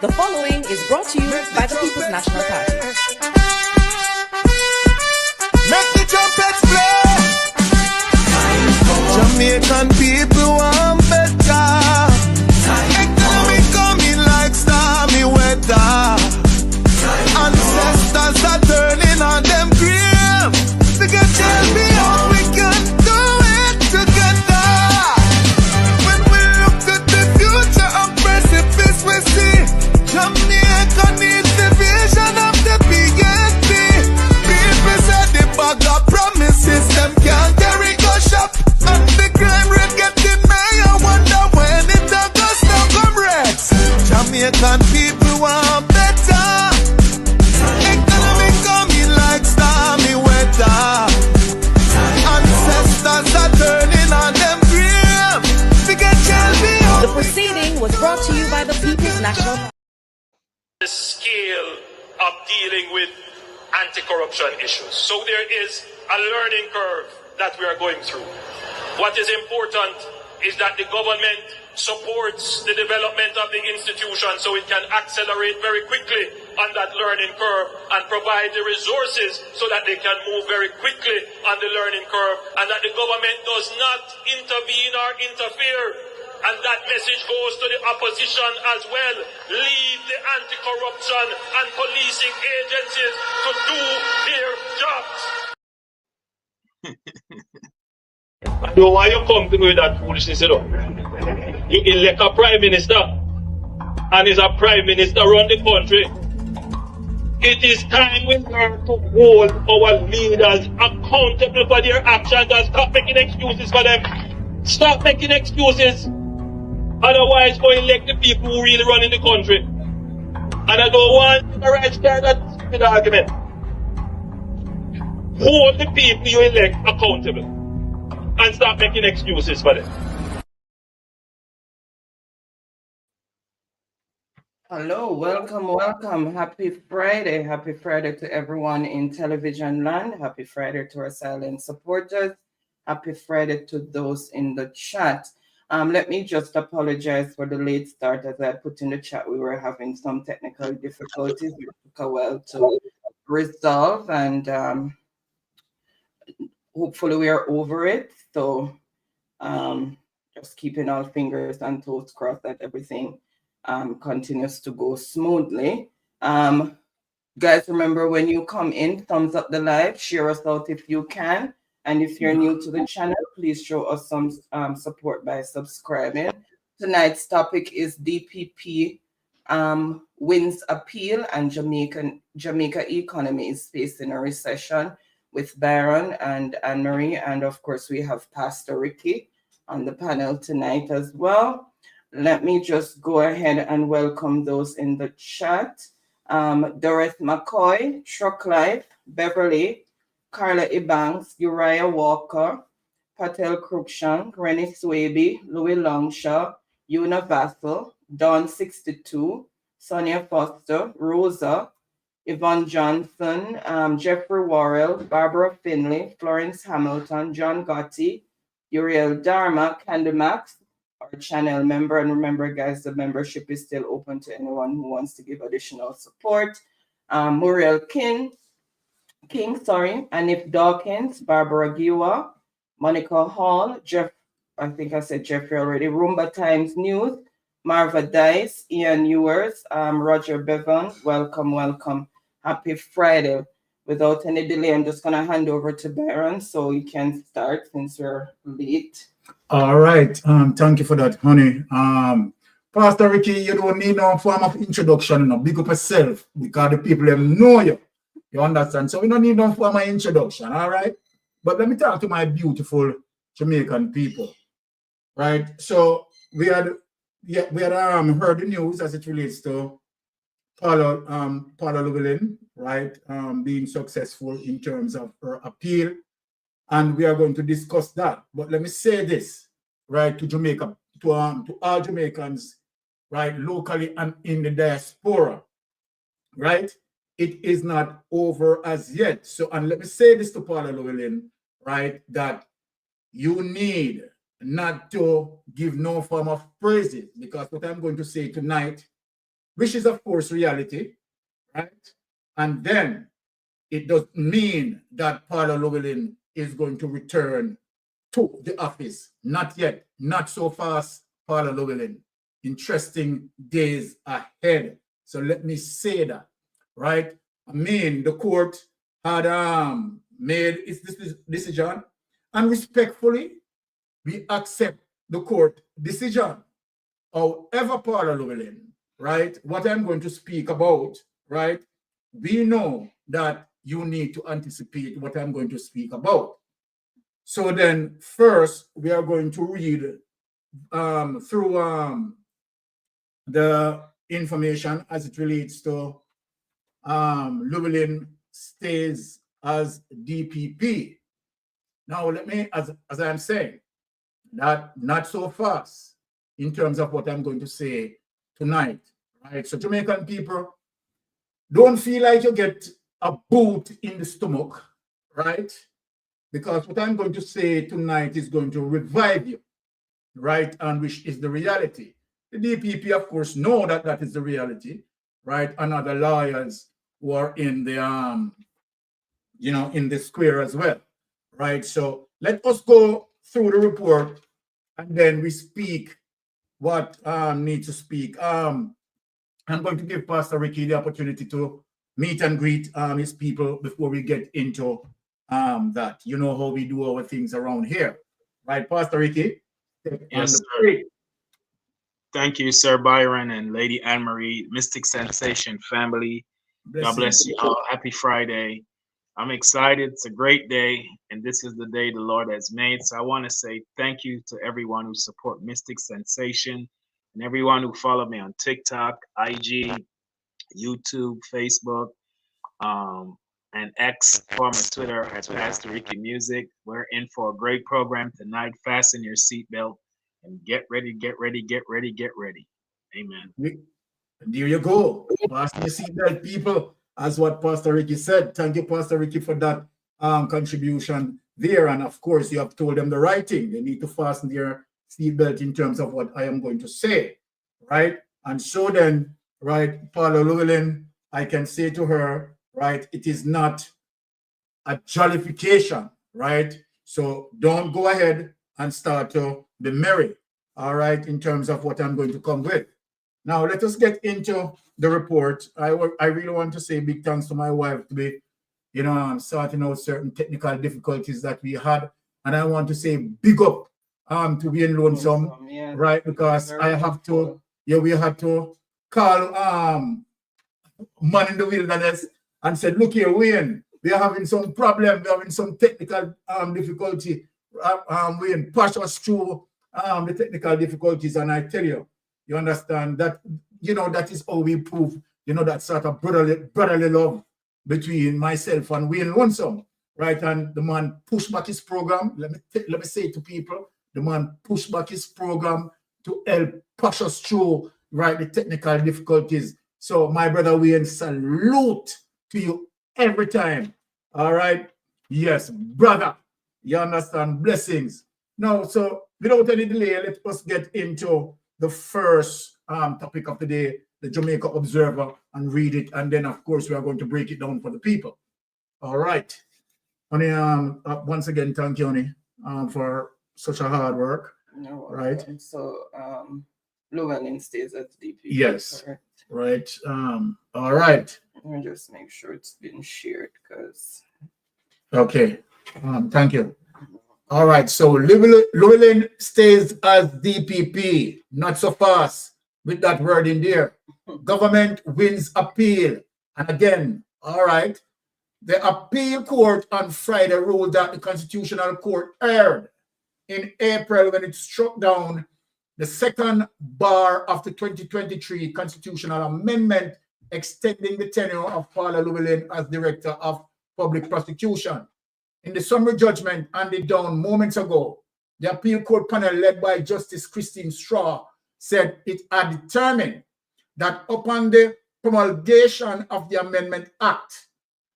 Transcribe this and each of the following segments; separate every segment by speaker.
Speaker 1: The following is brought to you by the People's National Party.
Speaker 2: Make the trumpets play. Jamaican people want better. Economy coming like stormy weather. Ancestors are turning on them grave. They can tell me how we can do it together. When we look at the future of precipice, we see Jamaica needs the vision of the PNP. People said the bag of promises, them can't carry go shop. And the crime rate getting high, I wonder when it all goes down, comrades. Jamaican people want better. Economy coming like stormy weather. Ancestors are turning on them grave. We can tell me how.
Speaker 1: The proceeding was brought to you by the People's National Party.
Speaker 3: The scale of dealing with anti-corruption issues. So there is a learning curve that we are going through. What is important is that the government supports the development of the institution so it can accelerate very quickly on that learning curve and provide the resources so that they can move very quickly on the learning curve, and that the government does not intervene or interfere. And that message goes to the opposition as well. Leave the anti-corruption and policing agencies to do their jobs. I don't know why you come to me with that foolishness, you know. You elect a prime minister, and is a prime minister run the country. It is time we learn to hold our leaders accountable for their actions and stop making excuses for them. Stop making excuses. Otherwise, go elect the people who really run in the country. And I don't want the right start that stupid argument. Hold the people you elect accountable and stop making excuses for them.
Speaker 4: Hello, welcome. Happy Friday to everyone in television land. Happy Friday to our silent supporters. Happy Friday to those in the chat. Let me just apologize for the late start. As I put in the chat, we were having some technical difficulties. It took a while to resolve, and hopefully we are over it. So just keeping our fingers and toes crossed that everything continues to go smoothly. Guys, remember, when you come in, thumbs up the live, share us out if you can. And if you're new to the channel, please show us some support by subscribing. Tonight's topic is DPP wins appeal, and Jamaica economy is facing a recession, with Byron and Anne-Marie. And of course, we have Pastor Ricky on the panel tonight as well. Let me just go ahead and welcome those in the chat. Dorothy McCoy, Truck Life, Beverly, Carla Ebanks, Uriah Walker, Patel Cruikshank, Rennie Swaby, Louis Longshaw, Una Vassell, Dawn 62, Sonia Foster, Rosa, Yvonne Johnson, Jeffrey Worrell, Barbara Finley, Florence Hamilton, John Gotti, Uriel Dharma, Candy Max, our channel member. And remember, guys, the membership is still open to anyone who wants to give additional support. Muriel King, Anif Dawkins, Barbara Giwa, Monica Hall, I think I said Jeffrey already, Roomba Times News, Marva Dice, Ian Ewers, Roger Bevan, welcome. Happy Friday. Without any delay, I'm just going to hand over to Byron so you can start since we're late.
Speaker 5: All right. Thank you for that, honey. Pastor Ricky, you don't need no form of introduction, no. Big up yourself, because the people them know you. You understand? So we don't need no form of introduction, all right? But let me talk to my beautiful Jamaican people, right? So we had heard the news as it relates to Paula Llewellyn, right? Being successful in terms of her appeal, and we are going to discuss that. But let me say this, right, to Jamaica, to all Jamaicans, right, locally and in the diaspora, right? It is not over as yet. So, and let me say this to Paula Llewellyn, right, that you need not to give no form of praises, because what I'm going to say tonight which is, of course, reality, right? And then it doesn't mean that Paula Llewellyn is going to return to the office. Not yet. Not so fast, Paula Llewellyn. Interesting days ahead. So let me say that, right? I mean, the court had made its decision, and respectfully, we accept the court decision. However, Paula Llewellyn, right, what I'm going to speak about, right, we know that you need to anticipate what I'm going to speak about. So then first, we are going to read through the information as it relates to Llewellyn stays as DPP. Now, let me, as I'm saying, that not so fast in terms of what I'm going to say tonight, right? So Jamaican people, don't feel like you get a boot in the stomach, right? Because what I'm going to say tonight is going to revive you, right? And which is the reality. The DPP, of course, know that that is the reality, right? And other lawyers who are in the, in the square as well, right? So let us go through the report and then we speak what needs to speak. I'm going to give Pastor Ricky the opportunity to meet and greet his people before we get into that. You know how we do our things around here, right, Pastor Ricky?
Speaker 6: Yes, sir. Thank you, Sir Byron and Lady Anne-Marie, Mystic Sensation family. God bless you all. Happy Friday. I'm excited. It's a great day, and this is the day the Lord has made. So I want to say thank you to everyone who support Mystic Sensation and everyone who follow me on TikTok, IG, YouTube, Facebook, and X, former Twitter, at Pastor Ricky Music. We're in for a great program tonight. Fasten your seatbelt and get ready, get ready, get ready, get ready. Amen.
Speaker 5: There you go. Fasten your seatbelt, people. As what Pastor Ricky said. Thank you, Pastor Ricky, for that contribution there. And of course, you have told them the right thing. They need to fasten their seatbelt in terms of what I am going to say, right? And so then, right, Paula Llewellyn, I can say to her, right, it is not a jollification, right? So don't go ahead and start to be merry, all right, in terms of what I'm going to come with. Now, let us get into the report. I really want to say big thanks to my wife to be, sorting out certain technical difficulties that we had. And I want to say big up to Wayne Lonesome, right? Because I have to, we had to call man in the wilderness and said, look here, Wayne, we are having some problem. We're having some technical difficulty. Wayne, push us through the technical difficulties. And I tell you, you understand that, that is how we prove, that sort of brotherly love between myself and Wayne Lonesome, right? And the man pushed back his program. Let me say to people, the man pushed back his program to help push us through, right, the technical difficulties. So my brother Wayne, salute to you every time. All right? Yes, brother. You understand? Blessings. Now, so without any delay, let us get into the first topic of the day, the Jamaica Observer, and read it. And then, of course, we are going to break it down for the people. All right. Honey, once again, thank you, honey, for such a hard work.
Speaker 4: No,
Speaker 5: right.
Speaker 4: So, Llewellyn stays at DPP.
Speaker 5: Yes.
Speaker 4: Correct?
Speaker 5: Right. All right.
Speaker 4: Let me just make sure it's been shared because.
Speaker 5: Okay. Thank you. All right. So Llewellyn stays as DPP. Not so fast with that word in there. Government wins appeal. And again, all right. The appeal court on Friday ruled that the Constitutional Court erred in April when it struck down the second bar of the 2023 constitutional amendment extending the tenure of Paula Llewellyn as Director of Public Prosecution. In the summary judgment handed down moments ago, the appeal court panel led by Justice Christine Straw said it had determined that upon the promulgation of the Amendment Act,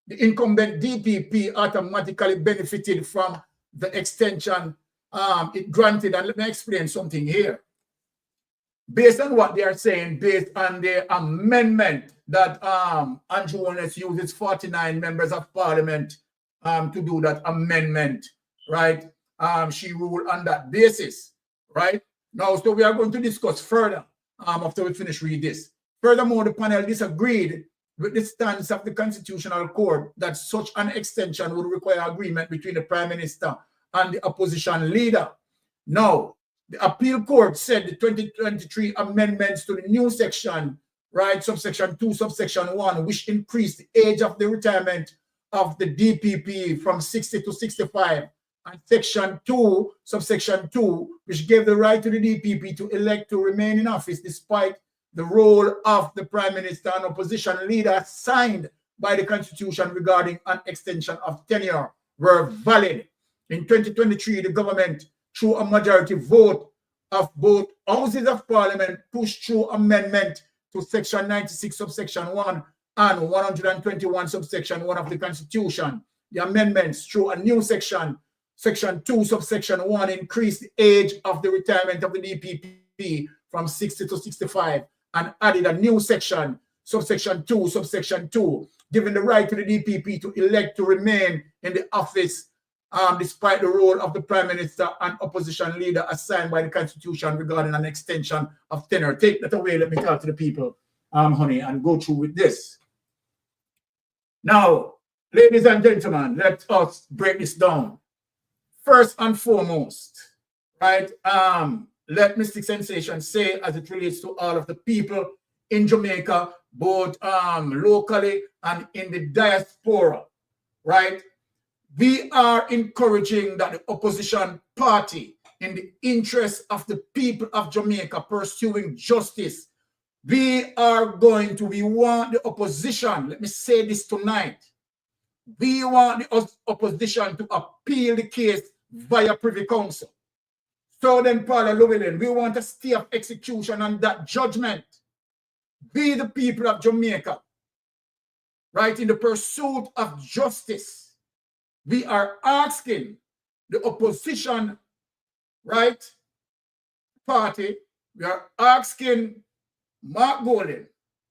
Speaker 5: the incumbent DPP automatically benefited from the extension it granted. And let me explain something here. based on what they are saying, based on the amendment that Andrew Holness uses 49 members of parliament to do that amendment, right? She ruled on that basis, right? Now, so we are going to discuss further after we finish read this. Furthermore, the panel disagreed with the stance of the Constitutional Court that such an extension would require agreement between the Prime Minister and the opposition leader. Now, the appeal court said the 2023 amendments to the new section, right, subsection 2, subsection 1, which increased the age of the retirement of the DPP from 60 to 65, and section 2, subsection 2, which gave the right to the DPP to elect to remain in office despite the role of the Prime Minister and opposition leader signed by the Constitution regarding an extension of tenure were valid. In 2023, the government, through a majority vote of both houses of parliament, pushed through amendment to section 96 subsection 1 and 121 subsection 1 of the Constitution. The amendments through a new section, section 2 subsection 1, increased the age of the retirement of the DPP from 60 to 65 and added a new section, subsection 2 subsection 2, giving the right to the DPP to elect to remain in the office despite the role of the Prime Minister and opposition leader assigned by the Constitution regarding an extension of tenure. Take that away. Let me talk to the people, honey, and go through with this. Now, ladies and gentlemen, let us break this down. First and foremost, right, let Mystic Sensation say, as it relates to all of the people in Jamaica, both locally and in the diaspora, right? We are encouraging that the opposition party, in the interest of the people of Jamaica pursuing justice, we want the opposition, let me say this tonight, we want the opposition to appeal the case via Privy Council. So then, Paula Llewellyn, we want a stay of execution on that judgment. We, the people of Jamaica, right, in the pursuit of justice, we are asking the opposition, right, party, we are asking Mark Golden,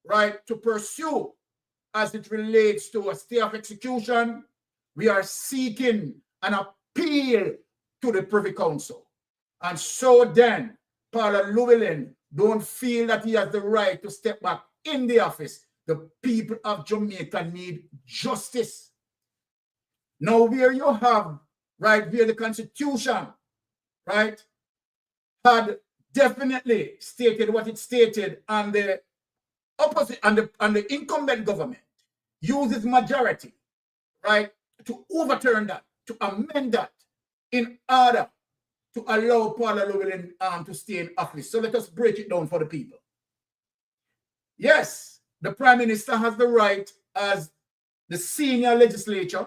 Speaker 5: right, to pursue as it relates to a stay of execution. We are seeking an appeal to the Privy Council. And so then, Paula Llewellyn don't feel that he has the right to step back in the office. The people of Jamaica need justice. Now, where you have, right, where the Constitution, right, had definitely stated what it stated, and the opposite, and the incumbent government uses majority, right, to overturn that, to amend that, in order to allow Paula Llewellyn to stay in office. So let us break it down for the people. Yes, the Prime Minister has the right as the senior legislature,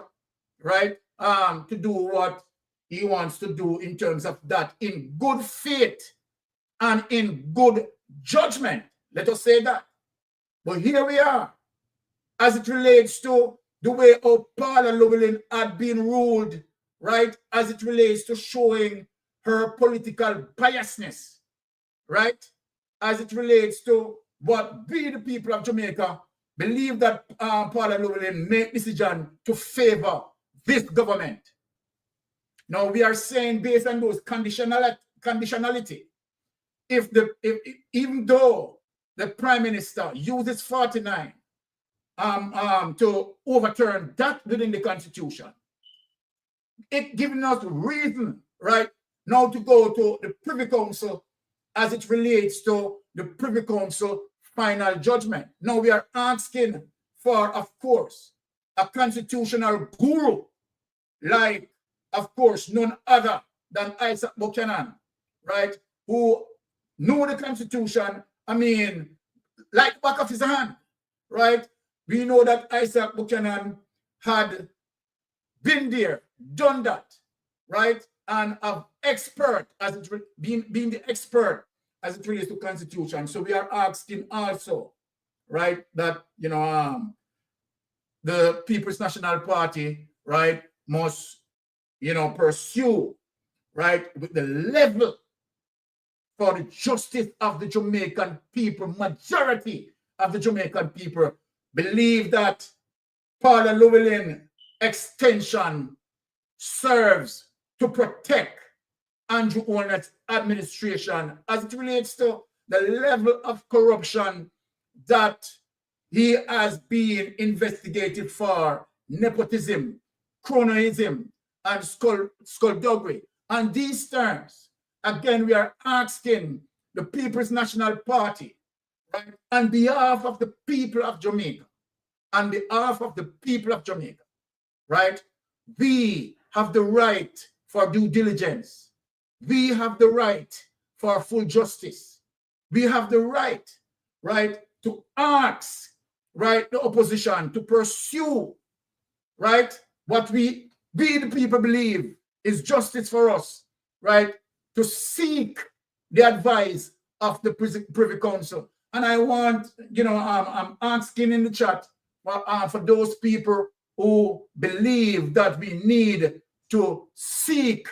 Speaker 5: right, to do what he wants to do in terms of that, in good faith and in good judgment. Let us say that. But here we are, as it relates to the way Paula Llewellyn had been ruled, right, as it relates to showing her political biasness, right, as it relates to what we, the people of Jamaica, believe that Paula Llewellyn make decision to favor this government. Now, we are saying, based on those conditionality, even though the Prime Minister uses 49 to overturn that within the Constitution, it giving us reason, right, now to go to the Privy Council as it relates to the Privy Council final judgment. Now we are asking for, of course, a constitutional guru, like, of course, none other than ISAT Buchanan, right, who knew the Constitution, I mean, like back of his hand, right? We know that ISAT Buchanan had been there, done that, right? And an expert, as it being the expert as it relates to Constitution. So we are asking also, right, that, you know, the People's National Party, right, must, you know, pursue, right, with the level for the justice of the Jamaican people. Majority of the Jamaican people believe that Paula Llewellyn extension serves to protect Andrew Holness's administration as it relates to the level of corruption that he has been investigated for, nepotism, cronyism, and skullduggery. On these terms, again, we are asking the People's National Party, right, on behalf of the people of Jamaica, on behalf of the people of Jamaica, right, we have the right for due diligence. We have the right for full justice. We have the right, right, to ask, right, the opposition to pursue, right, what we the people believe is justice for us, right, to seek the advice of the Privy Council. And I want, I'm asking in the chat for those people who believe that we need to seek,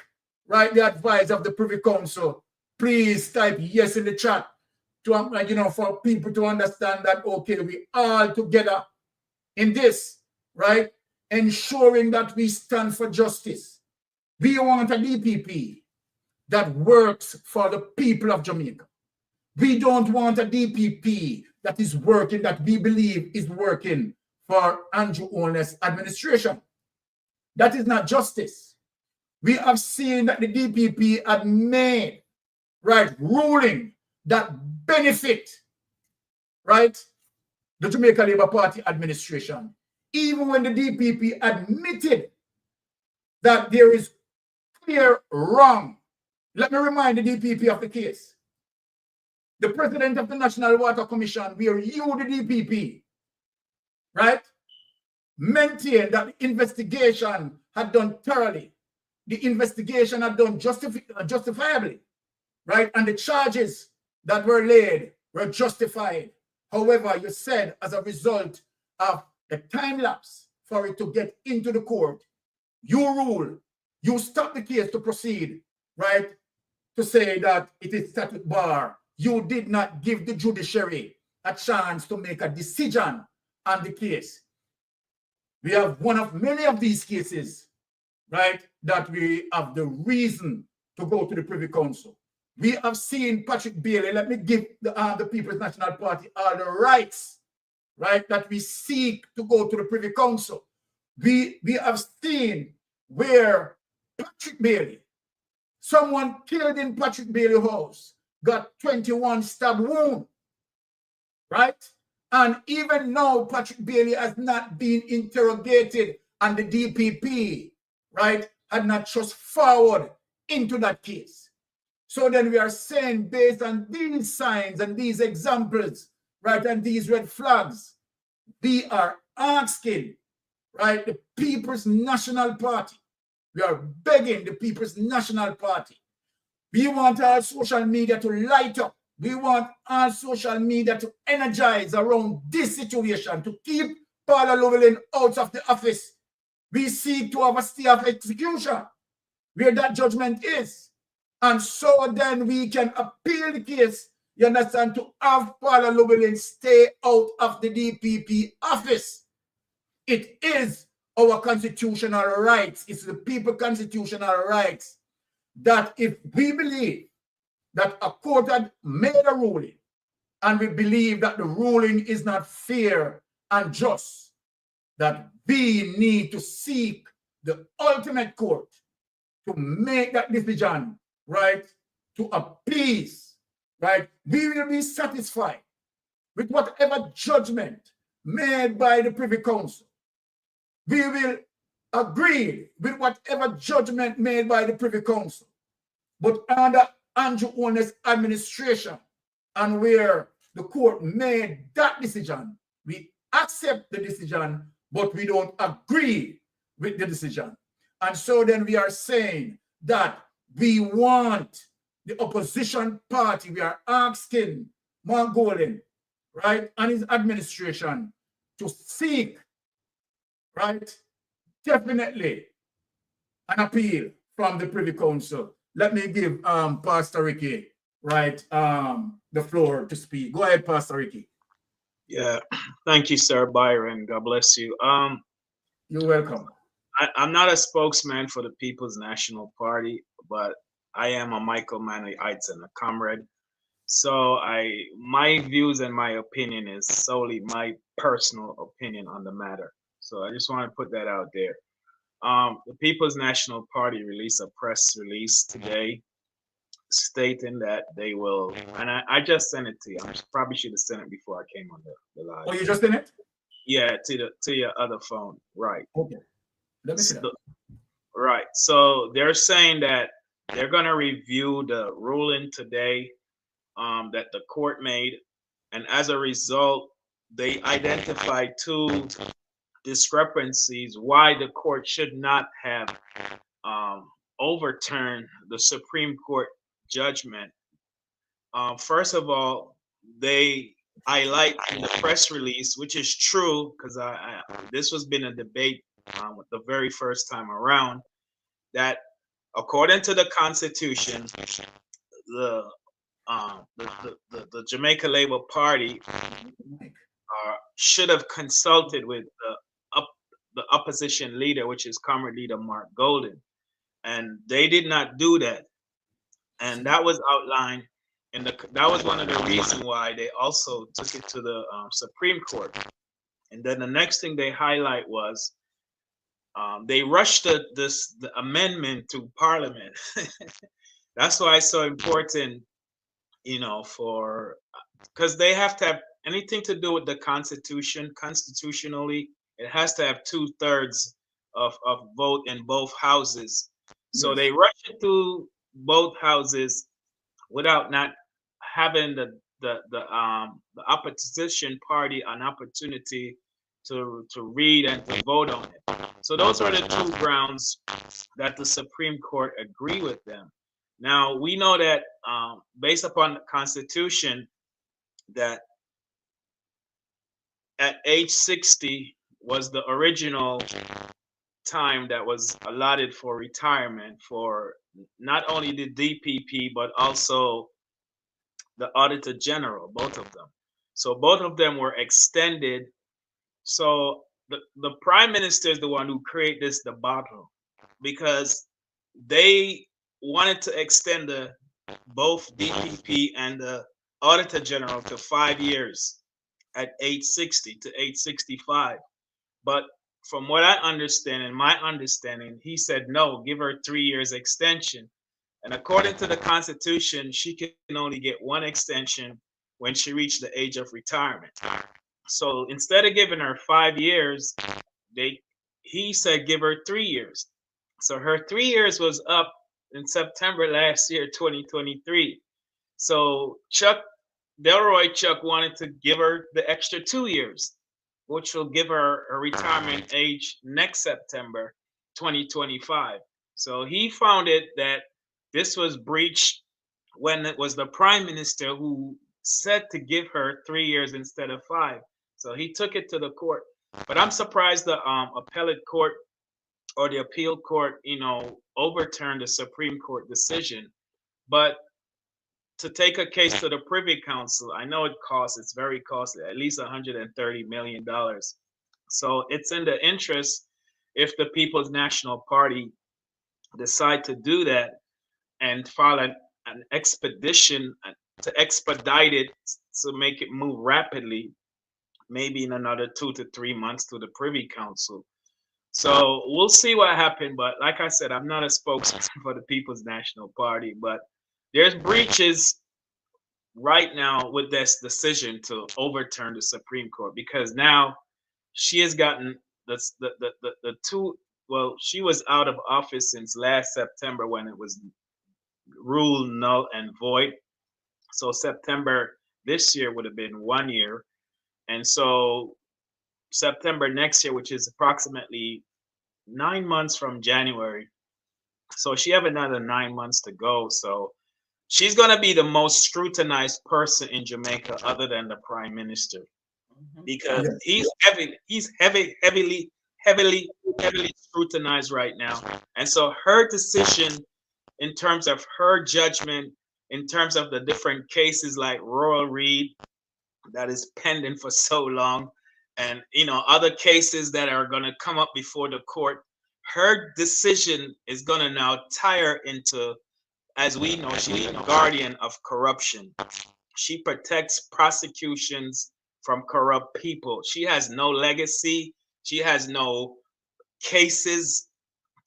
Speaker 5: right, the advice of the Privy Council. Please type yes in the chat to, for people to understand that, okay, we all together in this, right, ensuring that we stand for justice. We want a DPP that works for the people of Jamaica. We don't want a DPP that is working, that we believe is working for Andrew Holness's administration. That is not justice. We have seen that the DPP had made, right, ruling that benefit, right, the Jamaica Labour Party administration. Even when the DPP admitted that there is clear wrong. Let me remind the DPP of the case. The president of the National Water Commission, where you, the DPP, right, maintained that the investigation had done thoroughly. The investigation had done justifiably, right? And the charges that were laid were justified. However, you said as a result of the time lapse for it to get into the court, you rule, you stop the case to proceed, right, to say that it is statute bar. You did not give the judiciary a chance to make a decision on the case. We have one of many of these cases, right, that we have the reason to go to the Privy Council. We have seen Patrick Bailey. Let me give the People's National Party all the rights, right, that we seek to go to the Privy Council. We have seen where Patrick Bailey, someone killed in Patrick Bailey's house, got 21 stab wounds, right? And even now, Patrick Bailey has not been interrogated, and the DPP, right, had not just forward into that case. So then we are saying, based on these signs and these examples, right, and these red flags, we are asking, right, the People's National Party. We are begging the People's National Party. We want our social media to light up. We want our social media to energize around this situation, to keep Paula Llewellyn out of the office. We seek to have a stay of execution where that judgment is. And so then we can appeal the case, you understand, to have Paula Llewellyn stay out of the DPP office. It is our constitutional rights. It's the people's constitutional rights that if we believe that a court had made a ruling and we believe that the ruling is not fair and just, that we need to seek the ultimate court to make that decision, right, to appease, right? We will be satisfied with whatever judgment made by the Privy Council. We will agree with whatever judgment made by the Privy Council. But under Andrew Holness's administration, and where the court made that decision, we accept the decision, but we don't agree with the decision. And so then we are saying that we want the opposition party, we are asking Mark Golden, right, and his administration to seek, right, definitely an appeal from the Privy Council. Let me give Pastor Ricky right, the floor to speak. Go ahead, Pastor Ricky.
Speaker 6: Yeah, thank you, Sir Byron. God bless you.
Speaker 5: You're welcome.
Speaker 6: I'm not a spokesman for the People's National Party, but I am a Michael Manley-Eitzen, a comrade. So my views and my opinion is solely my personal opinion on the matter. So I just want to put that out there. The People's National Party released a press release today stating that they will, and I just sent it to you. I probably should have sent it before I came on the live.
Speaker 5: Oh, you just in it?
Speaker 6: Yeah, to your other phone, right?
Speaker 5: Okay. Let me see that.
Speaker 6: Right. So they're saying that they're going to review the ruling today that the court made, and as a result, they identified two discrepancies why the court should not have overturned the Supreme Court judgment. First of all, they highlight in the press release, which is true, because this was been a debate the very first time around, that according to the Constitution, the Jamaica Labour Party should have consulted with the opposition leader, which is Comrade Leader Mark Golden, and they did not do that, and that was outlined. And that was one of the reasons why they also took it to the Supreme Court. And then the next thing they highlight was they rushed the amendment to Parliament. That's why it's so important, because they have to have anything to do with the Constitution. Constitutionally, it has to have 2/3 of vote in both houses. So they rushed it through both houses without not having the opposition party an opportunity to read and to vote on it. So those are the two grounds that the Supreme Court agree with them. Now we know that based upon the Constitution, that at age 60 was the original time that was allotted for retirement for not only the DPP but also the Auditor General, both of them. So both of them were extended. So the Prime Minister is the one who created this debacle because they wanted to extend both DPP and the Auditor General to 5 years at age 60 to age 65. But from what I understand, and my understanding, he said, no, give her 3 years extension. And according to the Constitution, she can only get one extension when she reached the age of retirement. So instead of giving her 5 years, he said give her 3 years. So her 3 years was up in September last year, 2023. So Delroy Chuck wanted to give her the extra 2 years, which will give her a retirement age next September, 2025. So he found it that this was breached when it was the Prime Minister who said to give her 3 years instead of 5. So he took it to the court. But I'm surprised the appellate court or the appeal court, overturned the Supreme Court decision. But to take a case to the Privy Council, I know it's very costly, at least $130 million. So it's in the interest, if the People's National Party decide to do that and file an expedition to expedite it, to make it move rapidly, maybe in another 2 to 3 months to the Privy Council. So we'll see what happened. But like I said, I'm not a spokesman for the People's National Party, but there's breaches right now with this decision to overturn the Supreme Court, because now she has gotten the two. Well, she was out of office since last September when it was ruled null and void. So September this year would have been 1 year. And so September next year, which is approximately 9 months from January. So she have another 9 months to go. So she's going to be the most scrutinized person in Jamaica other than the Prime Minister, because he's heavily scrutinized right now. And so her decision in terms of her judgment in terms of the different cases like Royal Reed that is pending for so long, and other cases that are going to come up before the court. Her decision is going to now tie her into, as we know, she's a guardian of corruption. She protects prosecutions from corrupt people. She has no legacy. She has no cases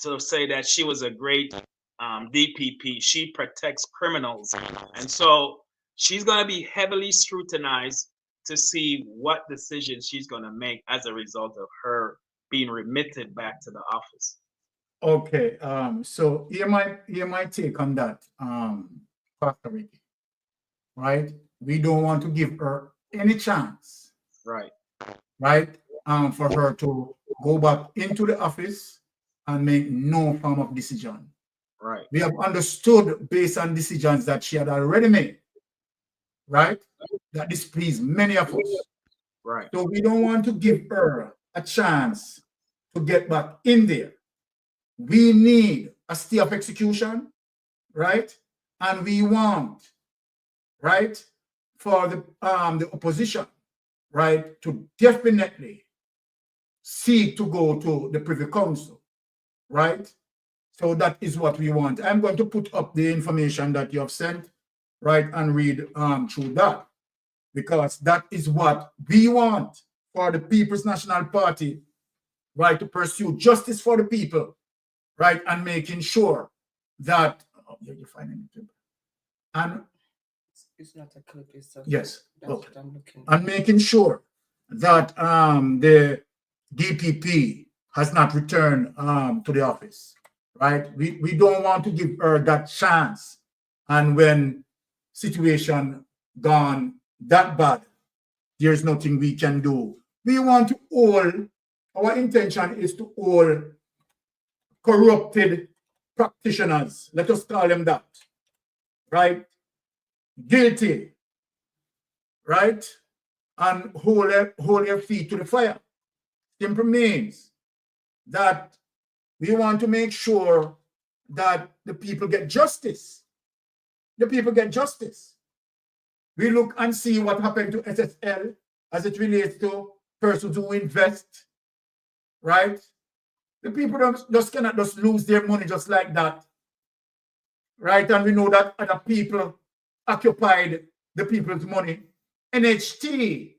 Speaker 6: to say that she was a great DPP. She protects criminals. And so she's going to be heavily scrutinized to see what decisions she's going to make as a result of her being remitted back to the office.
Speaker 5: Okay, so here my take on that, Pastor Ricky, right? We don't want to give her any chance,
Speaker 6: right,
Speaker 5: for her to go back into the office and make no form of decision.
Speaker 6: Right.
Speaker 5: We have understood based on decisions that she had already made, right? That displeased many of us.
Speaker 6: Right.
Speaker 5: So we don't want to give her a chance to get back in there. We need a stay of execution, right? And we want, right, for the opposition, right, to definitely seek to go to the Privy Council, right? So that is what we want. I'm going to put up the information that you have sent, right, and read through that, because that is what we want for the People's National Party, right, to pursue justice for the people, right, and making sure that you're finding it, and
Speaker 4: it's not a clip, it's a,
Speaker 5: yes,
Speaker 4: that's
Speaker 5: okay,
Speaker 4: what I'm looking
Speaker 5: and making sure that the DPP has not returned to the office, right? We don't want to give her that chance, and when situation gone that bad, there's nothing we can do. We want to hold, our intention is to hold corrupted practitioners, let us call them that, right, guilty, right, and hold their feet to the fire. Simple means that we want to make sure that the people get justice. The people get justice. We look and see what happened to SSL as it relates to persons who invest, right? The people just cannot just lose their money just like that, right? And we know that other people occupied the people's money. NHT,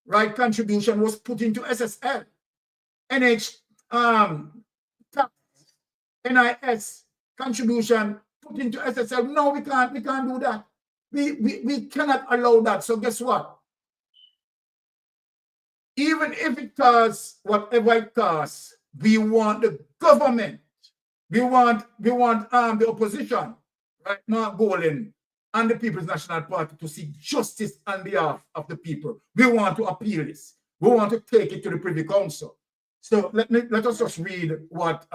Speaker 5: right, contribution was put into SSL. Tax, NIS contribution put into SSL. No, we can't do that. We cannot allow that. So guess what? Even if it costs whatever it costs, we want the government, we want the opposition, right, Mark Golan and the People's National Party to seek justice on behalf of the people. We want to appeal this. We want to take it to the Privy Council. So let us just read what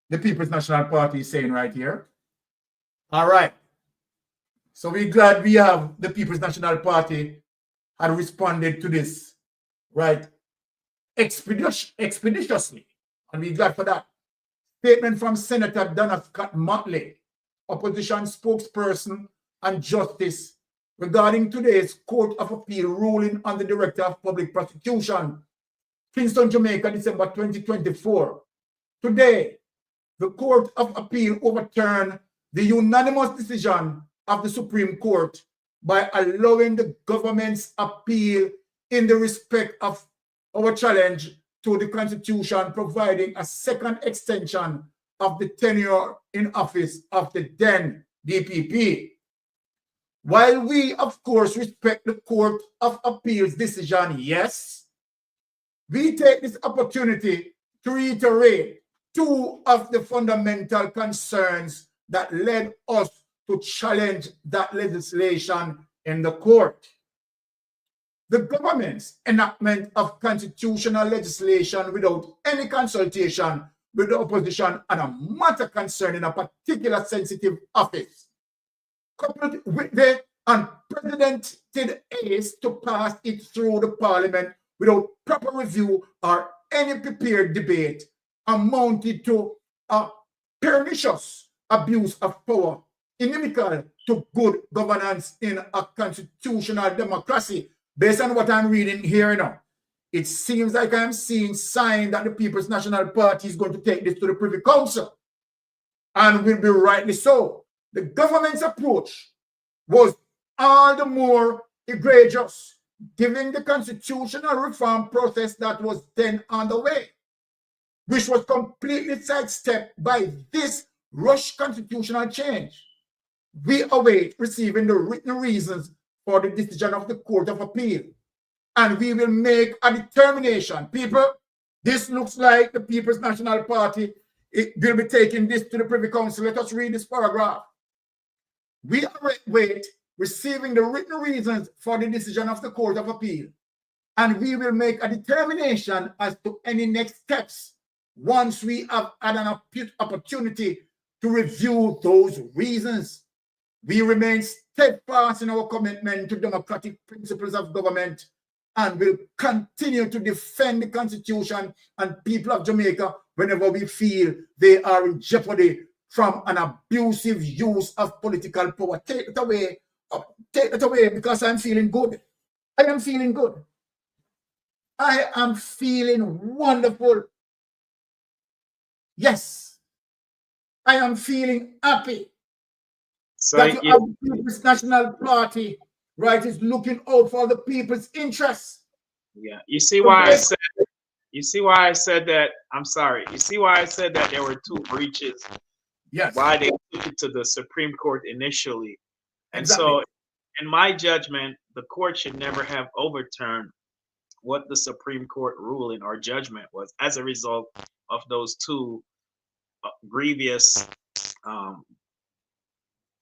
Speaker 5: the People's National Party is saying right here. All right. So we're glad we have the People's National Party had responded to this, right, expeditiously, and we're glad for that. Statement from Senator Donna Scott Motley, opposition spokesperson and justice, regarding today's Court of Appeal ruling on the Director of Public Prosecution, Kingston, Jamaica, December 2024. Today, the Court of Appeal overturned the unanimous decision of the Supreme Court by allowing the government's appeal in the respect of our challenge to the Constitution, providing a second extension of the tenure in office of the then DPP. While we, of course, respect the Court of Appeal's decision, yes, we take this opportunity to reiterate two of the fundamental concerns that led us to challenge that legislation in the court. The government's enactment of constitutional legislation without any consultation with the opposition on a matter concerning a particular sensitive office, coupled with the unprecedented haste to pass it through the parliament without proper review or any prepared debate, amounted to a pernicious abuse of power, inimical to good governance in a constitutional democracy. Based on what I'm reading here now, it seems like I'm seeing signs that the People's National Party is going to take this to the Privy Council, and will be rightly so. The government's approach was all the more egregious, given the constitutional reform process that was then underway, which was completely sidestepped by this rushed constitutional change. We await receiving the written reasons for the decision of the Court of Appeal, and we will make a determination. People, this looks like the People's National Party will be taking this to the Privy Council. Let us read this paragraph. We await receiving the written reasons for the decision of the Court of Appeal, and we will make a determination as to any next steps once we have had an opportunity to review those reasons. We remain steadfast in our commitment to democratic principles of government and will continue to defend the Constitution and people of Jamaica whenever we feel they are in jeopardy from an abusive use of political power. Take it away. Take it away, because I'm feeling good. I am feeling good. I am feeling wonderful. Yes, I am feeling happy. So that you have the People's National Party, right, is looking out for the people's interests.
Speaker 6: Yeah, you see why I said. You see why I said that. I'm sorry. You see why I said that there were two breaches.
Speaker 5: Yes.
Speaker 6: Why they took it to the Supreme Court initially, and
Speaker 5: exactly.
Speaker 6: So, in my judgment, the court should never have overturned what the Supreme Court ruling or judgment was as a result of those two grievous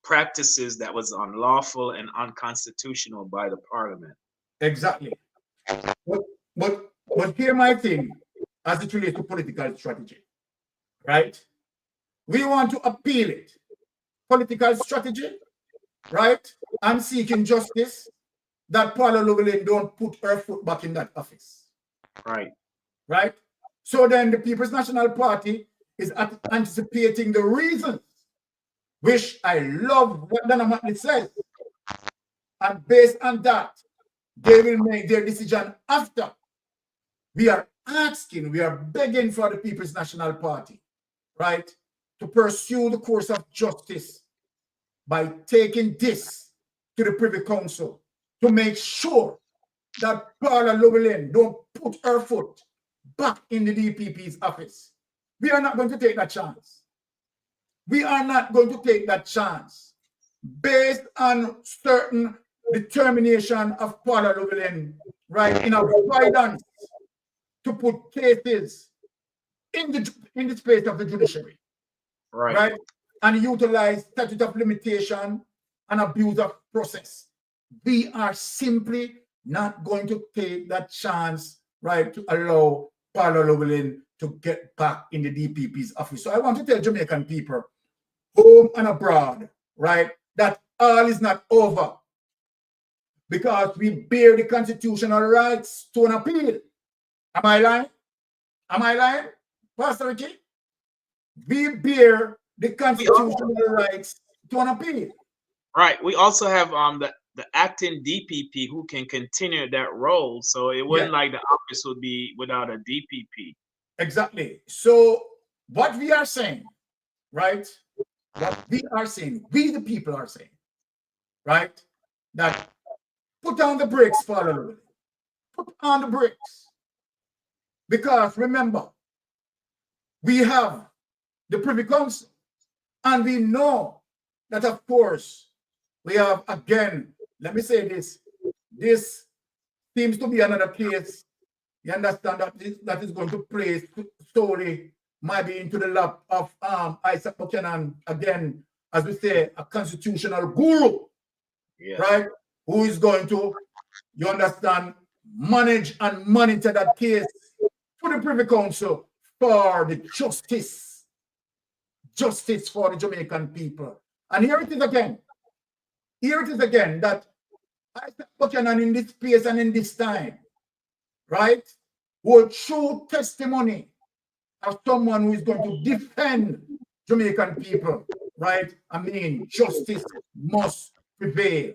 Speaker 6: practices that was unlawful and unconstitutional by the Parliament.
Speaker 5: Exactly. But here my thing, as it relates to political strategy, right? We want to appeal it. Political strategy, right? I'm seeking justice that Paula Llewellyn don't put her foot back in that office.
Speaker 6: Right.
Speaker 5: Right? So then the People's National Party is anticipating the reasons, which I love what Dana Matley says. And based on that, they will make their decision after. We are asking, we are begging for the People's National Party, right, to pursue the course of justice by taking this to the Privy Council to make sure that Paula Llewellyn don't put her foot back in the DPP's office. We are not going to take that chance. We are not going to take that chance based on certain determination of Paula Llewellyn, right, in our guidance to put cases in the space of the judiciary, right, and utilize statute of limitation and abuse of process. We are simply not going to take that chance, right, to allow Paula Llewellyn to get back in the DPP's office. So I want to tell Jamaican people, home and abroad, right, that all is not over, because we bear the constitutional rights to an appeal. Am I lying? Am I lying, Pastor Ricky? We bear the constitutional rights to an appeal.
Speaker 6: Right. We also have the acting DPP who can continue that role. So it wasn't like the office would be without a DPP.
Speaker 5: Exactly. So what we are saying, right? What we are saying, we the people are saying, right? That put on the brakes, Paula Llewellyn. Put on the brakes. Because remember, we have the Privy Council, and we know that, of course, we have, again, let me say this seems to be another case, you understand, that is going to play solely maybe into the lap of ISAT BUCHANAN, again, as we say, a constitutional guru, right, who is going to, you understand, manage and monitor that case to the Privy Council for the justice for the Jamaican people. And here it is again. Here it is again that ISAT BUCHANAN in this space and in this time, right, will show testimony of someone who is going to defend Jamaican people, right? I mean, justice must prevail,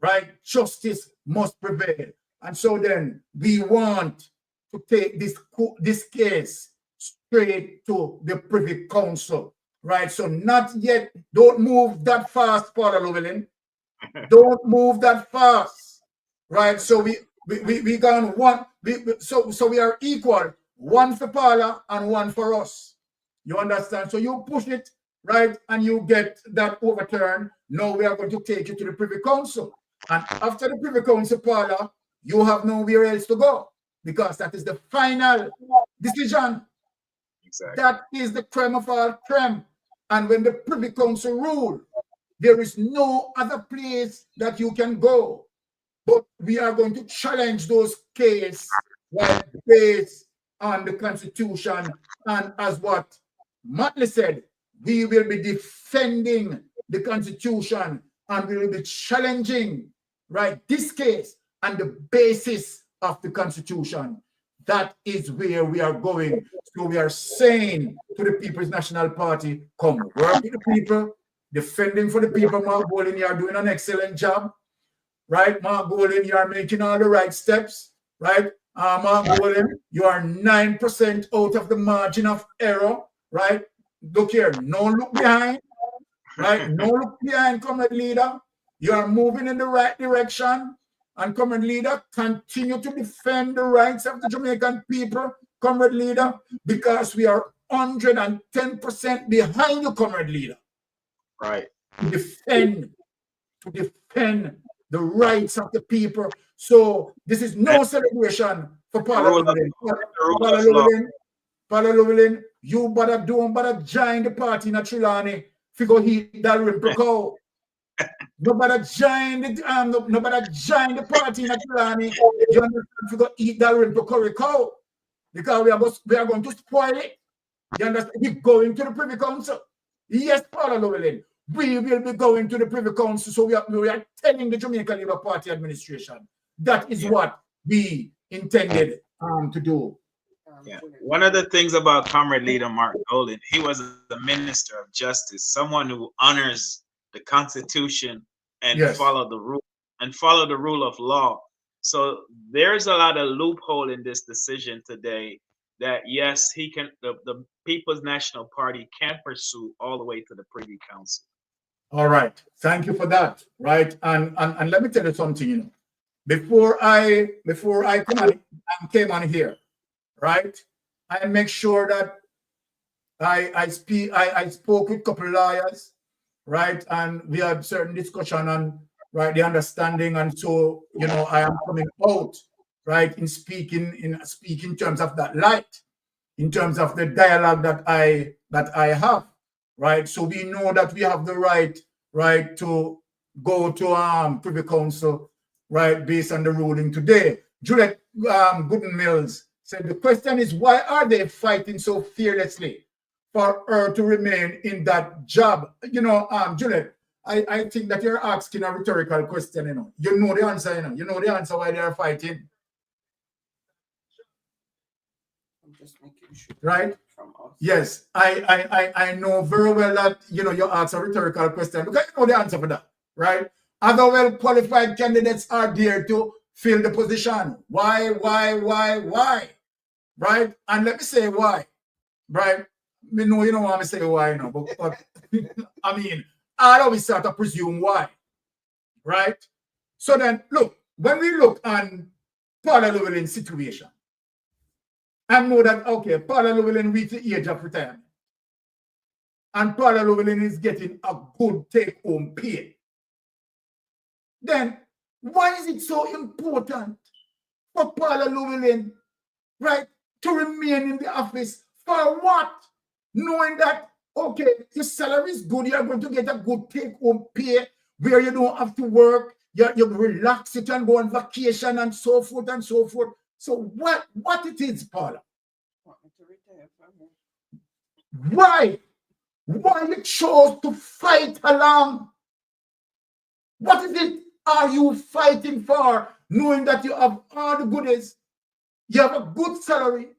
Speaker 5: right? Justice must prevail. And so then we want to take this case straight to the Privy Council, right? So not yet, don't move that fast, Paula Llewellyn. Don't move that fast, right? So we gone one, so we are equal, one for Paula and one for us. You understand? So you push it, right, and you get that overturned. Now we are going to take you to the Privy Council. And after the Privy Council, Paula, you have nowhere else to go because that is the final decision. Exactly. That is the creme of all creme. And when the Privy Council rule, there is no other place that you can go. But we are going to challenge those cases, right, based on the Constitution. And as what Matley said, we will be defending the Constitution and we will be challenging, right, this case on the basis of the Constitution. That is where we are going. So we are saying to the People's National Party, come work with the people, defending for the people. Mark Bolin, you are doing an excellent job, right? Mark Bolin, you are making all the right steps, right? Mark Bolin, you are 9% out of the margin of error, right? Look here, no look behind, right? No look behind, comrade leader. You are moving in the right direction. And comrade leader, continue to defend the rights of the Jamaican people, comrade leader, because we are 110% behind you, comrade leader.
Speaker 6: Right.
Speaker 5: To defend the rights of the people. So this is no celebration for Paula Llewellyn. Paula Llewellyn, you better join the party in Trelawney. Figure he that Rimproco. Nobody join the party in Trelawney. You understand? Figure eat that Rimproco because we are going to spoil it. You understand? We're going to the Privy Council. Yes, Paula Llewellyn. We will be going to the Privy Council. So we are telling the Jamaica Labour Party administration that is what we intended to do.
Speaker 6: Yeah. One of the things about Comrade Leader Mark Golden, he was the Minister of Justice, someone who honors the Constitution and follow the rule of law. So there's a lot of loophole in this decision today that yes, he can the People's National Party can pursue all the way to the Privy Council.
Speaker 5: All right, thank you for that. Right, and let me tell you something. You know, before I came on here, right, I make sure that I spoke with a couple of lawyers, right, and we had certain discussion on the understanding, and so you know I am coming out right in speaking in terms of that light, in terms of the dialogue that I have, right. So we know that we have the right to go to Privy Council, right, based on the ruling today. Jeannette Mills said the question is, why are they fighting so fearlessly for her to remain in that job? You know, Jeannette, I think that you're asking a rhetorical question. You know the answer. You know the answer why they are fighting.
Speaker 4: I'm just making sure.
Speaker 5: Right? Yes, I know very well that you ask a rhetorical question because you know the answer for that, right? Other well-qualified candidates are there to fill the position. Why? Right? And let me say why, right? Me know you don't want me to say why, but I mean, I always start to presume why, right? So then, look, when we look on Paula Llewellyn's situation, I know that, okay, Paula Llewellyn reached the age of retirement. And Paula Llewellyn is getting a good take-home pay. Then, why is it so important for Paula Llewellyn, right, to remain in the office? For what? Knowing that, okay, your salary is good, you're going to get a good take-home pay where you don't have to work, you relax, you can go on vacation and so forth and so forth. So what it is, Paula? Why you chose to fight along? What is it are you fighting for, knowing that you have all the goodies, you have a good salary,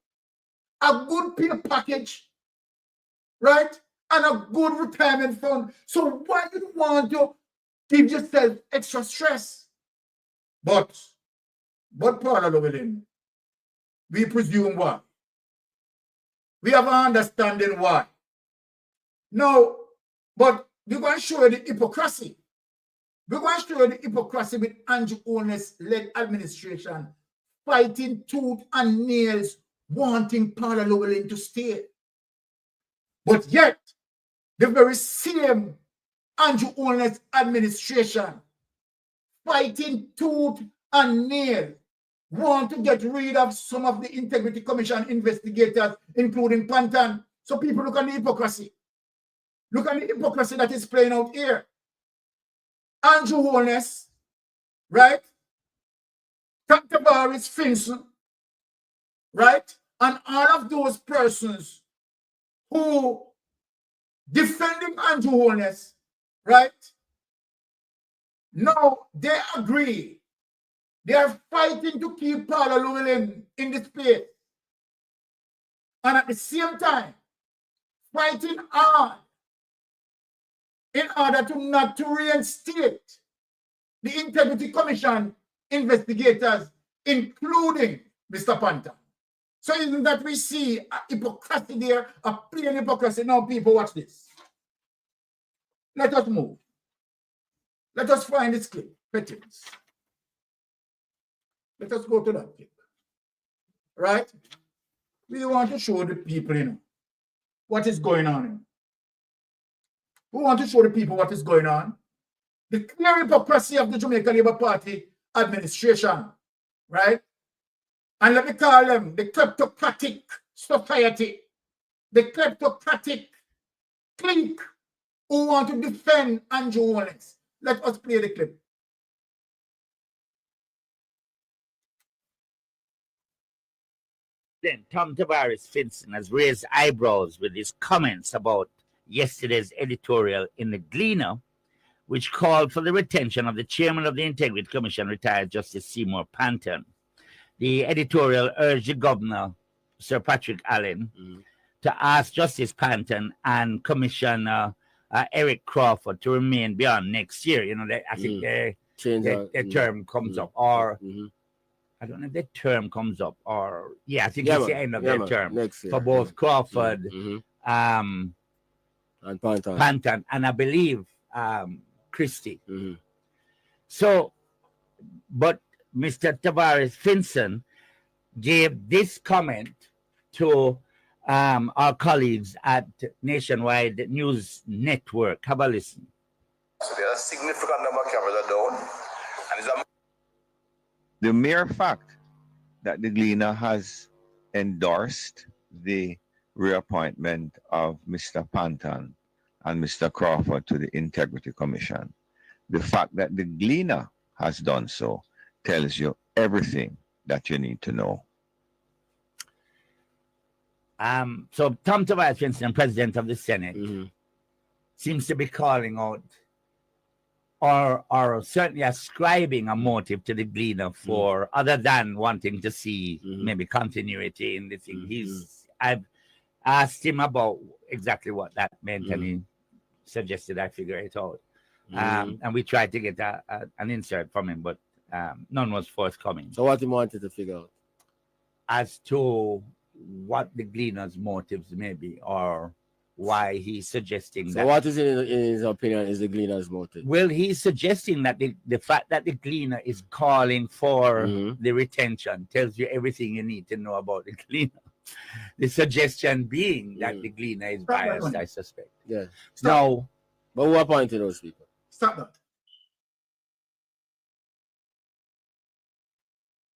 Speaker 5: a good pay package, right? and a good retirement fund. So why you want to give yourself extra stress? But Paula Llewellyn, we presume why. We have an understanding why. No, but we're going to show you the hypocrisy. We're going to show you the hypocrisy with Andrew Holness-led administration fighting tooth and nails, wanting Paula Llewellyn to stay. But yet, the very same Andrew Holness administration fighting tooth and nail want to get rid of some of the Integrity Commission investigators, including Pantan. So people look at the hypocrisy. Look at the hypocrisy that is playing out here. Andrew Holness, right? Taxpayer Finson, right? And all of those persons who defending Andrew Holness, right? Now they agree. They are fighting to keep Paula Llewellyn in the space. And at the same time, fighting hard in order to not to reinstate the Integrity Commission investigators, including Mr. Pantan. So isn't that we see a hypocrisy there, a plain hypocrisy? Now people watch this. Let us move. Let us find this clip. Petings. Let us go to that clip. Right? We want to show the people, what is going on. We want to show the people what is going on. The clear hypocrisy of the Jamaica Labour Party administration, right? And let me call them the kleptocratic society, the kleptocratic clique who want to defend Andrew Holness. Let us play the clip.
Speaker 7: Then Tom Tavares Finson has raised eyebrows with his comments about yesterday's editorial in the Gleaner, which called for the retention of the chairman of the Integrity Commission, retired Justice Seymour Panton. The editorial urged the governor, Sir Patrick Allen, to ask Justice Panton and Commissioner Eric Crawford to remain beyond next year. I think their term comes up, or I don't know if their term comes up, or I think it's the end of their term next year, for both Crawford and Panton, and I believe Christie. So, but Mr. Tavares Finson gave this comment to our colleagues at Nationwide News Network. Have a listen.
Speaker 8: So there are a significant number of cameras are down. And
Speaker 9: the mere fact that the Gleaner has endorsed the reappointment of Mr. Panton and Mr. Crawford to the Integrity Commission, the fact that the Gleaner has done so tells you everything that you need to know.
Speaker 7: So Tom Tavares Finson, President of the Senate, seems to be calling out or certainly ascribing a motive to the Gleaner for other than wanting to see maybe continuity in the thing. I've asked him about exactly what that meant, and he suggested I figure it out. And we tried to get an insert from him, but none was forthcoming.
Speaker 10: So what he wanted to figure out?
Speaker 7: As to what the Gleaner's motives may be, or why he's suggesting that.
Speaker 10: So what is in his opinion is the Gleaner's motive?
Speaker 7: Well, he's suggesting that the fact that the Gleaner is calling for the retention tells you everything you need to know about the Gleaner. The suggestion being that the Gleaner is biased, I suspect.
Speaker 10: Yeah.
Speaker 7: No.
Speaker 10: But who appointed those people?
Speaker 5: Stop that.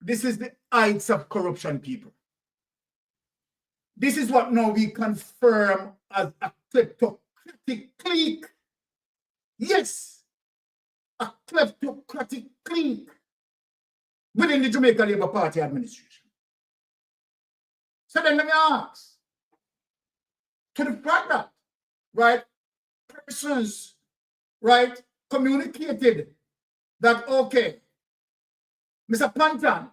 Speaker 5: This is the heights of corruption, people. This is what now we confirm as a kleptocratic clique. Yes, a kleptocratic clique within the Jamaica Labour Party administration. So then let me ask, to the fact that, right, persons, right, communicated that, okay, Mr. Panton,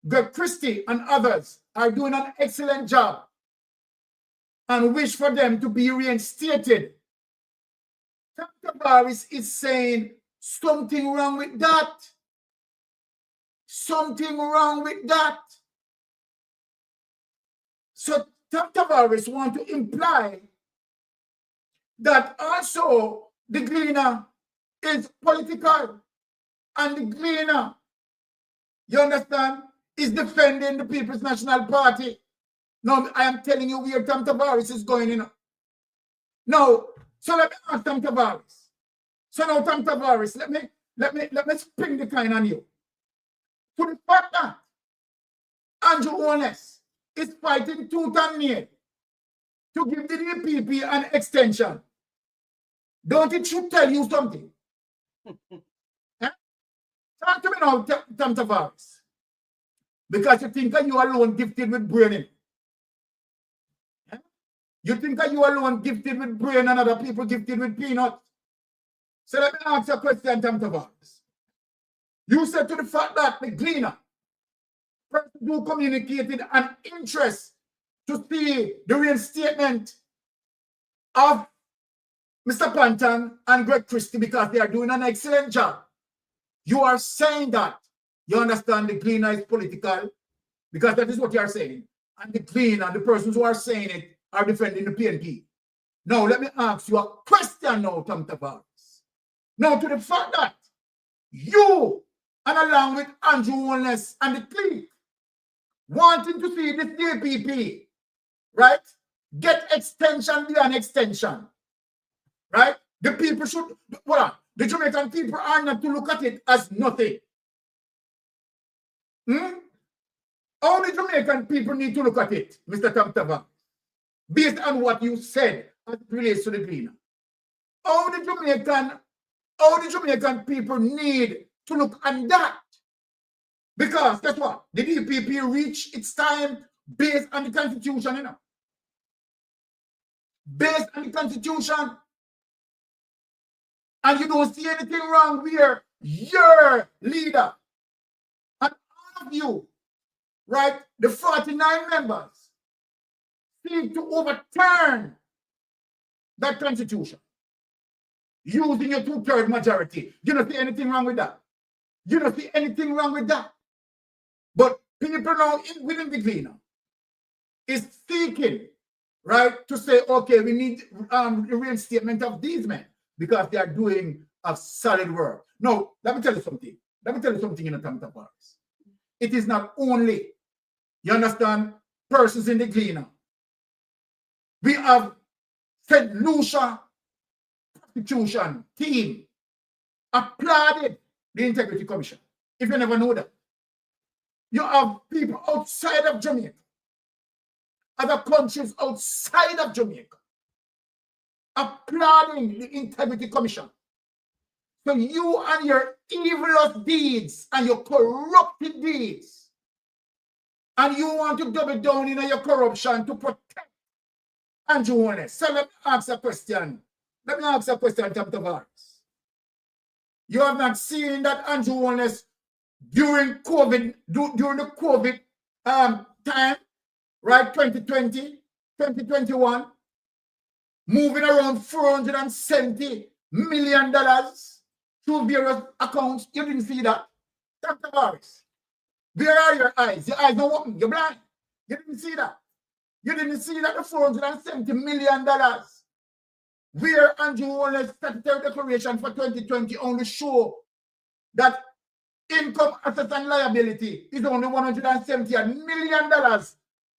Speaker 5: Greg Christie, and others are doing an excellent job and wish for them to be reinstated. Tavares is saying something wrong with that. Something wrong with that. So Tavares want to imply that also the Gleaner is political, and the Gleaner, you understand, is defending the People's National Party. Now, I am telling you where Tom Tavares is going in. Now, so let me ask Tom Tavares. So now, Tom Tavares, let me spring the kind on you. To the fact that Andrew Holness is fighting tooth and nail to give the DPP an extension. Don't it should tell you something? Eh? Talk to me now, Tom Tavares. Because you think that you alone gifted with brain. Eh? You think that you alone gifted with brain and other people gifted with peanut. So let me ask you a question, Tom Tavares. You said to the fact that the Gleaner person who communicated an interest to see the reinstatement of Mr. Panton and Greg Christie because they are doing an excellent job. You are saying that. You understand the Gleaner is political because that is what you are saying. And the Gleaner, the persons who are saying it, are defending the PNP. Now, let me ask you a question now, Tom Tavares. Now, to the fact that you, and along with Andrew Holness and the clique, wanting to see this DPP, right, get extension beyond extension, right? The people should, well, the Jamaican people are not to look at it as nothing. How the Jamaican people need to look at it, Mr. Tom Tavares, based on what you said as it relates to the Gleaner. How the Jamaican people need to look at that. Because guess what? The DPP reached its time based on the Constitution, you know. Based on the Constitution. And you don't see anything wrong where your leader and all of you, right, the 49 members, seek to overturn that Constitution using your 2/3 majority. You don't see anything wrong with that. You don't see anything wrong with that. But people now within the Gleaner is seeking, right, to say, okay, we need the reinstatement of these men because they are doing a solid work. Now, let me tell you something. Let me tell you something in a Tom Tavares. It is not only, you understand, persons in the Gleaner. We have St. Lucia prosecution team applauded the Integrity Commission. If you never know that. You have people outside of Jamaica, other countries outside of Jamaica, applauding the Integrity Commission. So you and your evil deeds and your corrupted deeds, and you want to double down in your corruption to protect Andrew Holness. So let me ask a question. Let me ask a question, Tom Tavares. You have not seen that Andrew Holness during COVID, during the COVID time, right, 2020, 2021, moving around $470 million through various accounts. You didn't see that. Tom Tavares, where are your eyes? Your eyes don't open. You're blind. You didn't see that. You didn't see that the $470 million where Andrew Holness statutory declaration for 2020 only show that income, assets, and liability is only $170 million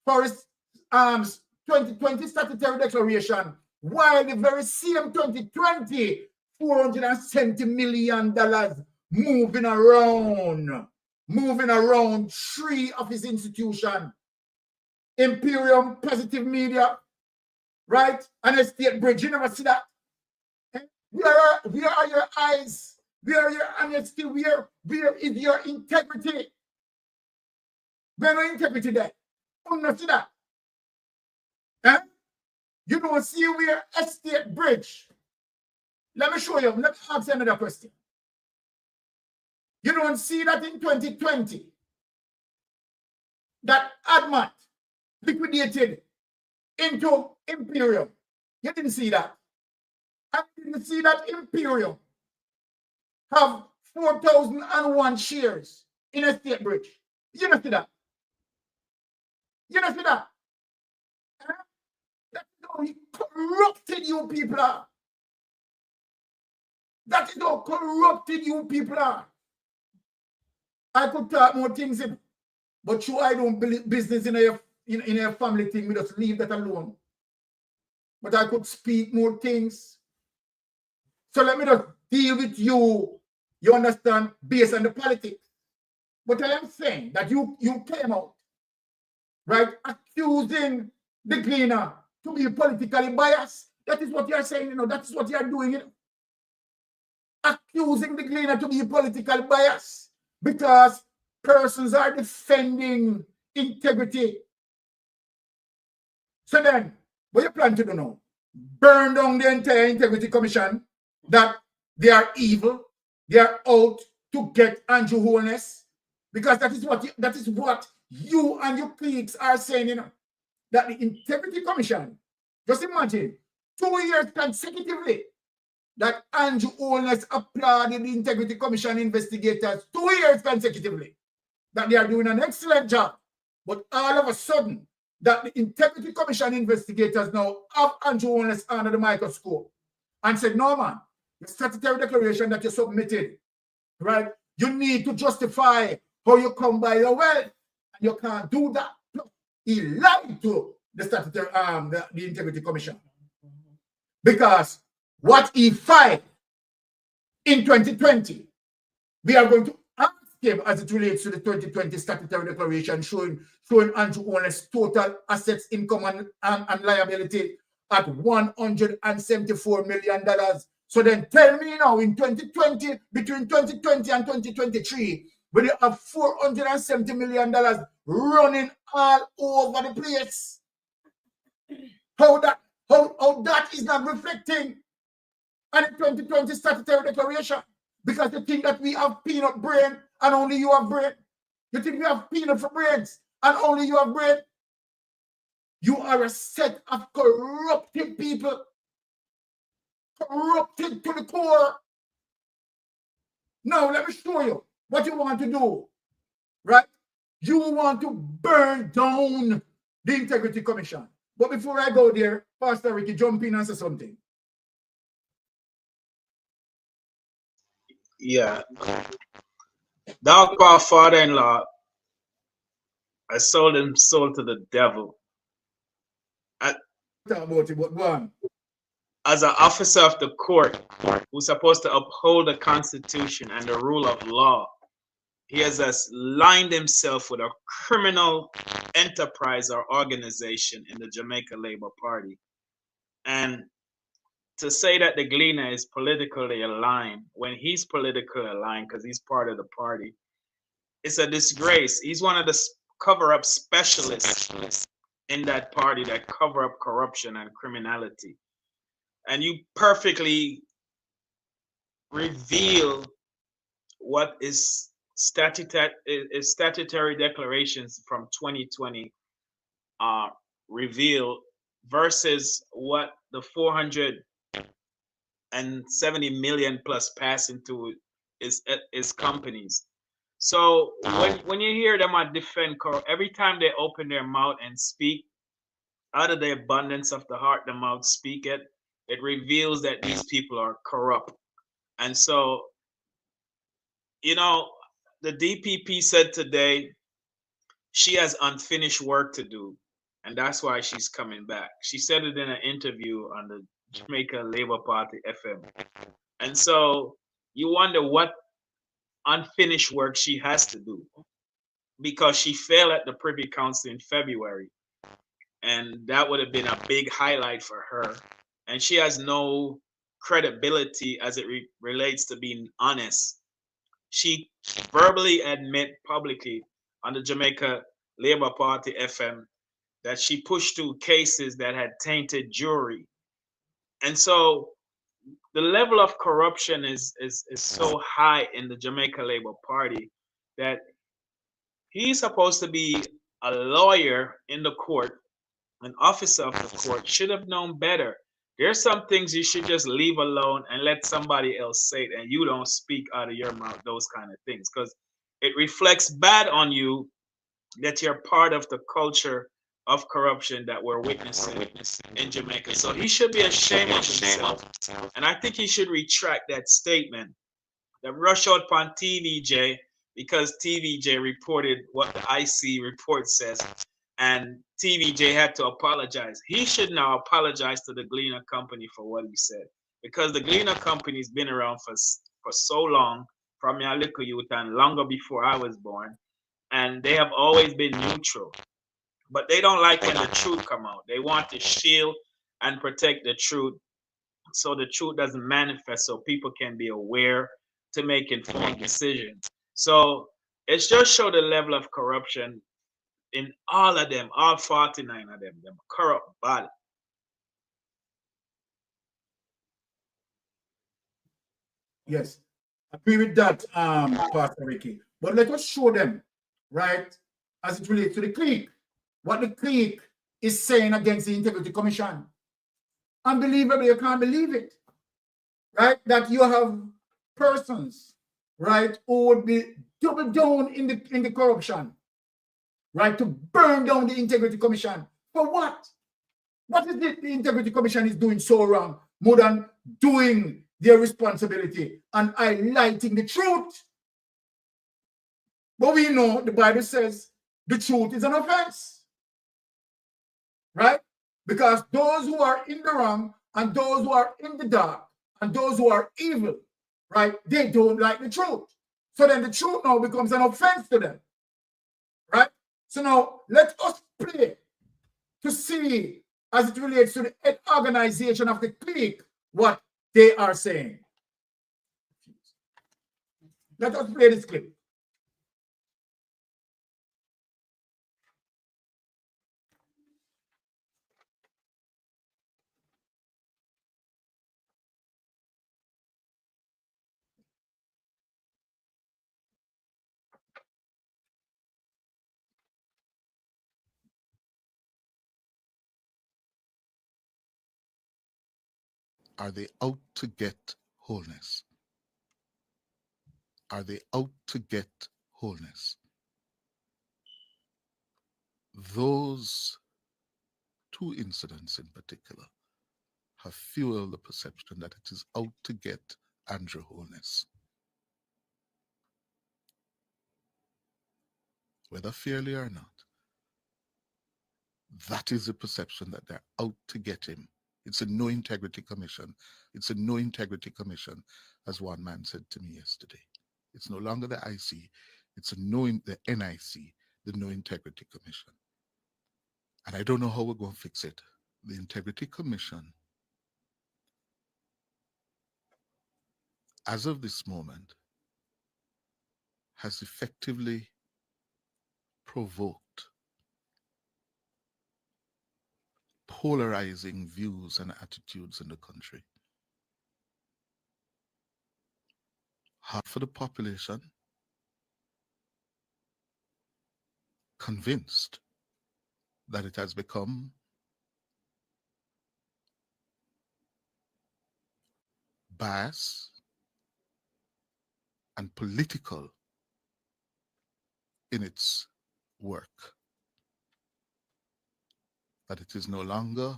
Speaker 5: for his 2020 statutory declaration, while the very same 2020, $470 million moving around three of his institutions, Imperium, Positive Media, right, and Estate Bridge. You never see that. Where are your eyes? Where are your honesty? Where is your integrity? Where is integrity there? You don't see that. Eh? You don't see where Estate Bridge. Let me show you. Let me ask you another question. You don't see that in 2020 that ADMAT liquidated into Imperium. You didn't see that. I didn't see that Imperium have 4,001 shares in a state bridge. You don't see that. You don't see that. That's how corrupted you people are. That is how corrupted you people are. I could talk more things, but you, I don't believe business in a family thing. We just leave that alone. But I could speak more things. So let me just deal with you. You understand, based on the politics. But I am saying that you came out, right, accusing the cleaner to be politically biased. That is what you are saying, that is what you are doing, Accusing the cleaner to be politically biased because persons are defending integrity. So then, what you plan to do now? Burn down the entire Integrity Commission, that they are evil, they are out to get Andrew Holness, because that is what you and your colleagues are saying, that the Integrity Commission, just imagine, 2 years consecutively, that Andrew Holness applauded the Integrity Commission investigators 2 years consecutively, that they are doing an excellent job. But all of a sudden, that the Integrity Commission investigators now have Andrew Holness under the microscope and said, no, man, the statutory declaration that you submitted, right, you need to justify how you come by your wealth, and you can't do that. He lied to the statutory, the Integrity Commission, because what he filed in 2020, we are going to ask him as it relates to the 2020 statutory declaration showing Andrew Holness total assets, income, and liability at $174 million. So then tell me now, in 2020, between 2020 and 2023, when you have $470 million running all over the place, how that is not reflecting on the 2020 statutory declaration? Because you think that we have peanut brain and only you have brain. You think we have peanut for brains and only you have brain. You are a set of corrupted people. Corrupted to the core. Now let me show you what you want to do. Right? You want to burn down the Integrity Commission. But before I go there, Pastor Ricky, jump in and say something.
Speaker 6: Yeah. Thou our father-in-law, I sold him soul to the devil.
Speaker 5: Talk about it, but go on.
Speaker 6: As an officer of the court who's supposed to uphold the Constitution and the rule of law, he has aligned himself with a criminal enterprise or organization in the Jamaica Labour Party. And to say that the Gleaner is politically aligned when he's politically aligned because he's part of the party, it's a disgrace. He's one of the cover-up specialists in that party that cover up corruption and criminality. And you perfectly reveal what is statutory declarations from 2020 reveal versus what the 470 million plus pass into is companies. So when you hear them defend every time they open their mouth and speak, out of the abundance of the heart, the mouth speak it. It reveals that these people are corrupt. And so, the DPP said today she has unfinished work to do, and that's why she's coming back. She said it in an interview on the Jamaica Labour Party FM. And so you wonder what unfinished work she has to do, because she failed at the Privy Council in February, and that would have been a big highlight for her. And she has no credibility as it relates to being honest. She verbally admit publicly on the Jamaica Labour Party FM that she pushed through cases that had tainted jury. And so the level of corruption is so high in the Jamaica Labour Party that he's supposed to be a lawyer in the court an officer of the court, should have known better. There's some things you should just leave alone and let somebody else say it, and you don't speak out of your mouth those kind of things, because it reflects bad on you that you're part of the culture of corruption that we're witnessing in Jamaica. So he should be ashamed of himself. And I think he should retract that statement. That rush out on TVJ because TVJ reported what the IC report says, and TVJ had to apologize. He should now apologize to the Gleaner Company for what he said, because the Gleaner Company's been around for so long, from your little youth and longer before I was born, and they have always been neutral. But they don't like when the truth come out. They want to shield and protect the truth, so the truth doesn't manifest, so people can be aware to make informed decisions. So it's just show the level of corruption in all of them, all 49 of them corrupt body.
Speaker 5: Yes, agree with that, Pastor Ricky. But let us show them, right, as it relates to the clique, what the clique is saying against the Integrity Commission. Unbelievable, you can't believe it, right? That you have persons, right, who would be double down in the corruption, right, to burn down the Integrity Commission. For what? What is it the Integrity Commission is doing so wrong, more than doing their responsibility and highlighting the truth? But we know the Bible says the truth is an offense, right? Because those who are in the wrong and those who are in the dark and those who are evil, right, they don't like the truth. So then the truth now becomes an offense to them, right? So now let us play to see, as it relates to the organization of the clique, what they are saying. Let us play this clip.
Speaker 11: Are they out to get wholeness? Are they out to get wholeness? Those two incidents in particular have fueled the perception that it is out to get Andrew wholeness. Whether fairly or not, that is the perception, that they're out to get him. It's a no integrity commission. It's a no integrity commission, as one man said to me yesterday. It's no longer the IC. It's the NIC, the No Integrity Commission. And I don't know how we're going to fix it. The Integrity Commission, as of this moment, has effectively provoked polarizing views and attitudes in the country. Half of the population convinced that it has become biased and political in its work, that it is no longer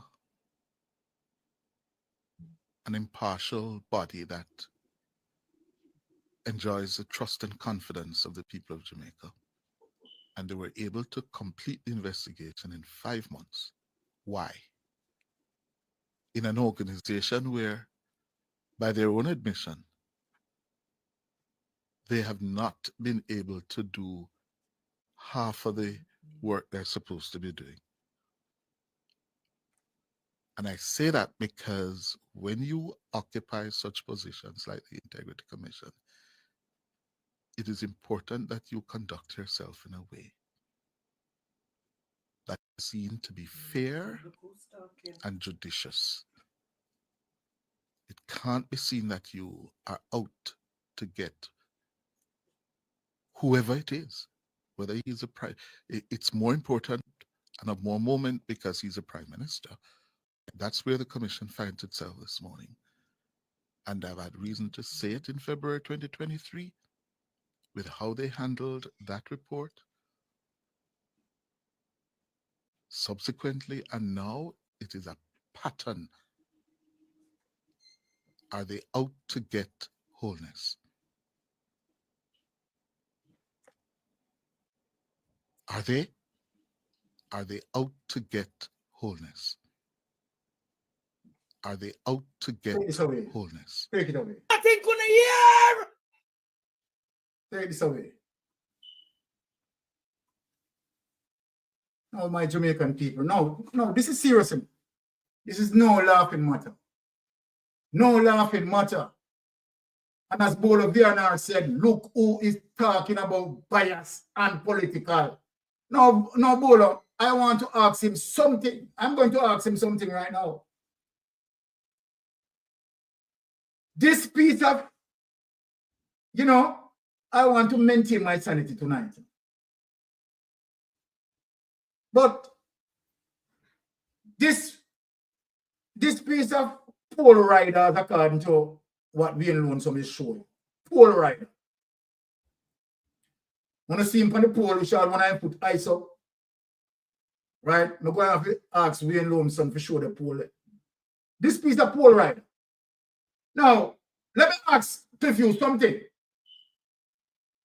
Speaker 11: an impartial body that enjoys the trust and confidence of the people of Jamaica. And they were able to complete the investigation in 5 months. Why? In an organization where, by their own admission, they have not been able to do half of the work they're supposed to be doing. And I say that because when you occupy such positions like the Integrity Commission, it is important that you conduct yourself in a way that is seen to be fair and judicious. It can't be seen that you are out to get whoever it is, whether he's a private. It's more important and of more moment because he's a prime minister. That's where the commission finds itself this morning. And I've had reason to say it in February 2023 with how they handled that report. Subsequently, and now it is a pattern. Are they out to get wholeness? Are they? Are they out to get wholeness? Are they out to get wholeness?
Speaker 5: Take it away.
Speaker 7: Nothing gonna hear.
Speaker 5: Take this away. Now, my Jamaican people, no, this is serious. This is no laughing matter. No laughing matter. And as Bola Vianar said, look who is talking about bias and political. Now, Bola, I want to ask him something. I'm going to ask him something right now. This piece of, I want to maintain my sanity tonight. But this piece of poll riders, according to what Wayne Lonesome is showing, poll rider. When I see him on the poll, we shall when I put ice up. Right? I'm going to have to ask Wayne Lonesome to show the poll. This piece of poll rider. Now, let me ask Cliff Hughes something.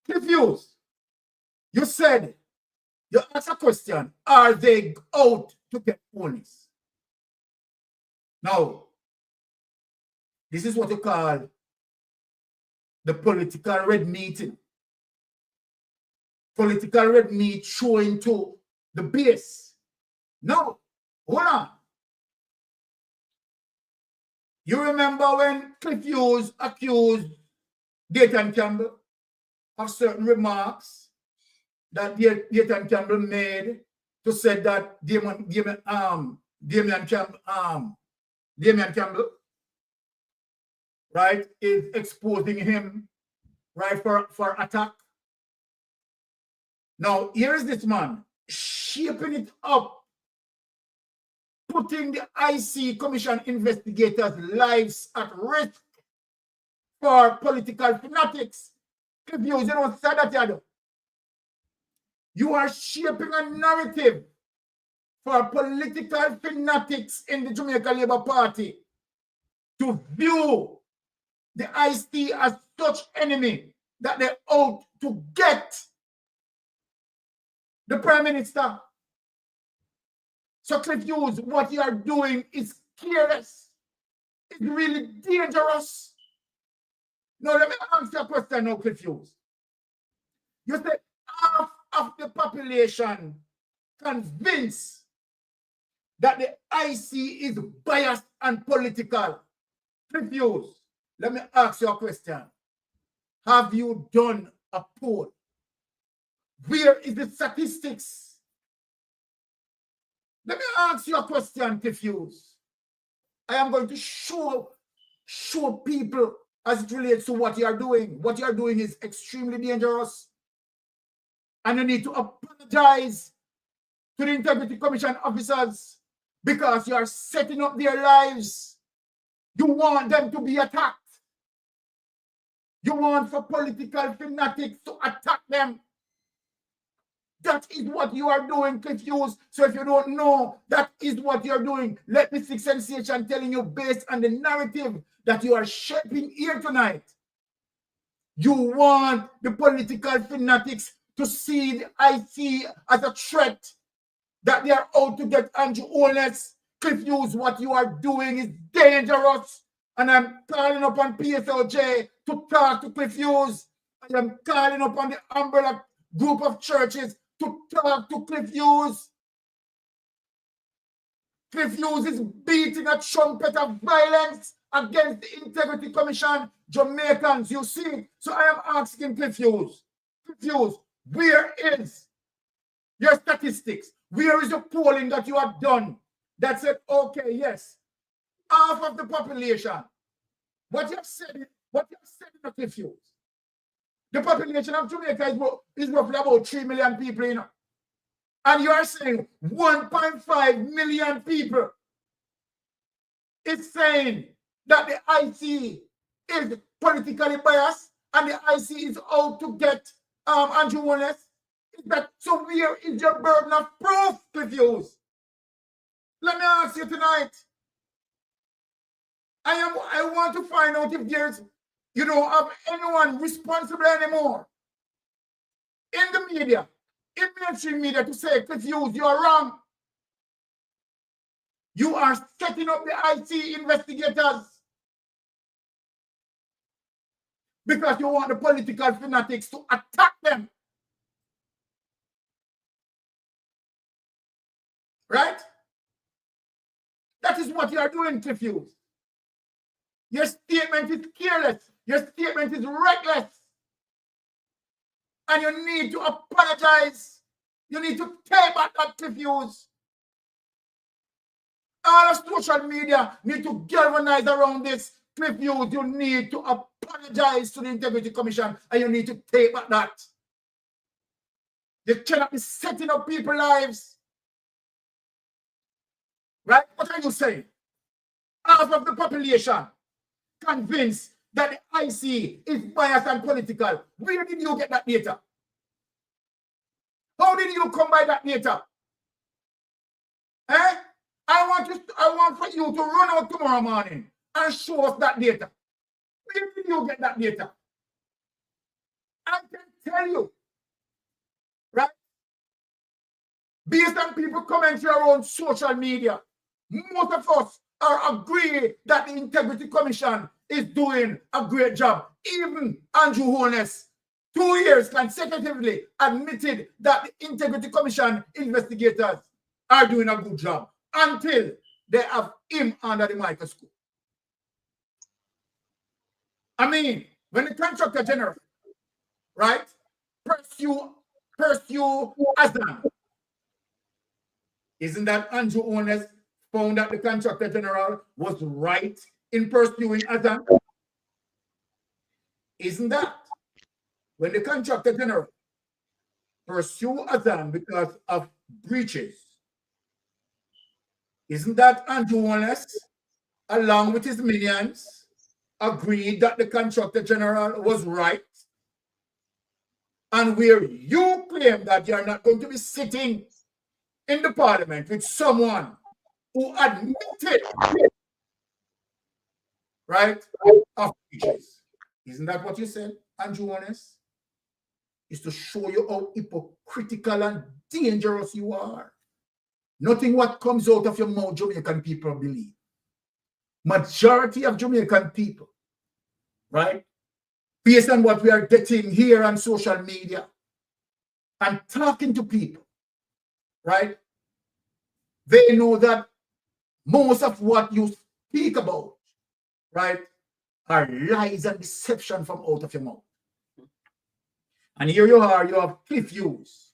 Speaker 5: Cliff Hughes, you said, you asked a question, are they out to get wholeness? Now, this is what you call the political red meeting. Political red meat showing to the base. No, hold on. You remember when Cliff Hughes accused Dayton Campbell of certain remarks that Dayton Campbell made to say that Damian Campbell, right, is exposing him, right, for attack. Now, here is this man shaping it up, putting the IC Commission investigators' lives at risk for political fanatics. If you don't say that, you are shaping a narrative for political fanatics in the Jamaica Labour Party to view the IC as such enemy that they're out to get the Prime Minister. So Cliff Hughes, what you are doing is careless. It's really dangerous. Now, let me ask you a question now, Cliff Hughes. You said half of the population convinced that the IC is biased and political. Cliff Hughes, let me ask you a question. Have you done a poll? Where is the statistics? Let me ask you a question, Cliff Hughes. I am going to show people as it relates to what you are doing. What you are doing is extremely dangerous. And you need to apologize to the Integrity Commission officers because you are setting up their lives. You want them to be attacked. You want for political fanatics to attack them. That is what you are doing, Cliff Hughes. So if you don't know, that is what you're doing. Let me fix sensation telling you based on the narrative that you are shaping here tonight. You want the political fanatics to see the IC as a threat, that they are out to get Andrew Holness. Cliff Hughes, what you are doing is dangerous. And I'm calling upon PSLJ to talk to Cliff Hughes. I am calling upon the umbrella group of churches to talk to Cliff Hughes. Cliff Hughes is beating a trumpet of violence against the Integrity Commission, Jamaicans, you see. So I am asking Cliff Hughes, where is your statistics? Where is the polling that you have done that said, okay, yes, half of the population, what you have said in the Cliff Hughes. The population of Jamaica is roughly about 3 million people, you know. And you are saying 1.5 million people is saying that the IC is politically biased and the IC is out to get Andrew Wallace. Is that so? Where is your burden of proof, Cliff? Let me ask you tonight. I want to find out if there's, you don't have anyone responsible anymore in the media, in mainstream media, to say, Cliff, you are wrong. You are setting up the IC investigators because you want the political fanatics to attack them. Right? That is what you are doing, Cliff. Your statement is careless. Your statement is reckless. And you need to apologize. You need to take back that, Cliff. All of social media need to galvanize around this. Cliff, you need to apologize to the Integrity Commission and you need to take back that. You cannot be setting up people's lives. Right? What are you saying? Half of the population convinced that the IC is biased and political. Where did you get that data? How did you come by that data? Eh? I want for you to run out tomorrow morning and show us that data. Where did you get that data? I can tell you, right? Based on people commenting around social media, most of us are agree that the Integrity Commission is doing a great job. Even Andrew Holness, 2 years consecutively, admitted that the Integrity Commission investigators are doing a good job until they have him under the microscope. I mean, when the Contractor General, right, pursue Azan, isn't that Andrew Holness found that the Contractor General was right in pursuing Azan? Isn't that when the Contractor General pursue Azan because of breaches? Isn't that Andrew Wallace, along with his minions, agreed that the Contractor General was right? And where you claim that you're not going to be sitting in the parliament with someone who admitted, right, of breaches. Isn't that what you said, Andrew Wallace? Is to show you how hypocritical and dangerous you are. Nothing what comes out of your mouth, Jamaican people believe. Majority of Jamaican people, right, based on what we are getting here on social media and talking to people, right, they know that most of what you speak about, right, are lies and deception from out of your mouth. And here you are, you have Cliff Hughes,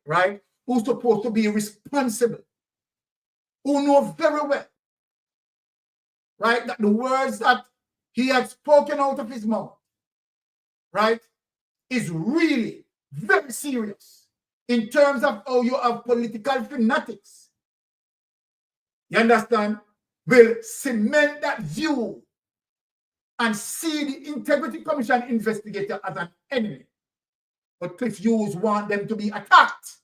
Speaker 5: right, who's supposed to be responsible, who know very well, right, that the words that he had spoken out of his mouth, right, is really very serious in terms of how you have political fanatics. You understand? Will cement that view and see the Integrity Commission investigator as an enemy. But Cliff Hughes want them to be attacked.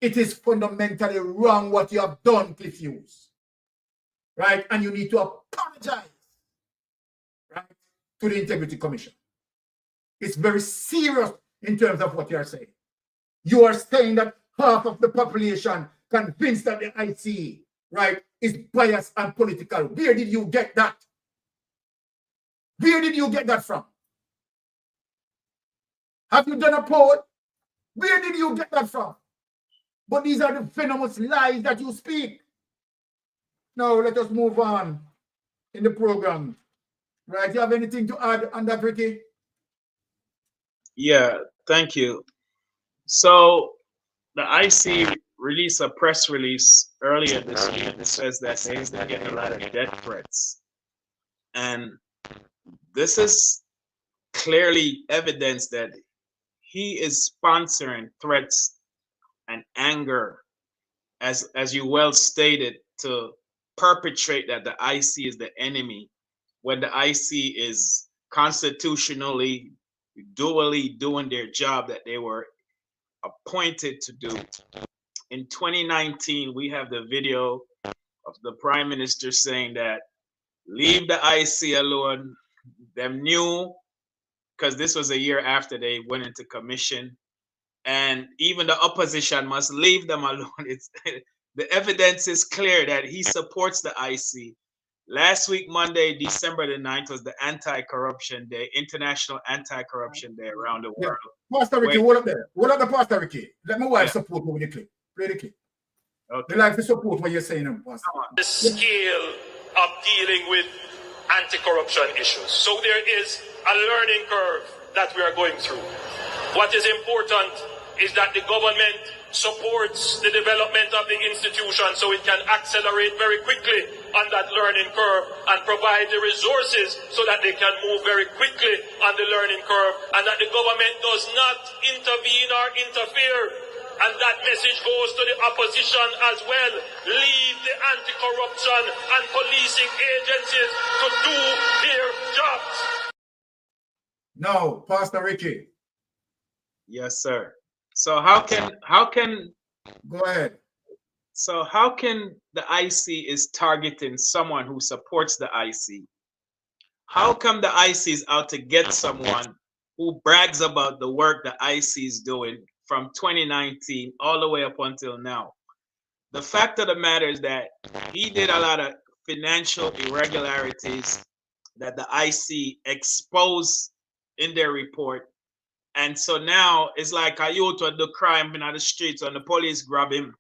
Speaker 5: It is fundamentally wrong what you have done, Cliff Hughes. Right? And you need to apologize, right, to the Integrity Commission. It's very serious in terms of what you are saying. You are saying that half of the population convinced that the IC, right, is biased and political. Where did you get that? Where did you get that from? Have you done a poll? Where did you get that from? But these are the venomous lies that you speak. Now let us move on in the program. Right? You have anything to add on that, Ricky?
Speaker 6: Yeah, thank you. So the IC released a press release earlier this year that says that he's been getting a lot of death threats. And this is clearly evidence that he is sponsoring threats and anger, as you well stated, to perpetrate that the IC is the enemy, when the IC is constitutionally, dually doing their job that they were appointed to do. In 2019, we have the video of the Prime Minister saying that leave the IC alone. Them knew, because this was a year after they went into commission, and even the opposition must leave them alone. It's the evidence is clear that he supports the IC. Last week, Monday, December the 9th, was the Anti-Corruption Day, International Anti-Corruption Day around the world.
Speaker 5: Pastor Ricky, hold up there. Hold up the Pastor Ricky. Let my wife support with the clip. Play the clip.
Speaker 6: Okay.
Speaker 5: They like to support what you're saying, Pastor.
Speaker 3: The scale of dealing with anti-corruption issues. So there is a learning curve that we are going through. What is important is that the government supports the development of the institution so it can accelerate very quickly on that learning curve and provide the resources so that they can move very quickly on the learning curve, and that the government does not intervene or interfere. And that message goes to the opposition as well. Leave the anti-corruption and policing agencies to do their jobs.
Speaker 5: Now, Pastor Ricky.
Speaker 6: Yes, sir. So how can
Speaker 5: go ahead?
Speaker 6: So how can the IC is targeting someone who supports the IC? How come the IC is out to get someone who brags about the work the IC is doing from 2019 all the way up until now? The fact of the matter is that he did a lot of financial irregularities that the IC exposed in their report. And so now it's like a youth with the crime in the streets, when the police grab him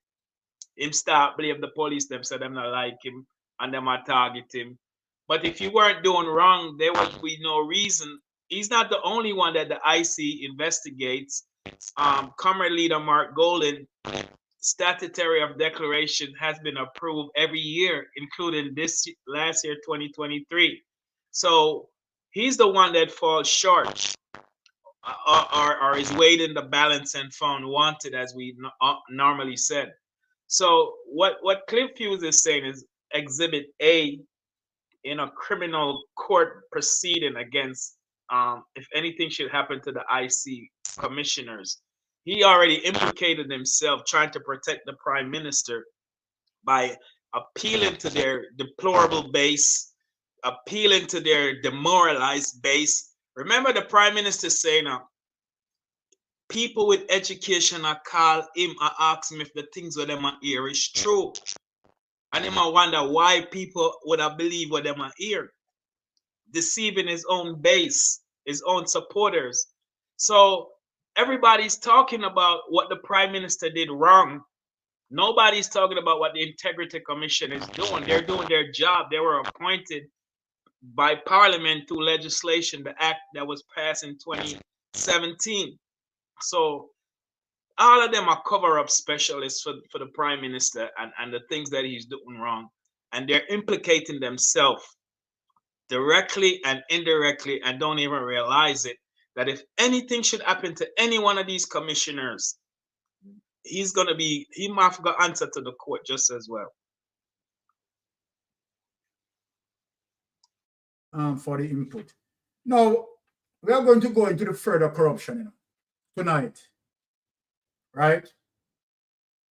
Speaker 6: start blame the police, them say them not like him and them are target him. But if you weren't doing wrong, there would be no reason. He's not the only one that the IC investigates. Comrade Leader Mark Golden, statutory of declaration has been approved every year, including this last year, 2023. So he's the one that falls short, or is weighed in the balance and found wanted, as we normally said. So what Cliff Hughes is saying is Exhibit A in a criminal court proceeding against, if anything should happen to the IC commissioners, he already implicated himself trying to protect the Prime Minister by appealing to their deplorable base, appealing to their demoralized base. Remember the Prime Minister saying, people with education are call him and ask him if the things with them are here is true. And him I wonder why people would have believed what them are here, deceiving his own base, his own supporters. So everybody's talking about what the Prime Minister did wrong. Nobody's talking about what the Integrity Commission is doing. They're doing their job. They were appointed by Parliament through legislation, the act that was passed in 2017. So all of them are cover-up specialists for the Prime Minister and the things that he's doing wrong. And they're implicating themselves directly and indirectly and don't even realize it, that if anything should happen to any one of these commissioners, he might have got answer to the court just as well.
Speaker 5: For the input. Now, we are going to go into the further corruption tonight, right?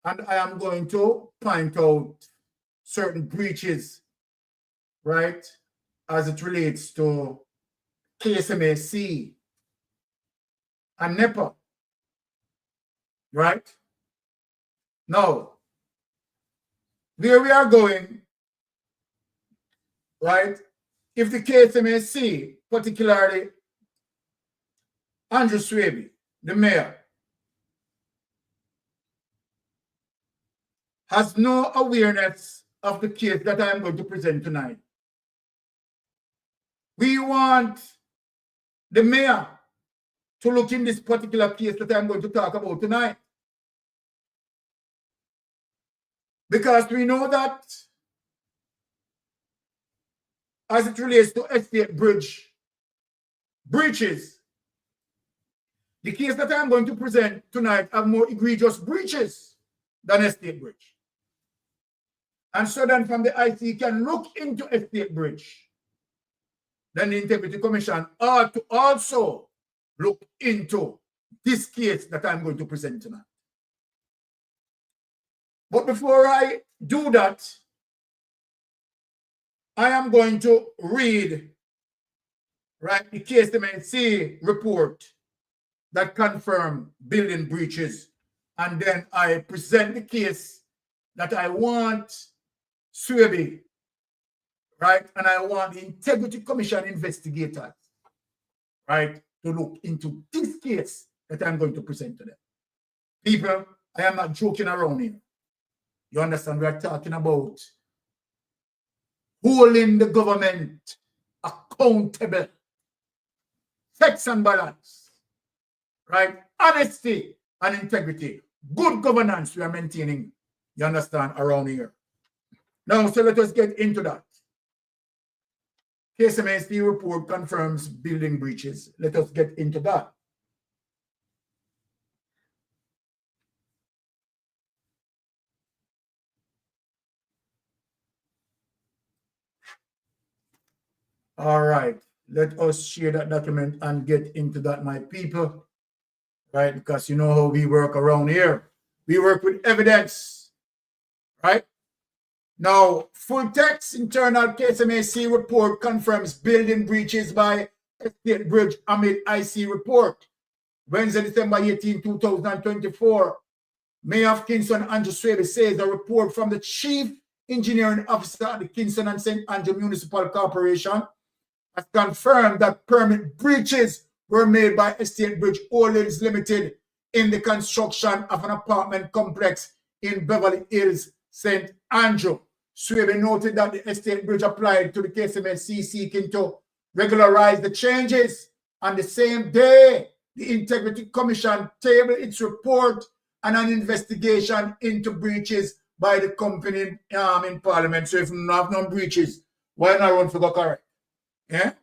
Speaker 5: And I am going to point out certain breaches, right, as it relates to KSMAC and NEPA, right? Now, where we are going, right, if the KSMAC, particularly Andrew Swaby, the mayor, has no awareness of the case that I am going to present tonight, we want the mayor to look in this particular case that I'm going to talk about tonight. Because we know that as it relates to estate bridge breaches, The case that I'm going to present tonight have more egregious breaches than estate breach. And so then from the IC can look into estate breach. Then the Integrity Commission ought to also look into this case that I'm going to present tonight. But before I do that, I am going to read the KSMC report that confirm building breaches, and then I present the case that I want Swaby, and I want the Integrity Commission investigators, to look into this case that I'm going to present to them. People, I am not joking around here. You understand? We are talking about holding the government accountable, checks and balance, honesty and integrity, good governance we are maintaining, you understand, around here. Now, so let us get into that. KSMC report confirms building breaches. Let us get into that. All right, let us share that document and get into that, my people, because you know how we work around here. We work with evidence, Now, full text internal KSMC report confirms building breaches by Estate Bridge amid IC report. Wednesday, December 18, 2024. Mayor of Kingston, Andrew Swaby, says a report from the Chief Engineering Officer at the Kingston and St. Andrew Municipal Corporation has confirmed that permit breaches were made by Estate Bridge Holdings Limited in the construction of an apartment complex in Beverly Hills, St. Andrew. Swaby noted that the Estate Bridge applied to the KSMC seeking to regularize the changes. On the same day, the Integrity Commission tabled its report and an investigation into breaches by the company in Parliament. So if you have no breaches, why not run for the correct? Yeah.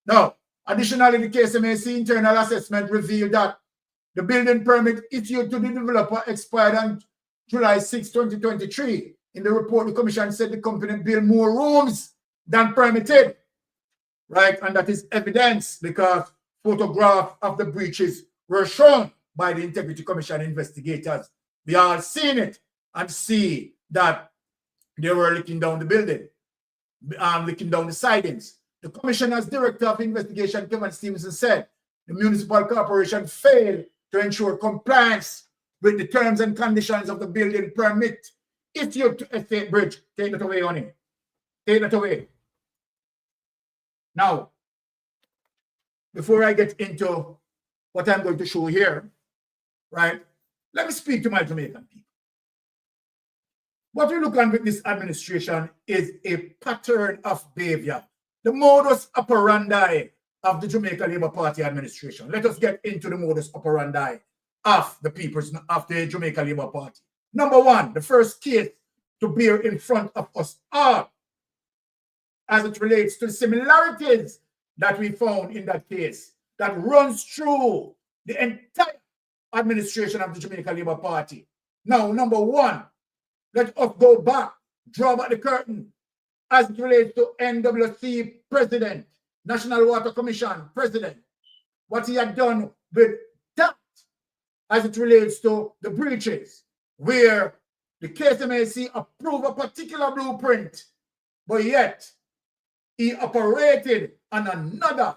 Speaker 5: Now, additionally, the KSMC internal assessment revealed that the building permit issued to the developer expired on July 6, 2023. In the report, the commission said the company built more rooms than permitted, and that is evidence because photographs of the breaches were shown by the Integrity Commission investigators. We all seen it and see that they were licking down the building, licking down the sidings. The Commissioner's Director of Investigation, Kevin Stevenson, said the municipal corporation failed to ensure compliance with the terms and conditions of the building permit issued to Estate Bridge. Take that away, honey. Take that away. Now, before I get into what I'm going to show here, let me speak to my Jamaican people. What we look at with this administration is a pattern of behavior, the modus operandi of the Jamaica Labour Party administration. Let us get into the modus operandi of the Jamaica Labour Party. Number one, the first case to bear in front of us all, as it relates to the similarities that we found in that case, that runs through the entire administration of the Jamaica Labour Party. Now, number one, let us go back, draw back the curtain, as it relates to NWC President, National Water Commission President, what he had done with that as it relates to the breaches, where the KSMC approved a particular blueprint, but yet he operated on another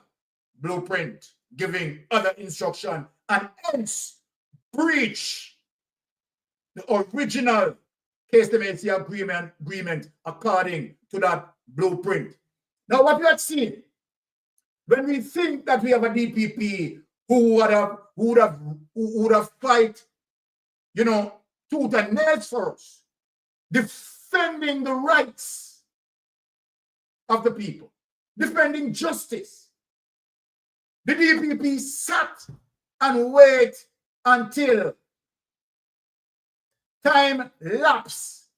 Speaker 5: blueprint, giving other instruction, and hence breach the original KSMC agreement according to that blueprint. Now, what we have seen, when we think that we have a DPP who would have fight, tooth and nails for us, defending the rights of the people, defending justice. The DPP sat and wait until time lapse.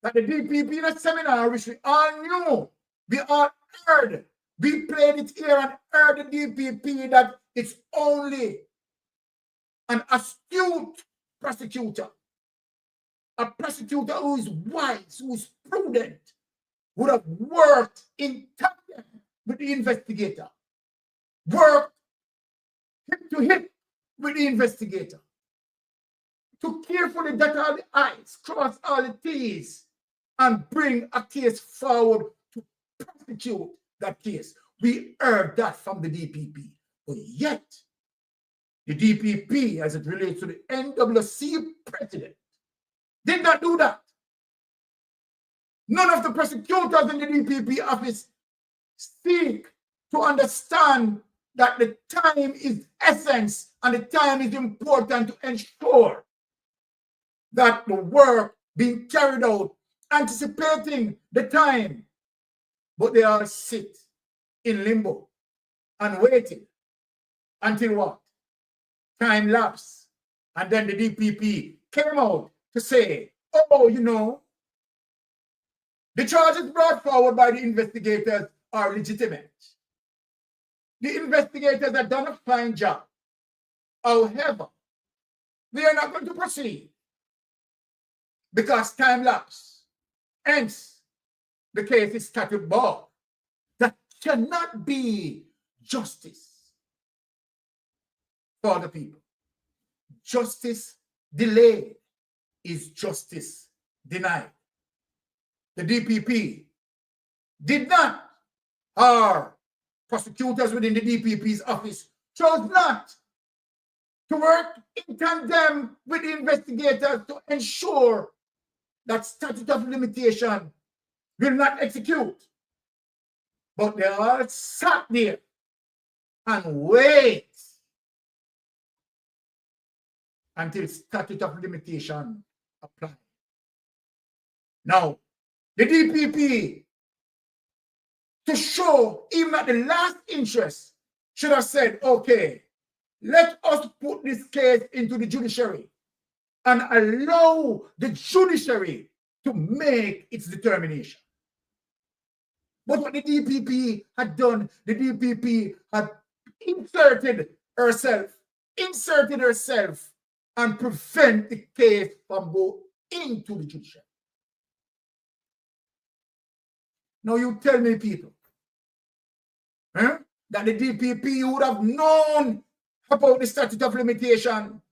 Speaker 5: That the DPP in a seminar, which we all knew, we all heard We played it here and heard the DPP that it's only an astute prosecutor, a prosecutor who is wise, who is prudent, would have worked in tandem with the investigator, worked hip to hip with the investigator, to carefully dot all the I's, cross all the T's, and bring a case forward to prosecute that case. We heard that from the DPP. But yet, the DPP, as it relates to the NWC president, did not do that. None of the prosecutors in the DPP office seek to understand that the time is essence and the time is important to ensure that the work being carried out, anticipating the time, but they all sit in limbo and waiting until what? Time lapse. And then the DPP came out to say, oh, you know, the charges brought forward by the investigators are legitimate. The investigators have done a fine job. However, we are not going to proceed because time lapse. Hence, the case is statute bar. That cannot be justice for the people. Justice delayed is justice denied. The DPP did not, or prosecutors within the DPP's office chose not to work in tandem with the investigators to ensure that statute of limitation will not execute. But they all sat there and wait until statute of limitation applied. Now, the DPP, to show even at the last interest, should have said, okay, let us put this case into the judiciary and allow the judiciary to make its determination. But what the DPP had done, the DPP had inserted herself and prevent the case from going into the judiciary. Now you tell me, people, that the DPP would have known about the statute of limitation,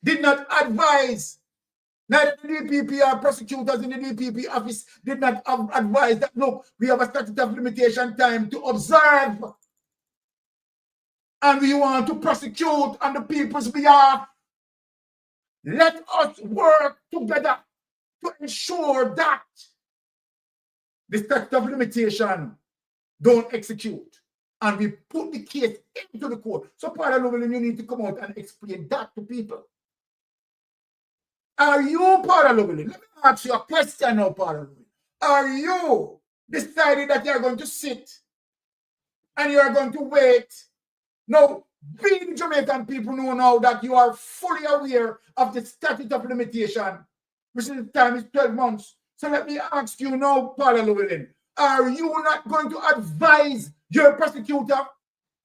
Speaker 5: did not advise, neither the DPP or prosecutors in the DPP office did not advise that, look, we have a statute of limitation time to observe, and we want to prosecute on the people's behalf. Let us work together to ensure that the statute of limitation don't execute. And we put the case into the court. So, Paula Llewellyn, you need to come out and explain that to people. Are you, Paula Llewellyn? Let me ask you a question now, Paula Llewellyn. Are you decided that you are going to sit and you are going to wait? Now, we the Jamaican people know now that you are fully aware of the statute of limitation, which is the time is 12 months. So let me ask you now, Paula Llewellyn, are you not going to advise your prosecutor?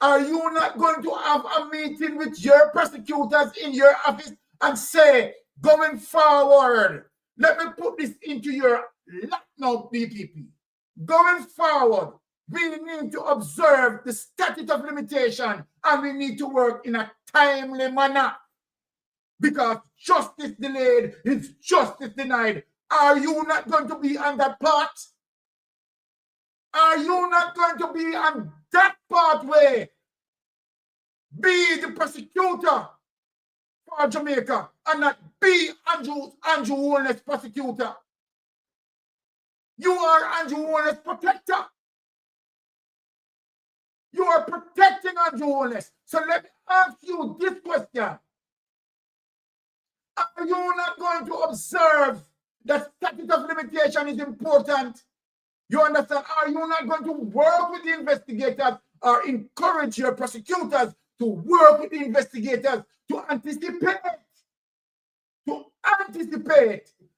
Speaker 5: Are you not going to have a meeting with your prosecutors in your office and say, going forward, let me put this into your lap now, DPP. Going forward, we need to observe the statute of limitation and we need to work in a timely manner because justice delayed is justice denied. Are you not going to be on that part? Are you not going to be on that pathway? Be the prosecutor for Jamaica and not be Andrew Warner's prosecutor. You are Andrew Warner's protector. You are protecting Andrew Warner. So let me ask you this question. Are you not going to observe that statute of limitation is important? You understand? Are you not going to work with the investigators or encourage your prosecutors to work with the investigators to anticipate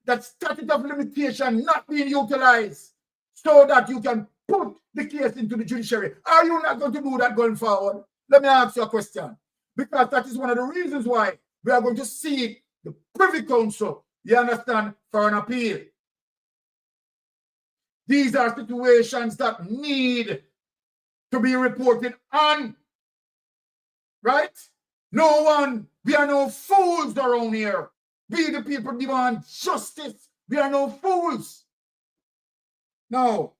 Speaker 5: that statute of limitation not being utilized so that you can put the case into the judiciary. Are you not going to do that going forward? Let me ask you a question. Because that is one of the reasons why we are going to seek the Privy Council, you understand, for an appeal. These are situations that need to be reported on. Right? No one, we are no fools around here. We the people demand justice. We are no fools. No.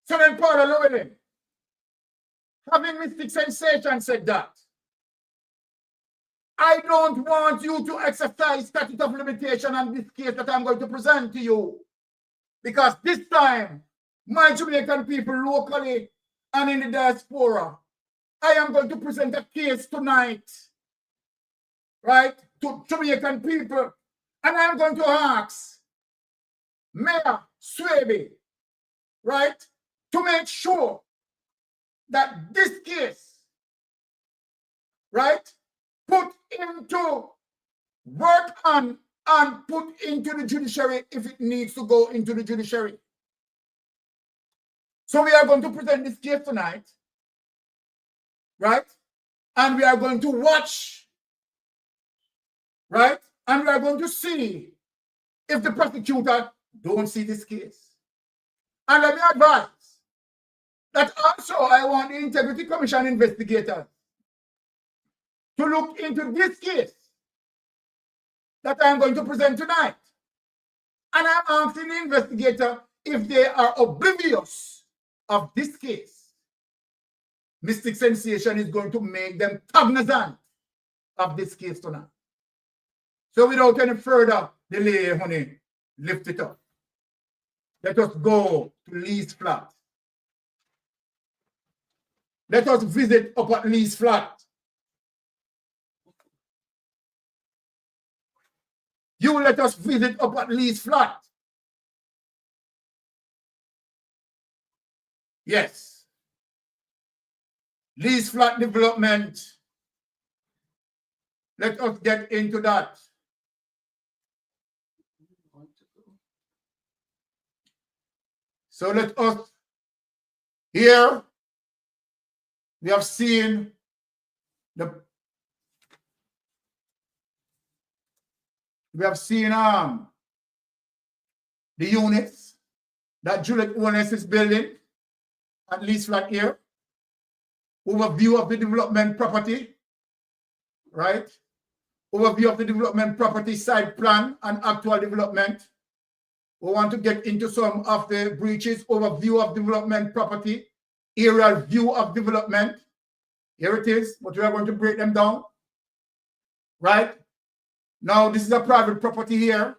Speaker 5: So then Paula Llewellyn, having Mystic Sensation said that, I don't want you to exercise statute of limitation on this case that I'm going to present to you. Because this time, my Jamaican people locally and in the diaspora, I am going to present a case tonight, right, to Jamaican people. And I'm going to ask Mayor Swaby, right, to make sure that this case, right, put into work on and put into the judiciary if it needs to go into the judiciary. So we are going to present this case tonight, right? And we are going to watch, right? And we are going to see if the prosecutor don't see this case. And let me advise that also I want the Integrity Commission investigators to look into this case that I'm going to present tonight. And I'm asking the investigator if they are oblivious of this case. Mystic Sensation is going to make them cognizant of this case tonight. So without any further delay, honey, lift it up. Let us go to Lee's flat. Let us visit up at Lee's flat. You let us visit up at Lee's flat. Yes. Lee's flat development. Let us get into that. So let us, here, we have seen the units that Juliet Owens is building at Lee's flat here. Overview of the development property, right? Overview of the development property site plan and actual development. We want to get into some of the breaches, overview of development property, aerial view of development. Here it is, but we are going to break them down, right? Now, this is a private property here.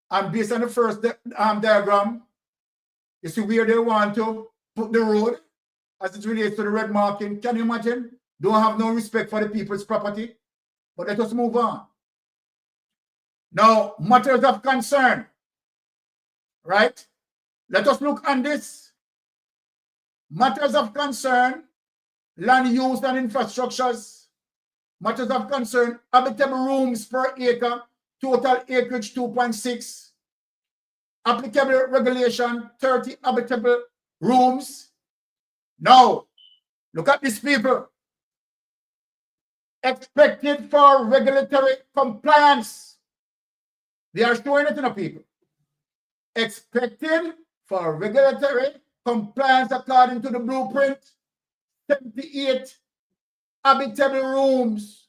Speaker 5: And based on the first diagram, you see where they want to put the road as it relates to the red marking. Can you imagine? Don't have no respect for the people's property. But let us move on. Now, matters of concern, right? Let us look on this. Matters of concern, land use and infrastructures. Matters of concern, habitable rooms per acre, total acreage 2.6. Applicable regulation, 30 habitable rooms. Now, look at these people. Expected for regulatory compliance. They are showing it in the people. Expected for regulatory compliance according to the blueprint. 78 habitable rooms,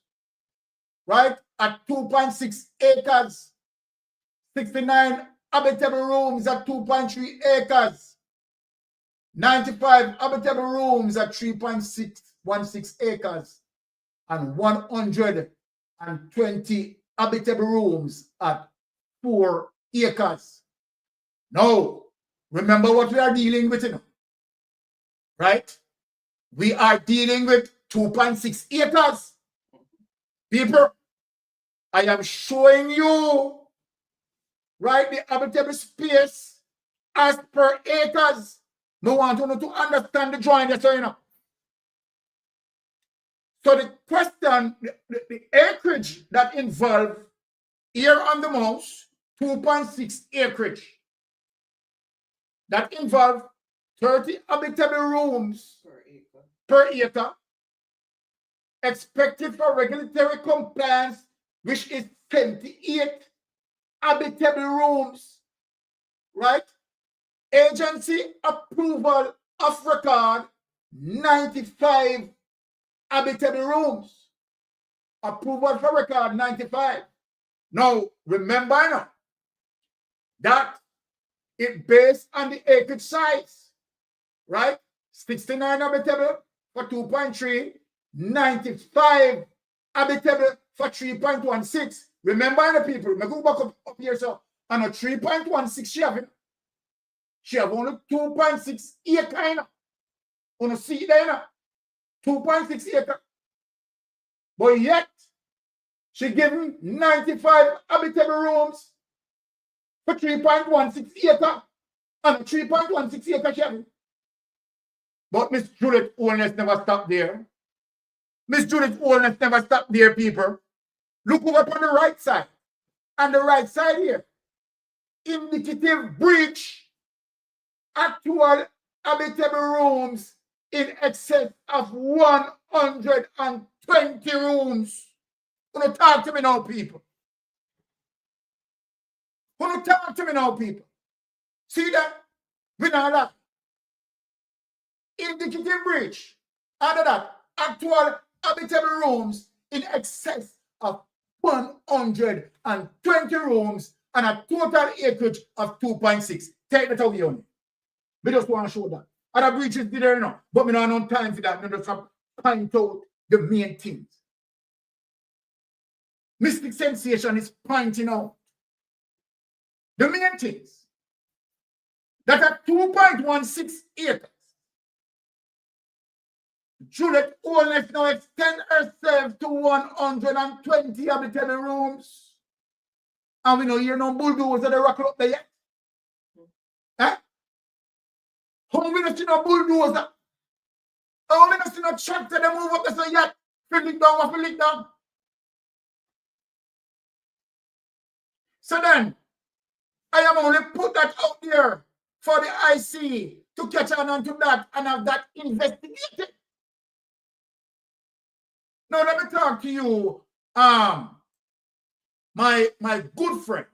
Speaker 5: right, at 2.6 acres. 69 habitable rooms at 2.3 acres. 95 habitable rooms at 3.616 acres. And 120 habitable rooms at 4 acres. Now, remember what we are dealing with, you know, right? We are dealing with 2.6 acres. People, I am showing you, right, the habitable space as per acres. No want you to understand the drawing that's showing up. So the question, the acreage that involved here on the mouse, 2.6 acreage. That involved 30 habitable rooms per acre, expected for regulatory compliance, which is 28 habitable rooms, right? Agency approval of record, 95 habitable rooms. Approval for record, 95. Now, remember now, that it based on the acreage size, right? 69 habitable for 2.3, 95 habitable for 3.16. Remember the people, me go back up here, so on a 3.16 she have only 2.6 acre. On a see there, 2.6 acre. But yet, she given 95 habitable rooms for 3.16 acre. And a 3.16 acre she having. But Miss Juliet Oldness never stopped there. Miss Juliet Oldness never stopped there, people. Look over on the right side. On the right side here. Indicative breach. Actual habitable rooms in excess of 120 rooms. Who don't talk to me now, people? Who don't talk to me now, people? See that? We know that. Indicative breach. Under that, actual habitable rooms in excess of 120 rooms and a total acreage of 2.6. Take that away on me. We just want to show that. Other breaches did there now, but we don't have no time for that. We just have to point out the main things. Mystic Sensation is pointing out the main things. That at 2.16 acres, Juliet Oldness now extend herself to 120 habitable rooms. And we know you're no bulldozer that rock up there yet. Huh? How we not see no bulldozer? How we not see no tractor that move up there so yet? Fill it down, fill it down. So then, I am only put that out there for the IC to catch on to that and have that investigated. Now let me talk to you, my good friend,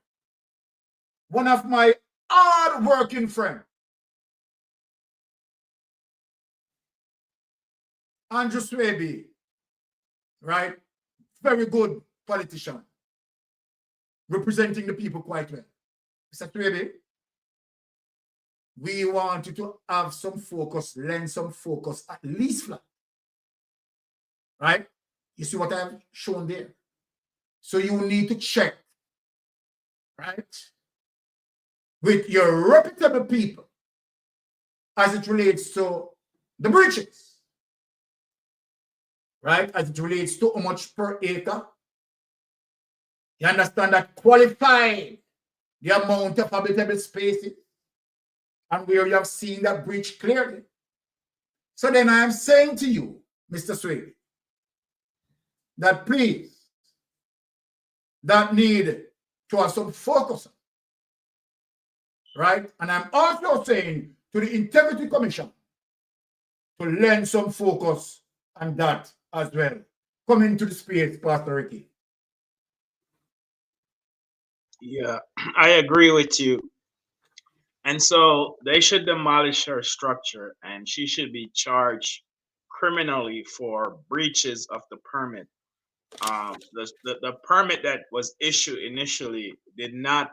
Speaker 5: one of my hard-working friends, Andrew Swaby, right? Very good politician, representing the people quite well. Mr. Swaby, we want you to have some focus, lend some focus, at least flat. Right? You see what I've shown there? So you need to check, right, with your reputable people as it relates to the breaches, right? As it relates to how much per acre. You understand that qualify the amount of habitable spaces and where you have seen that breach clearly. So then I am saying to you, Mr. Swaby, that please, that need to have some focus, right? And I'm also saying to the Integrity Commission to lend some focus on that as well. Come into the space, Pastor Ricky.
Speaker 6: Yeah, I agree with you. And so they should demolish her structure and she should be charged criminally for breaches of the permit. The permit that was issued initially did not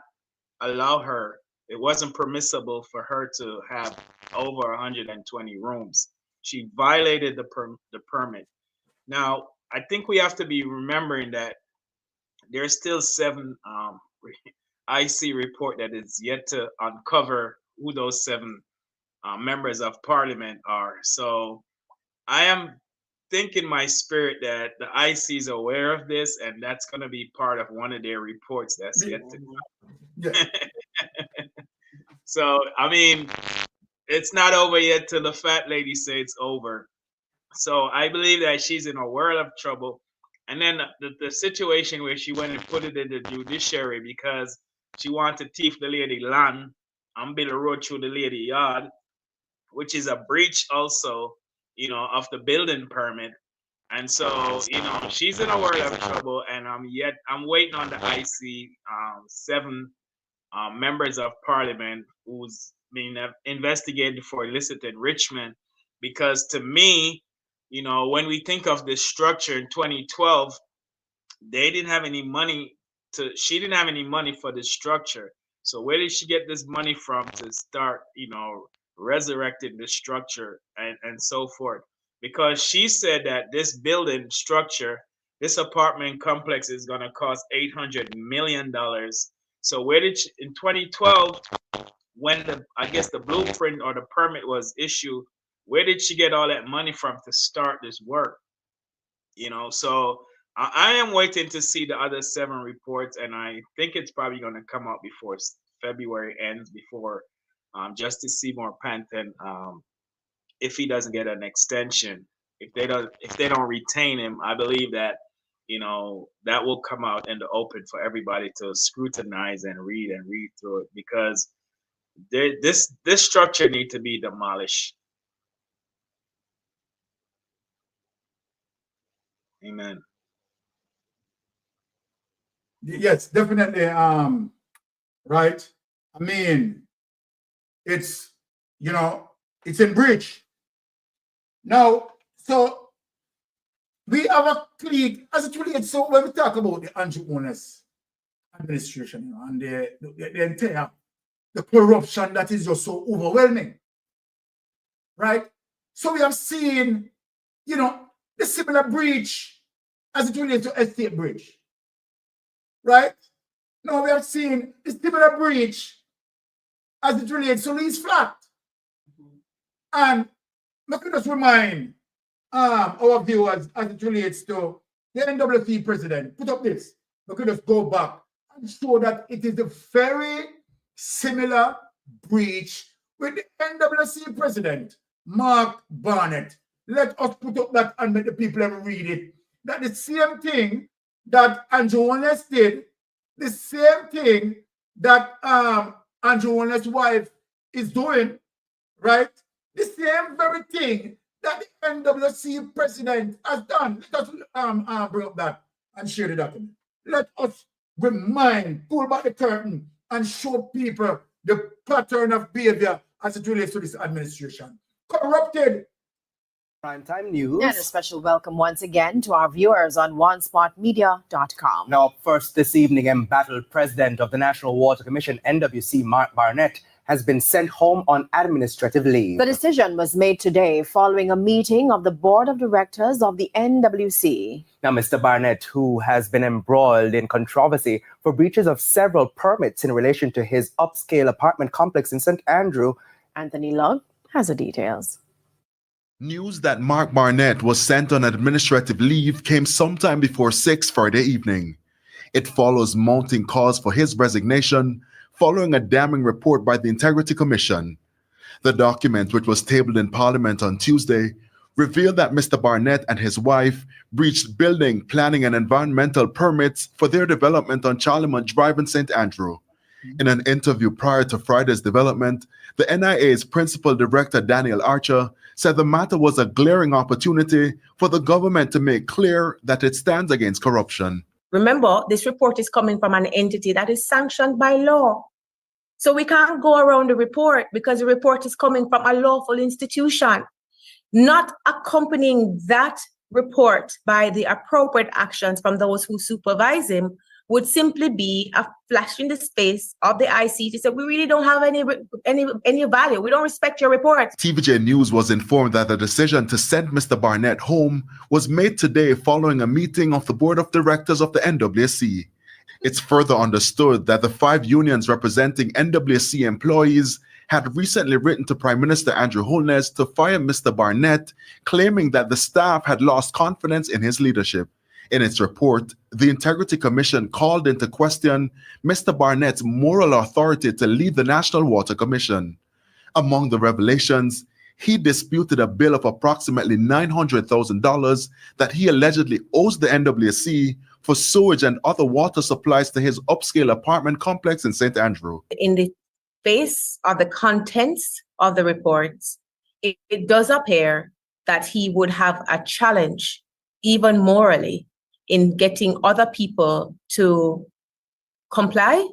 Speaker 6: allow her, it wasn't permissible for her to have over 120 rooms. She violated the permit. Now, I think we have to be remembering that there's still 7 IC report that is yet to uncover who those 7 members of parliament are. So I am thinking my spirit that the IC is aware of this, and that's going to be part of one of their reports that's yet to come. Yeah. So, I mean, it's not over yet till the fat lady say it's over. So I believe that she's in a world of trouble. And then the situation where she went and put it in the judiciary because she wanted to thief the lady land and build a road through the lady yard. which is a breach also, of the building permit. And so, she's in a world of trouble, and I'm waiting on the IC 7 members of parliament who's being investigated for illicit enrichment. Because to me, when we think of this structure in 2012, she didn't have any money for this structure. So where did she get this money from to start, resurrecting the structure and so forth? Because she said that this building structure, this apartment complex is going to cost $800 million. So where did she, in 2012, when the blueprint or the permit was issued, where did she get all that money from to start this work? So I am waiting to see the other 7 reports, and I think it's probably going to come out before February ends, before Justice Seymour Panton, if he doesn't get an extension, if they don't retain him, I believe that that will come out in the open for everybody to scrutinize and read through it, because this structure needs to be demolished. Amen.
Speaker 5: Yes, definitely. Right. I mean, it's it's in breach. Now, so we have a clique as it relates. So when we talk about the Andrew Holness administration, and the entire the corruption that is just so overwhelming, right? So we have seen, the similar breach as it relates to estate breach, right? Now we have seen the similar breach as it relates to lease flat. And let me just remind our viewers as it relates to the NWC president. Put up this. We could just go back and show that it is a very similar breach with the NWC president, Mark Barnett. Let us put up that and let the people ever read it. That the same thing that Andrew Holness did, the same thing that Andrew Holness' wife is doing, right? The same very thing that the NWC president has done. Let us bring up that and share the document. Let us pull back the curtain and show people the pattern of behavior as it relates to this administration. Corrupted.
Speaker 12: Primetime News.
Speaker 13: And a special welcome once again to our viewers on onespotmedia.com.
Speaker 12: Now, first this evening, embattled President of the National Water Commission, NWC, Mark Barnett, has been sent home on administrative leave.
Speaker 13: The decision was made today following a meeting of the Board of Directors of the NWC.
Speaker 12: Now, Mr. Barnett, who has been embroiled in controversy for breaches of several permits in relation to his upscale apartment complex in St. Andrew.
Speaker 13: Anthony Lugg has the details.
Speaker 14: News that Mark Barnett was sent on administrative leave came sometime before 6 Friday evening. It follows mounting calls for his resignation following a damning report by the Integrity Commission. The document, which was tabled in Parliament on Tuesday, revealed that Mr. Barnett and his wife breached building, planning, and environmental permits for their development on Charlemont Drive in St. Andrew. In an interview prior to Friday's development, the NIA's Principal Director Daniel Archer said the matter was a glaring opportunity for the government to make clear that it stands against corruption.
Speaker 15: Remember, this report is coming from an entity that is sanctioned by law. So we can't go around the report because the report is coming from a lawful institution. Not accompanying that report by the appropriate actions from those who supervise him would simply be a flash in the space of the IC to say, we really don't have any value. We don't respect your report.
Speaker 14: TVJ News was informed that the decision to send Mr. Barnett home was made today following a meeting of the Board of Directors of the NWC. It's further understood that the 5 unions representing NWC employees had recently written to Prime Minister Andrew Holness to fire Mr. Barnett, claiming that the staff had lost confidence in his leadership. In its report, the Integrity Commission called into question Mr. Barnett's moral authority to lead the National Water Commission. Among the revelations, he disputed a bill of approximately $900,000 that he allegedly owes the NWC for sewage and other water supplies to his upscale apartment complex in St. Andrew.
Speaker 15: In the face of the contents of the reports, it does appear that he would have a challenge, even morally, in getting other people to comply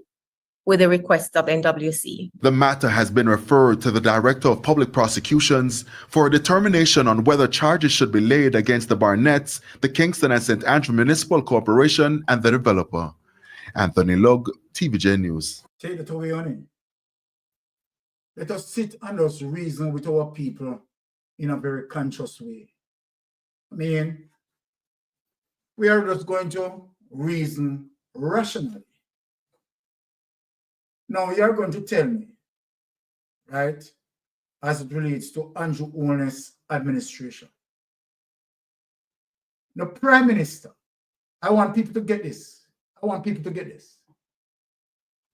Speaker 15: with the request of NWC.
Speaker 14: The matter has been referred to the Director of Public Prosecutions for a determination on whether charges should be laid against the Barnetts, the Kingston and St. Andrew Municipal Corporation, and the developer. Anthony Lugg, TVJ News.
Speaker 5: Take it away, honey. Let us sit and us reason with our people in a very conscious way. I mean, we are just going to reason rationally. Now, you are going to tell me, right, as it relates to Andrew Holness' administration. The Prime Minister, I want people to get this. I want people to get this.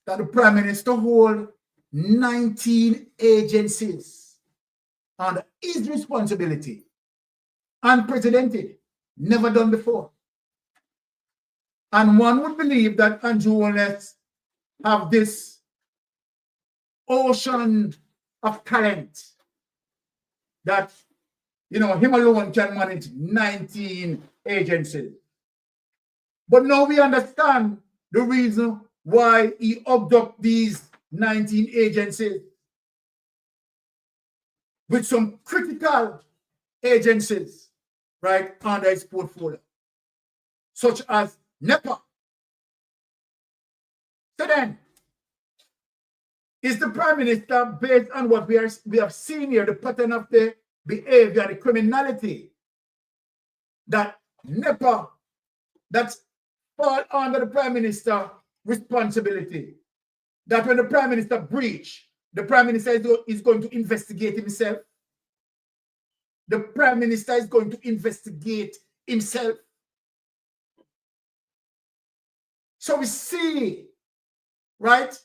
Speaker 5: That the Prime Minister hold 19 agencies under his responsibility, unprecedented, never done before. And one would believe that Andrew Holness have this ocean of talent that, you know, him alone can manage 19 agencies. But now we understand the reason why he abducted these 19 agencies with some critical agencies, right, under his portfolio, such as NEPA. So then, is the Prime Minister, based on what we have seen here, the pattern of the behavior, the criminality, that NEPA, that's fall under the Prime Minister responsibility, that when the Prime Minister breach, the Prime Minister is going to investigate himself. The Prime Minister is going to investigate himself. So we see, right,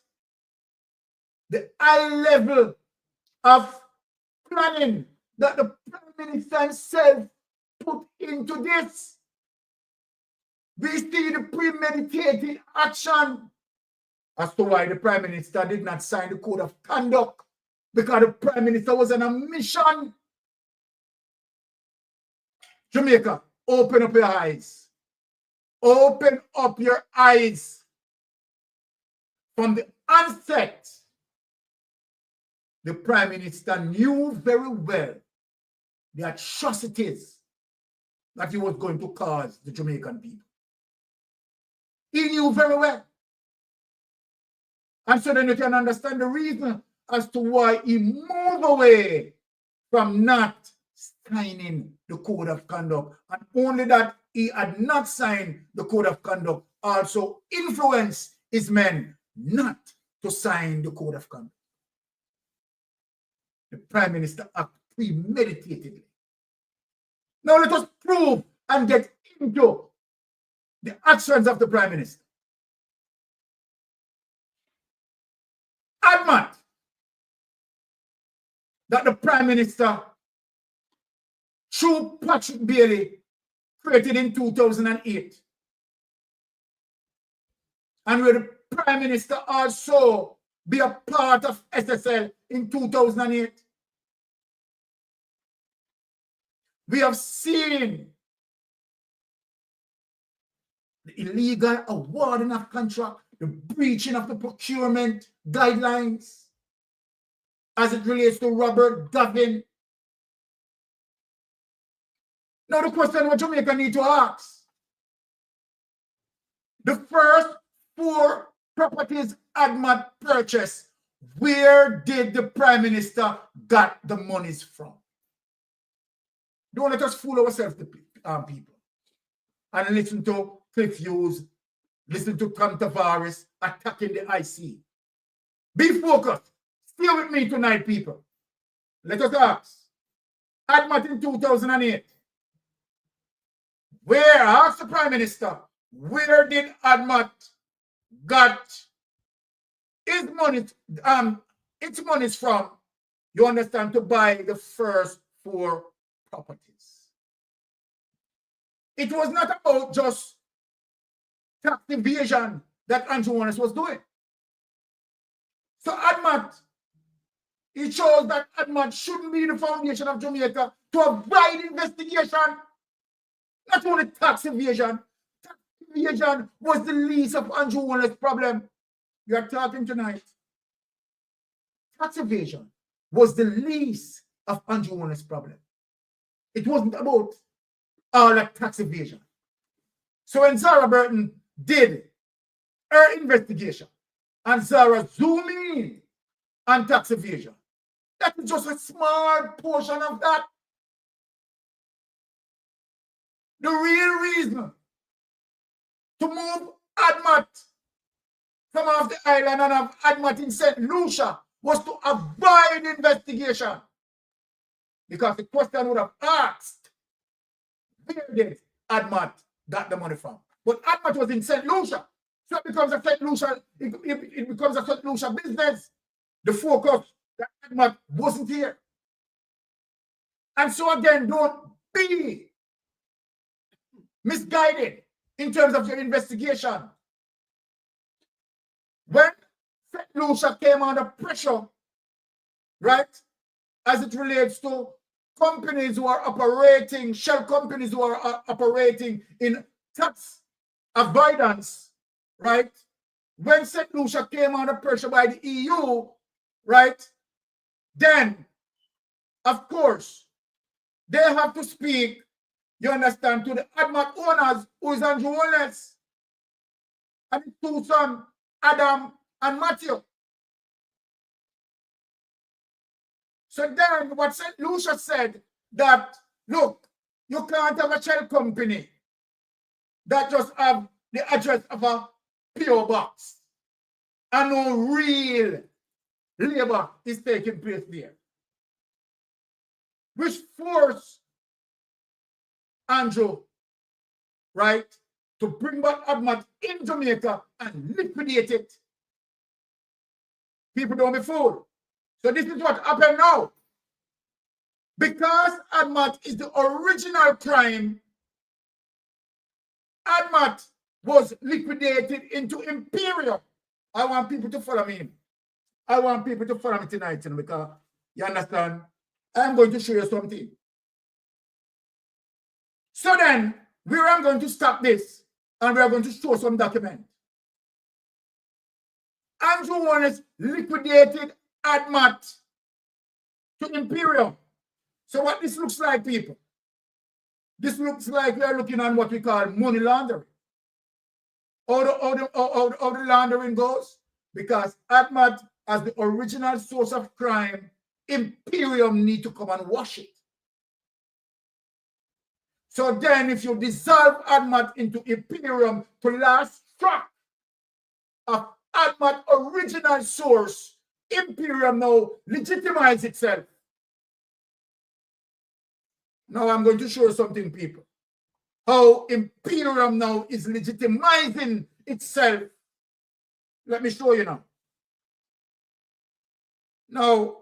Speaker 5: the high level of planning that the Prime Minister himself put into this. We see the premeditated action as to why the Prime Minister did not sign the Code of Conduct, because the Prime Minister was on a mission. Jamaica, open up your eyes. Open up your eyes. From the onset, the Prime Minister knew very well the atrocities that he was going to cause the Jamaican people. He knew very well. And so then you can understand the reason as to why he moved away from not signing the Code of Conduct. And only that he had not signed the Code of Conduct also influenced his men not to sign the Code of Conduct. The Prime Minister acted premeditatedly. Now let us prove and get into the actions of the Prime Minister. Admit that the Prime Minister, through Patrick Bailey, created in 2008, and where the Prime Minister also be a part of SSL in 2008. We have seen the illegal awarding of contract, the breaching of the procurement guidelines as it relates to Robert Gavin. Now the question what Jamaica need to ask, the first 4 properties ADMAT purchased, where did the Prime Minister got the monies from? Don't let us fool ourselves, people, and listen to Cliff Hughes, listen to Tom Tavares attacking the IC. Be focused. Stay with me tonight, people. Let us ask. ADMAT in 2008. Where, ask the Prime Minister, where did ADMAT got its monies from, you understand, to buy the first 4 properties? It was not about just tax evasion that Andrew Holness was doing. So ADMAT It shows that ADMAT shouldn't be the foundation of Jamaica to avoid investigation. Not only tax evasion. Tax evasion was the least of Andrew Warner's problem. We are talking tonight. Tax evasion was the least of Andrew Warner's problem. It wasn't about all that tax evasion. So when Zara Burton did her investigation and Zara zoomed in on tax evasion, that is just a small portion of that. The real reason to move ADMAT from off the island and have ADMAT in St. Lucia was to avoid investigation. Because the question would have asked, where did ADMAT got the money from? But ADMAT was in St. Lucia. So it becomes a St. Lucia, it becomes a St. Lucia business. The focus that ADMAT wasn't here. And so again, don't be misguided in terms of your investigation. When St. Lucia came under pressure, right, as it relates to companies who are operating, shell companies who are operating in tax avoidance, right, when St. Lucia came under pressure by the EU, right, then, of course, they have to speak, you understand, to the ADMAT owners, who is Andrew Wallace, and his two sons, Adam and Matthew. So then what St. Lucia said that, look, you can't have a shell company that just have the address of a PO box and no real labor is taking place there. Which forced Andrew, right, to bring back ADMAT in Jamaica and liquidate it. People don't be fooled. So this is what happened now. Because ADMAT is the original crime, ADMAT was liquidated into Imperial. I want people to follow me. I want people to follow me tonight, because you understand, I'm going to show you something. So then, we are going to stop this and we are going to show some document. Andrew Warnes liquidated ADMAT to Imperial. So what this looks like, people? This looks like we are looking at what we call money laundering. How the laundering goes? Because ADMAT, as the original source of crime, Imperium need to come and wash it. So then if you dissolve ADMAT into Imperium to last track of ADMAT original source, Imperium now legitimize itself. Now I'm going to show you something, people. How Imperium now is legitimizing itself. Let me show you now. Now,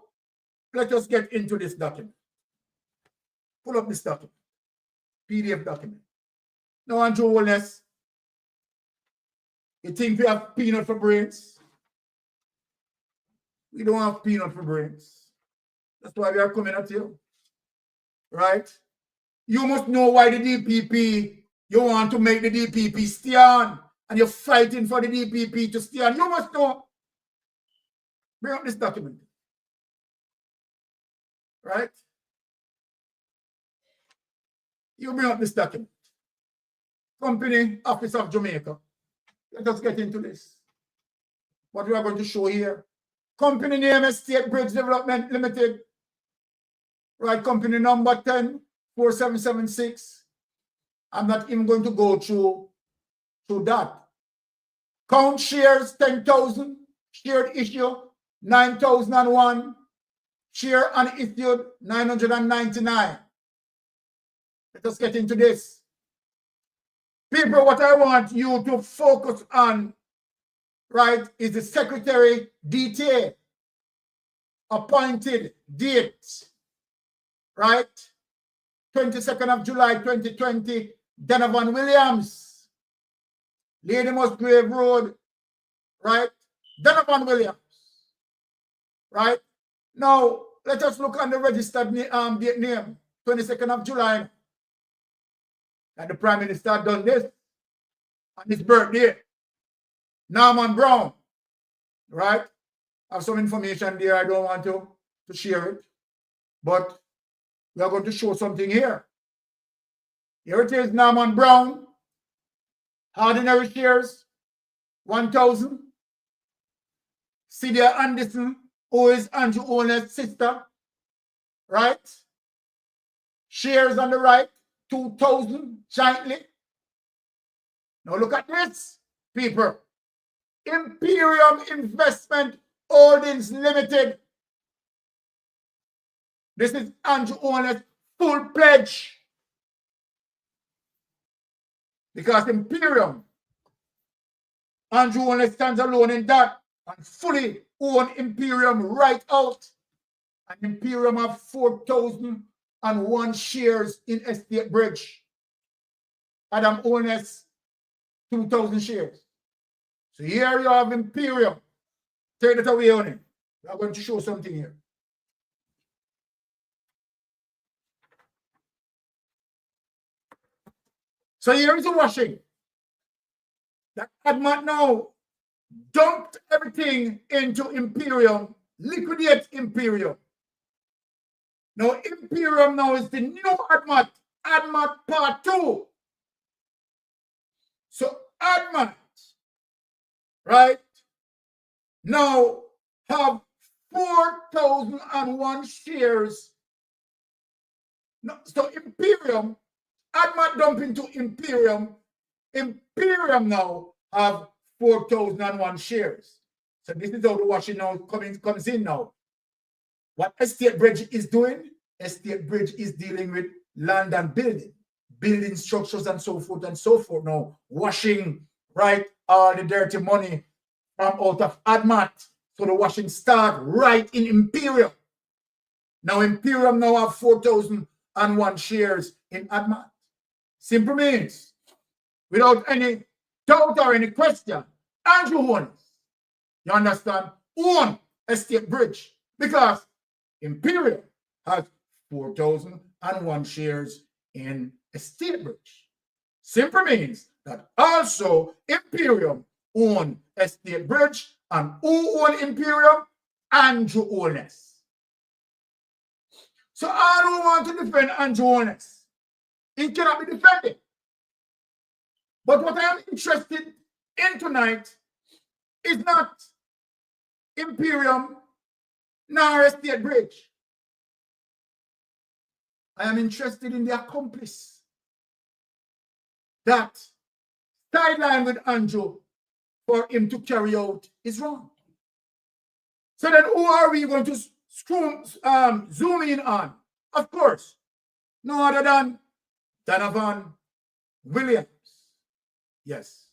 Speaker 5: let us get into this document. Pull up this document. PDF document. Now, Andrew Wallace, you think we have peanut for brains? We don't have peanut for brains. That's why we are coming at you. Right? You must know why the DPP, you want to make the DPP stand, and you're fighting for the DPP to stand. You must know. Bring up this document. Right? You bring up this document. Company Office of Jamaica. Let us get into this. What we are going to show here. Company name is State Bridge Development Limited. Right, company number 104776. I'm not even going to go through that. Count shares 10,000. Shared issue 9,001. Share unissued 999. Let us get into this. People, what I want you to focus on, right, is the secretary detail. Appointed date. Right? 22nd of July 2020, Donovan Williams. Lady Musgrave Road. Right? Donovan Williams. Right? Now, let us look on the registered date name, 22nd of July. And the Prime Minister done this on his birthday. Norman Brown, right? I have some information there. I don't want to share it. But we are going to show something here. Here it is, Norman Brown. Ordinary shares, 1,000. Celia Anderson, who is Andrew Owner's sister, right? Shares on the right, 2,000 jointly. Now look at this, people. Imperium Investment Holdings Limited. This is Andrew Owner's full pledge. Because Imperium, Andrew Owner stands alone in that and fully own Imperium right out. And Imperium have 4,001 shares in Estate Bridge. Adam Owner's 2,000 shares. So here you have Imperium. Take it away on it. We are going to show something here. So here is the washing. That ADMAT now dumped everything into Imperium, liquidate Imperium. Now Imperium now is the new ADMAT, ADMAT Part 2. So ADMAT, right, now have 4,001 shares. No, so Imperium, ADMAT dump into Imperium. Imperium now have 4,001 shares. So this is how the washing now comes in now. What Estate Bridge is doing, Estate Bridge is dealing with land and building structures and so forth now. Washing, right, all the dirty money from out of ADMAT. So the washing start right in Imperium. Now Imperium now have 4,001 shares in ADMAT. Simple means, without any doubt or any question, Andrew owns, you understand, own Estate Bridge because Imperium has 4,001 shares in Estate Bridge. Simple means that also Imperium own Estate Bridge, and who own Imperium? Andrew Owens. So I don't want to defend Andrew Owens. He cannot be defended. But what I am interested in tonight is not Imperium nor Estate Bridge. I am interested in the accomplice that sideline with Andrew for him to carry out is wrong. So then who are we going to zoom in on? Of course, no other than Donovan Williams. Yes.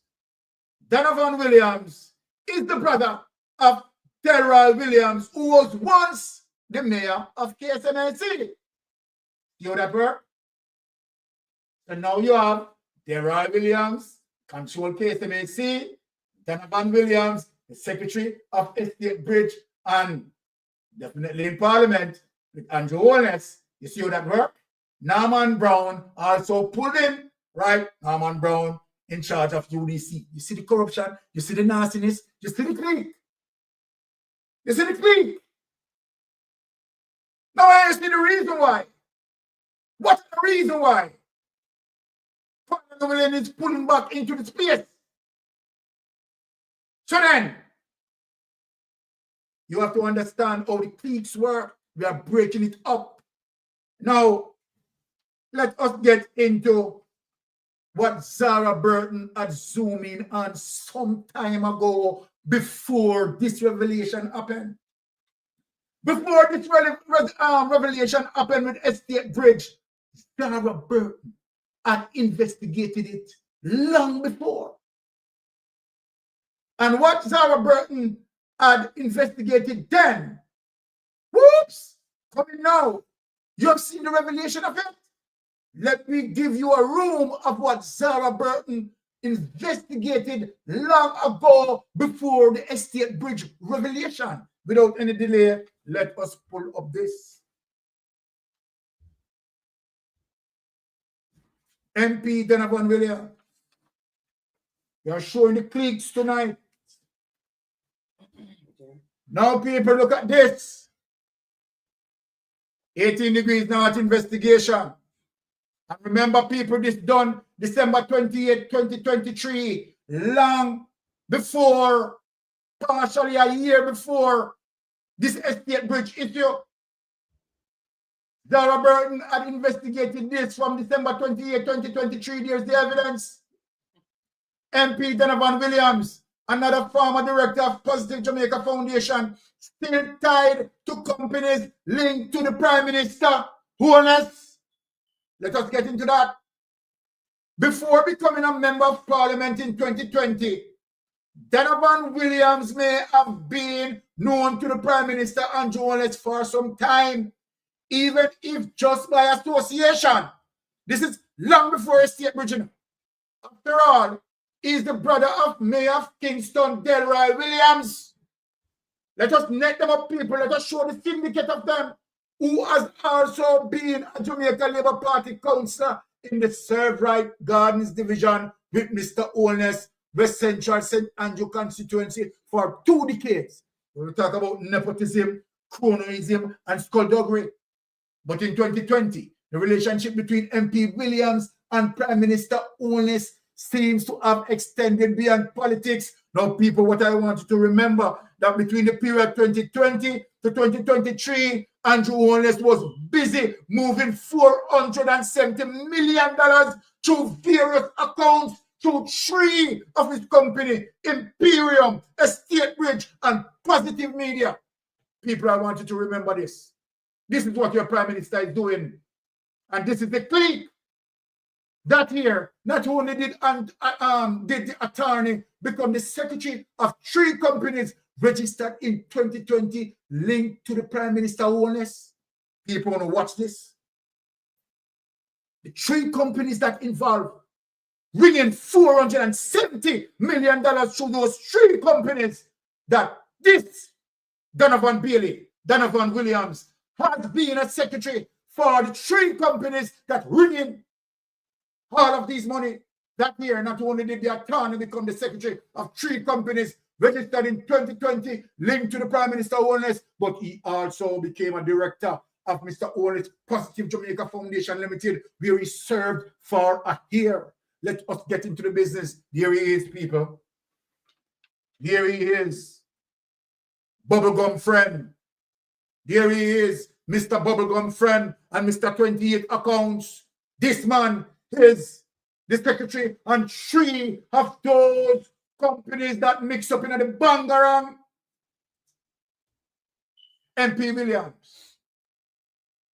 Speaker 5: Donovan Williams is the brother of Delroy Williams, who was once the mayor of KSMNC. See how that works? And now you have Delroy Williams, control KSMNC, Donovan Williams, the secretary of Estate Bridge, and definitely in Parliament with Andrew Owens. You see how that works? Norman Brown also pulled in, right? Norman Brown in charge of UDC. You see the corruption, you see the nastiness, you see the clique. You see the clique. Now I see the reason why. What's the reason why? Paula Llewellyn is pulling back into the space. So then, you have to understand how the cliques work. We are breaking it up. Now, let us get into what Zara Burton had zoomed in on some time ago before this revelation happened. Before this revelation happened with Estate Bridge, Zara Burton had investigated it long before. And what Zara Burton had investigated then, whoops, coming now, you have seen the revelation of it. Let me give you a room of what Zara Burton investigated long ago before the Estate Bridge revelation. without any delay, let us pull up this. MP Donovan Williams. We are showing the cliques tonight. Now, people, look at this. 18 degrees north investigation. And remember, people, this done December 28, 2023, long before, partially a year before this estate bridge issue. Dara Burton had investigated this from December 28, 2023. There's the evidence. MP Donovan Williams, another former director of Positive Jamaica Foundation, still tied to companies linked to the Prime Minister. Honest. Let us get into that. Before becoming a member of Parliament in 2020, Donovan Williams may have been known to the Prime Minister Andrew Holness for some time, even if just by association. This is long before estate bridging. After all, he's the brother of Mayor of Kingston, Delroy Williams. Let us net them up, people. Let us show the syndicate of them, who has also been a Jamaica Labour Party councillor in the Serve Right Gardens division with Mr. Holness, West Central St. Andrew constituency for 2 decades. We talk about nepotism, cronyism, and skullduggery. But in 2020, the relationship between MP Williams and Prime Minister Holness seems to have extended beyond politics. Now, people, what I want you to remember, that between the period 2020 to 2023, Andrew Holness was busy moving $470 million through various accounts through 3 of his company, Imperium, Estate Bridge, and Positive Media. People, I want you to remember this. This is what your Prime Minister is doing. And this is the clique. That here, not only did the attorney become the secretary of 3 companies registered in 2020 linked to the Prime Minister Holness. People want to watch this. The 3 companies that involved bringing $470 million through those 3 companies, that this Donovan Williams has been a secretary for the 3 companies that ringing all of these money. That year, not only did the attorney become the secretary of 3 companies registered in 2020 linked to the Prime Minister Holness, but he also became a director of Mr. Holness Positive Jamaica Foundation Limited, where he served for a year. Let us get into the business. There he is, people. There he is. Bubblegum friend. There he is, Mr. Bubblegum friend and Mr. 28 accounts. This man is the secretary on 3 of those companies that mix up in the bangarang. MP Williams.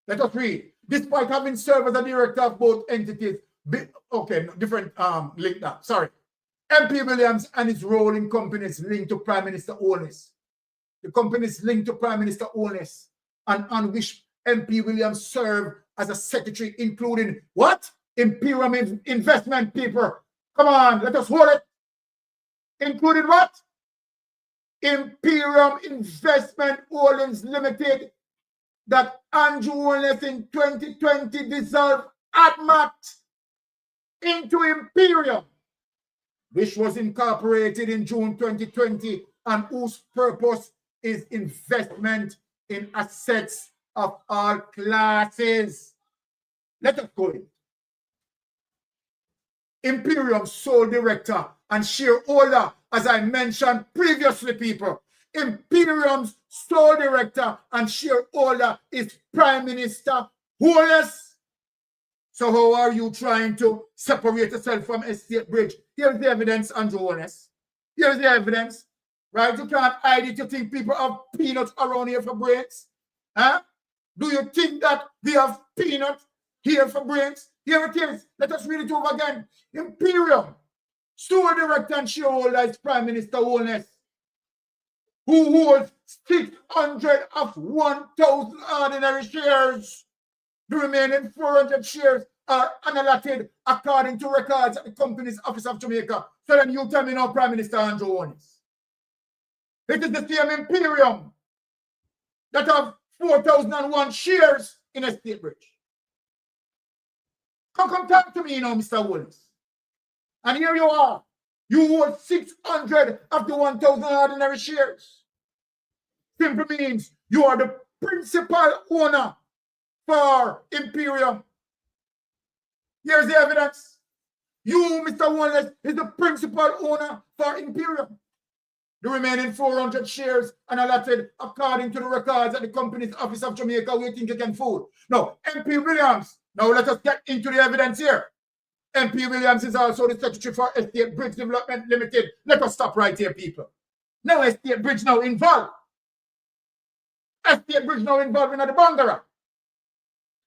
Speaker 5: Let us read. Despite having served as a director of both entities, different link that. Sorry. MP Williams and his role in companies linked to Prime Minister Holness. The companies linked to Prime Minister Holness and on which MP Williams served as a secretary, including what? Imperium Investment, people. Come on, let us hold it. Including what? Imperium Investment Holdings Limited, that Andrew Holness in 2020 dissolved ADMAT into Imperium, which was incorporated in June 2020 and whose purpose is investment in assets of all classes. Let us go in. Imperium sole director and shareholder, as I mentioned previously, people. Imperium's sole director and shareholder is Prime Minister Holness. So how are you trying to separate yourself from Estate Bridge? Here's the evidence, Andrew Holness. Here's the evidence. Right? You can't hide it. You think people have peanuts around here for brains? Huh? Do you think that we have peanuts here for brains? Here it is. Let us read it over again. Imperium, sole director and shareholder is Prime Minister Holness, who holds 600 of 1,000 ordinary shares. The remaining 400 shares are unallotted according to records at the Company's Office of Jamaica. So then you tell me now, Prime Minister Andrew Holness. It is the same Imperium that have 4,001 shares in Estate Bridge. Come talk to me, Mr. Wallace. And here you are. You hold 600 of the 1,000 ordinary shares. Simply means you are the principal owner for Imperium. Here's the evidence. You, Mr. Wallace, is the principal owner for Imperium. The remaining 400 shares are allotted according to the records at the Company's Office of Jamaica. We think you can fool. No, MP Williams. Now let us get into the evidence here. MP Williams is also the Secretary for Estate Bridge Development Limited. Let us stop right here, people. Now Estate Bridge now involved. Estate Bridge now involved in the Bangara.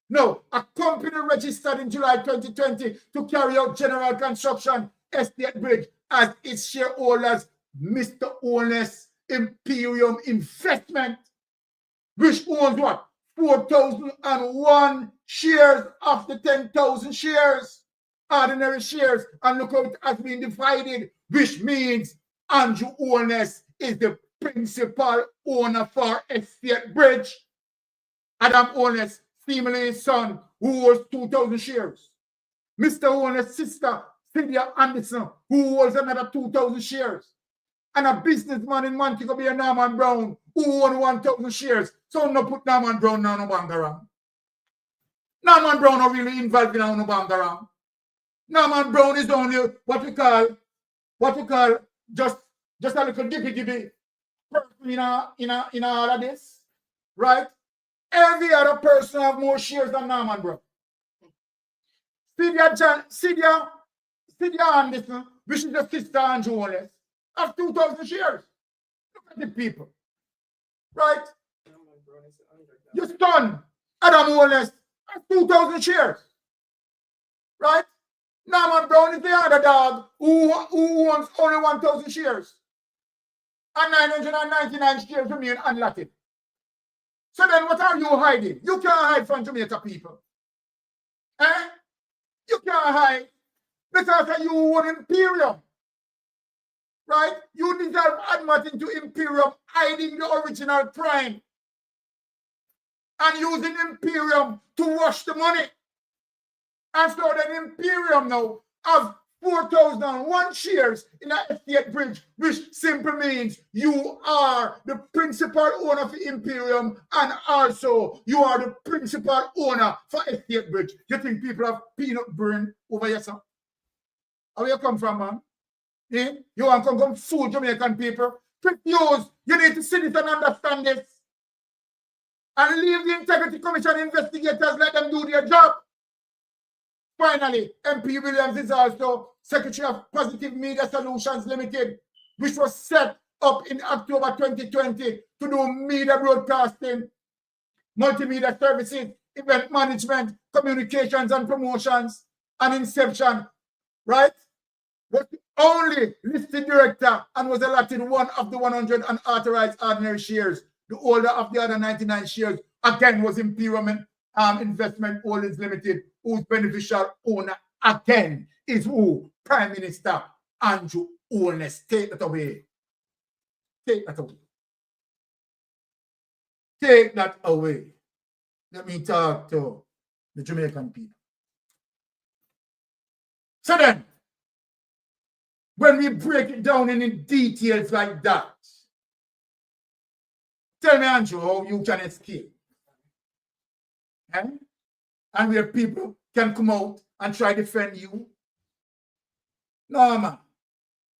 Speaker 5: No, a company registered in July 2020 to carry out general construction Estate Bridge as its shareholders, Mr. Owner's Imperium Investment, which owns what? 4,001 shares of the 10,000 shares, ordinary shares, and look how it has been divided, which means Andrew Owner's is the principal owner for Estate Bridge. Adam Owner's female son, who holds 2,000 shares. Mr. Owner's sister, Cynthia Anderson, who holds another 2,000 shares. And a businessman in Montego Bay, Norman Brown, who owns 1,000 shares. So no put Norman Brown now no Bangaram. Norman Brown are really involved in no Bangaram. Norman Brown is only what we call just a little dippy in all of this, right? Every other person have more shares than Norman Brown. Cynthia Anderson, which is the sister Andrew Wallace, have 2,000 shares. Look at the people, right? Your son, Adam Wallace, has 2,000 shares, right? Norman Brown is the other dog who owns only 1,000 shares. And 999 shares remain unallotted. So then what are you hiding? You can't hide from Jamaica people. Eh? You can't hide because you own Imperium. Right? You deserve admitting to Imperium hiding the original crime and using Imperium to wash the money. And so then Imperium now have 4,001 shares in the Estate Bridge, which simply means you are the principal owner of Imperium and also you are the principal owner for Estate Bridge. You think people have peanut brain over here, sir? Where you come from, man? Eh? You want to come fool Jamaican people? Refuse. You need to sit it and understand this. And leave the Integrity Commission investigators, let them do their job. Finally, MP Williams is also Secretary of Positive Media Solutions Limited, which was set up in October 2020 to do media broadcasting, multimedia services, event management, communications and promotions, and inception, right? Was the only listed director and was allotted one of the 100 unauthorized ordinary shares. The holder of the other 99 shares, again, was Imperium Investment Holdings Limited, whose beneficial owner, again, is who? Prime Minister Andrew Owner's. Take that away. Take that away. Take that away. Let me talk to the Jamaican people. So then, when we break it down in details like that, tell me, Andrew, how you can escape. Eh? And where people can come out and try to defend you. No, man.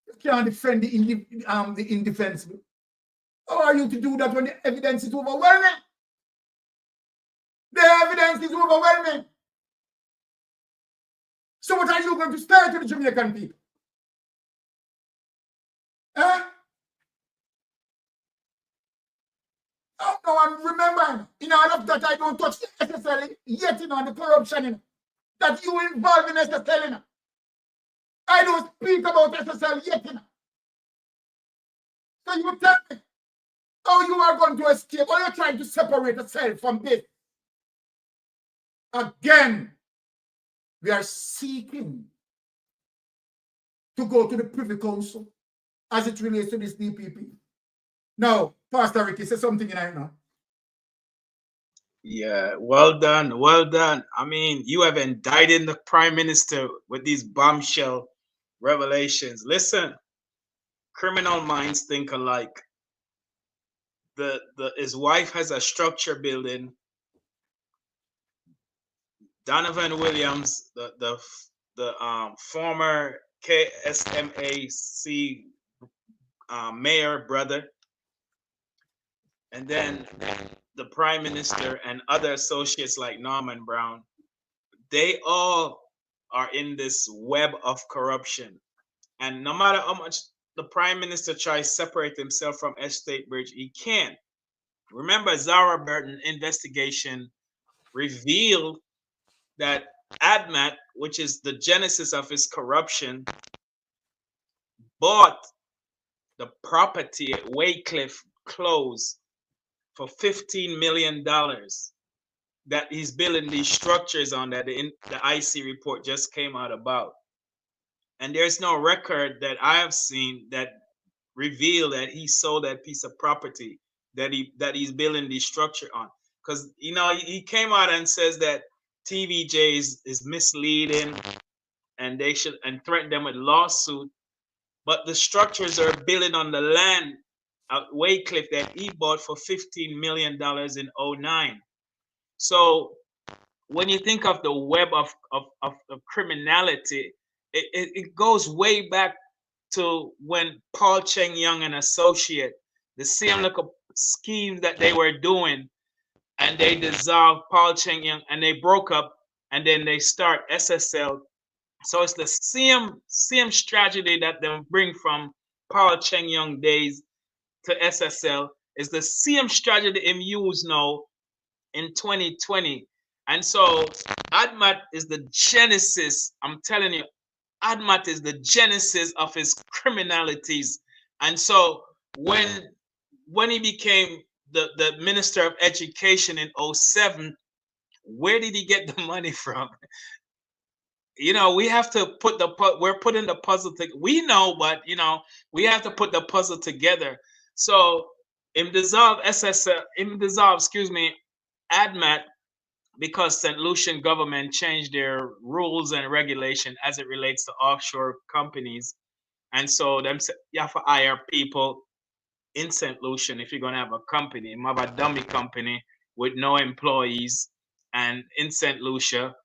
Speaker 5: You can't defend the indefensible. How are you to do that when the evidence is overwhelming? The evidence is overwhelming. So what are you going to say to the Jamaican people? Eh? Oh, no, and remember, in all of that, I don't touch the SSL yet, the corruption that you involved in SSL. I don't speak about SSL yet. So you tell me how you are going to escape, or you're trying to separate yourself from this. Again, we are seeking to go to the Privy Council as it relates to this DPP. Now, Pastor Ricky, say something in I know.
Speaker 6: Yeah, well done, well done. I mean, you have indicted the prime minister with these bombshell revelations. Listen, criminal minds think alike. His wife has a structure building. Donovan Williams, the former KSMAC mayor brother, and then the prime minister and other associates like Norman Brown, they all are in this web of corruption. And no matter how much the prime minister tries to separate himself from Estate Bridge, he can't. Remember, Zara Burton investigation revealed that ADMAT, which is the genesis of his corruption, bought the property at Waycliffe Close for $15 million that he's building these structures on that the IC report just came out about. And there's no record that I have seen that reveal that he sold that piece of property that he's building the structure on. Because he came out and says that TVJ is misleading and they should threaten them with lawsuit. But the structures are building on the land at Waycliffe that he bought for $15 million in 2009. So when you think of the web of criminality, it goes way back to when Paul Cheng Young and Associate, the same little scheme that they were doing, and they dissolved Paul Cheng Young and they broke up, and then they start SSL. So it's the same strategy that they bring from Paul Cheng Young days to SSL. Is the same strategy they use now in 2020. And so ADMAT is the genesis. I'm telling you, ADMAT is the genesis of his criminalities. And so when he became the Minister of Education in 2007, where did he get the money from? We have to we're putting the puzzle together. We know, but we have to put the puzzle together. So ADMAT, because St. Lucian government changed their rules and regulation as it relates to offshore companies. And so you have to hire people in St. Lucian if you're going to have a company. You have a dummy company with no employees, and in St. Lucia,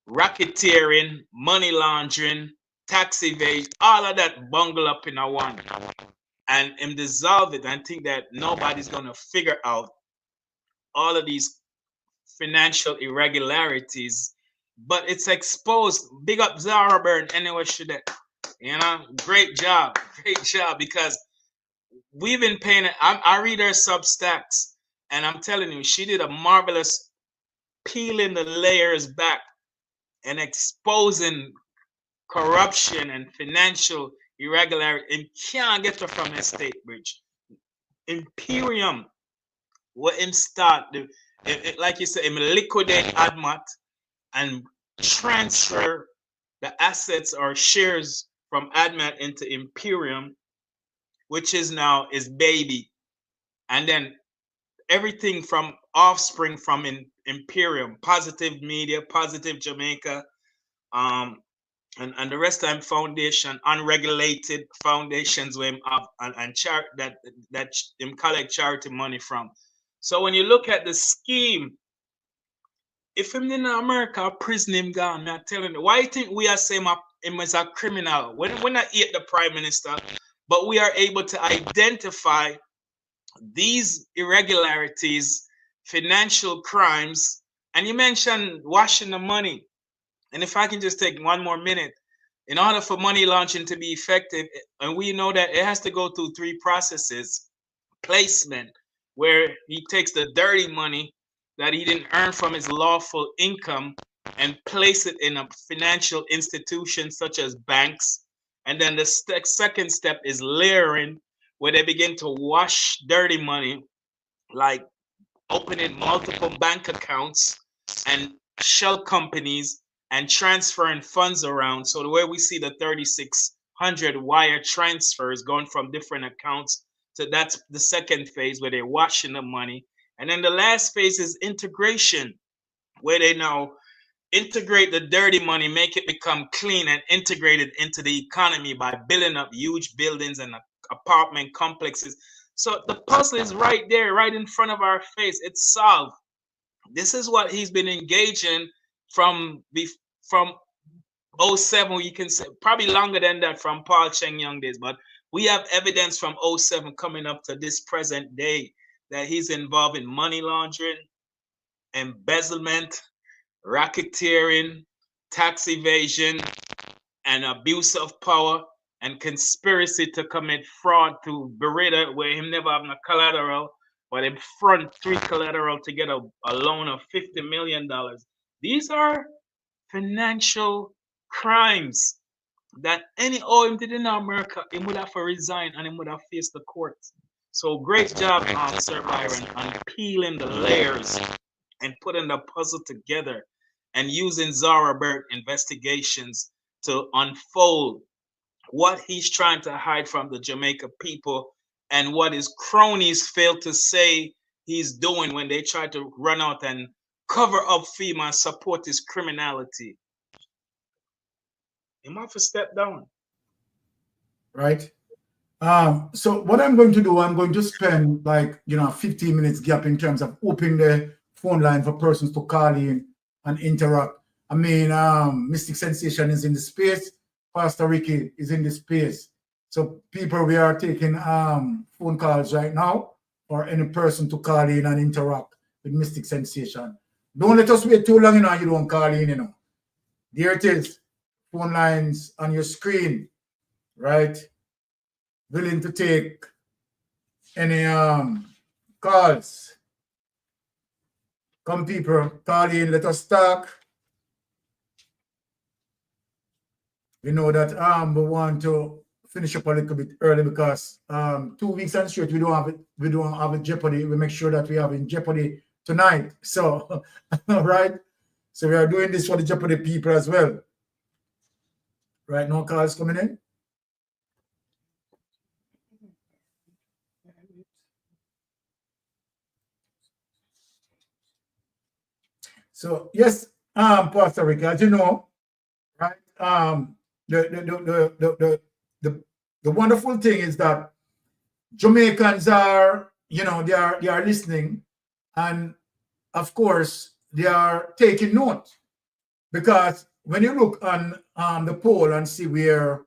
Speaker 6: racketeering, money laundering, tax evasion, all of that bungle up in a one. And dissolve it and think that nobody's going to figure out all of these financial irregularities, but it's exposed. Big up Zara Burn anyway, great job, because we've been paying it. I read her Substacks, and I'm telling you, she did a marvelous peeling the layers back and exposing corruption and financial irregularity, and can't get her from Estate Bridge. Imperium, what him start, like you said, him liquidate ADMAT and transfer the assets or shares from ADMAT into Imperium, which is now his baby. And then everything from offspring from Imperium, Positive Media, Positive Jamaica, and the rest of them foundation, unregulated foundations where him have and that him collect charity money from. So when you look at the scheme, if him in America, prison him gone, I'm telling you, why you think we are saying him as a criminal? We're not yet the prime minister, but we are able to identify these irregularities, financial crimes, and you mentioned washing the money. And if I can just take one more minute, in order for money laundering to be effective, and we know that it has to go through 3 processes: placement, where he takes the dirty money that he didn't earn from his lawful income and place it in a financial institution such as banks. And then the second step is layering, where they begin to wash dirty money, like opening multiple bank accounts and shell companies and transferring funds around. So the way we see the 3,600 wire transfers going from different accounts, so that's the second phase where they're washing the money. And then the last phase is integration, where they now integrate the dirty money, make it become clean and integrated into the economy by building up huge buildings and apartment complexes. So the puzzle is right there, right in front of our face. It's solved. This is what he's been engaging from 07. You can say probably longer than that from Paul Cheng Young days, but we have evidence from 07 coming up to this present day that he's involved in money laundering, embezzlement, racketeering, tax evasion, and abuse of power, and conspiracy to commit fraud to Beretta, where him never have no collateral, but him front 3 collateral to get a loan of $50 million. These are financial crimes that any OM did in America, he would have to resign and he would have faced the courts. So great job, Sir Byron, on peeling the layers and putting the puzzle together and using Zara Burt investigations to unfold what he's trying to hide from the Jamaica people and what his cronies fail to say he's doing when they try to run out and cover up FEMA and support his criminality. He might have step down.
Speaker 5: Right. So what I'm going to do, I'm going to spend 15 minutes gap in terms of opening the phone line for persons to call in and interact. I mean, Mystic Sensation is in the space. Pastor Ricky is in the space. So people, we are taking phone calls right now for any person to call in and interact with Mystic Sensation. Don't let us wait too long, you don't call in, There it is. Phone lines on your screen, right? Willing to take any calls. Come people, call in, let us talk. We know that we want to finish up a little bit early because 2 weeks and straight we don't have a Jeopardy. We make sure that we have in Jeopardy tonight. So right. So we are doing this for the Jeopardy people as well. Right, no calls coming in. So yes, Pastor Rick, as you know, right? The wonderful thing is that Jamaicans are, they are listening, and of course they are taking note, because when you look on the poll and see where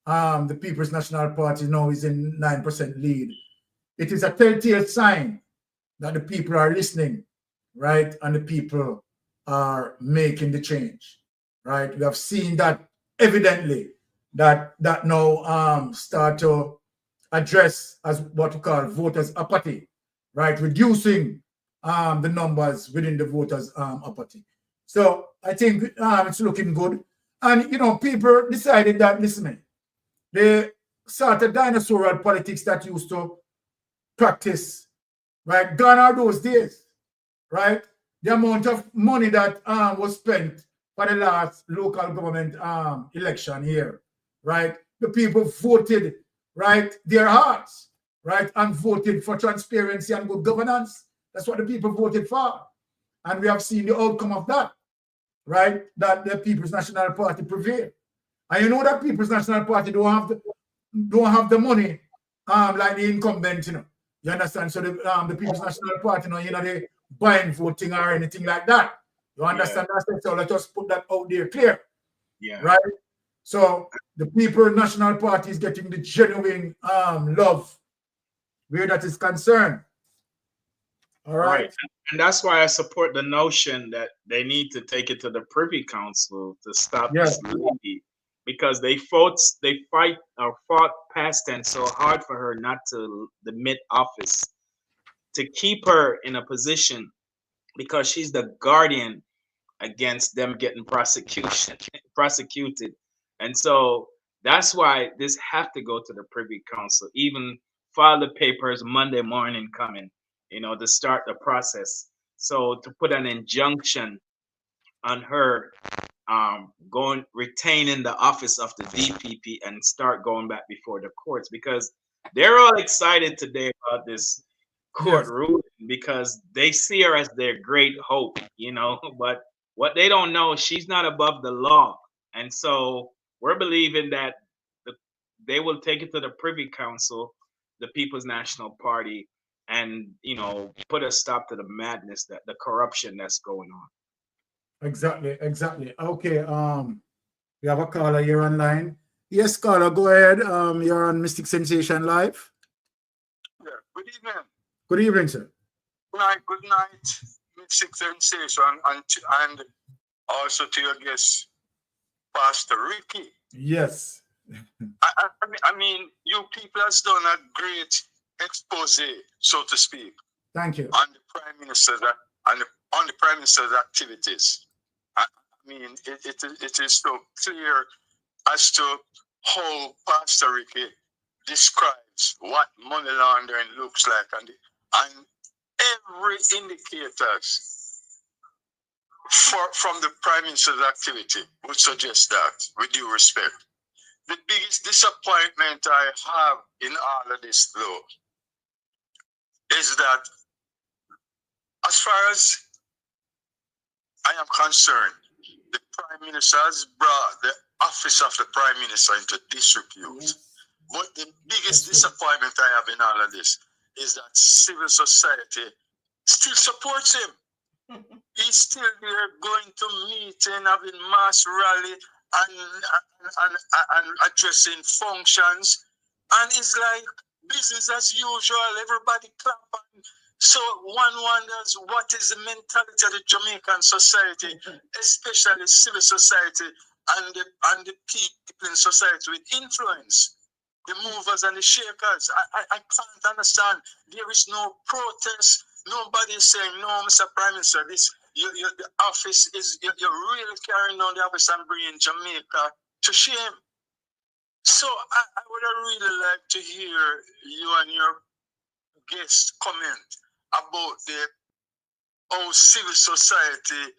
Speaker 5: the People's National Party now is in 9% lead, it is a telltale sign that the people are listening, right? And the people are making the change, right? We have seen that evidently, that now start to address as what we call voters' apathy, right? Reducing the numbers within the voters' apathy. So I think it's looking good. And, people decided that, listen, they started dinosaurial politics that used to practice, right? Gone are those days, right? The amount of money that was spent for the last local government election here, right? The people voted, right, their hearts, right, and voted for transparency and good governance. That's what the people voted for. And we have seen the outcome of that, right? That the People's National Party prevailed. And you know that People's National Party don't have the money like the incumbent, You understand? So the People's National Party, they buying voting or anything like that. You understand that? So let us put that out there clear.
Speaker 6: Yeah.
Speaker 5: Right? So the People's National Party is getting the genuine love where that is concerned. All right.
Speaker 6: And that's why I support the notion that they need to take it to the Privy Council to stop this lady, because they fought past tense so hard for her not to demit office, to keep her in a position, because she's the guardian against them getting prosecuted. And so that's why this have to go to the Privy Council, even file the papers Monday morning coming, to start the process. So to put an injunction on her retaining the office of the DPP and start going back before the courts, because they're all excited today about this court ruling because they see her as their great hope, you know. But what they don't know, she's not above the law, and so we're believing that they will take it to the Privy Council, the People's National Party, and put a stop to the madness, that the corruption that's going on.
Speaker 5: Exactly. Okay. We have a caller here online. Yes, caller, go ahead. You're on Mystic Sensation Live.
Speaker 16: Yeah. Good evening.
Speaker 5: Good evening, sir.
Speaker 16: Good night, Mystic Sensation, and also to your guest, Pastor Ricky.
Speaker 5: Yes.
Speaker 16: I mean, you people has done a great expose, so to speak.
Speaker 5: Thank you.
Speaker 16: On the Prime Minister's on the Prime Minister's activities. I mean, it is so clear as to how Pastor Ricky describes what money laundering looks like, and every indicators from the Prime Minister's activity would suggest that, with due respect. The biggest disappointment I have in all of this, though, is that as far as I am concerned, the Prime Minister has brought the office of the Prime Minister into disrepute. Yes. But the biggest disappointment I have in all of this is that civil society still supports him. He's still there going to meeting, having mass rally, and addressing functions, and it's like business as usual. Everybody clap, and so one wonders what is the mentality of the Jamaican society, especially civil society and the people in society with influence, the movers and the shakers. I can't understand. There is no protest. Nobody is saying, no, Mr. Prime Minister, the office is, you're really carrying on the office and bringing Jamaica to shame. So I would really like to hear you and your guests comment about how civil society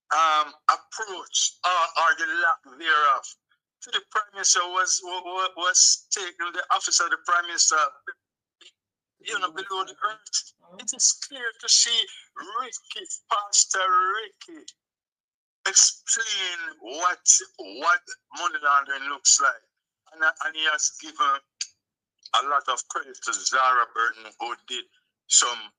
Speaker 16: approach or the lack thereof to the Prime Minister was taking the office of the Prime Minister below the earth. It is clear to see Pastor Ricky explain what money laundering looks like. And he has given a lot of credit to Zara Burton, who did some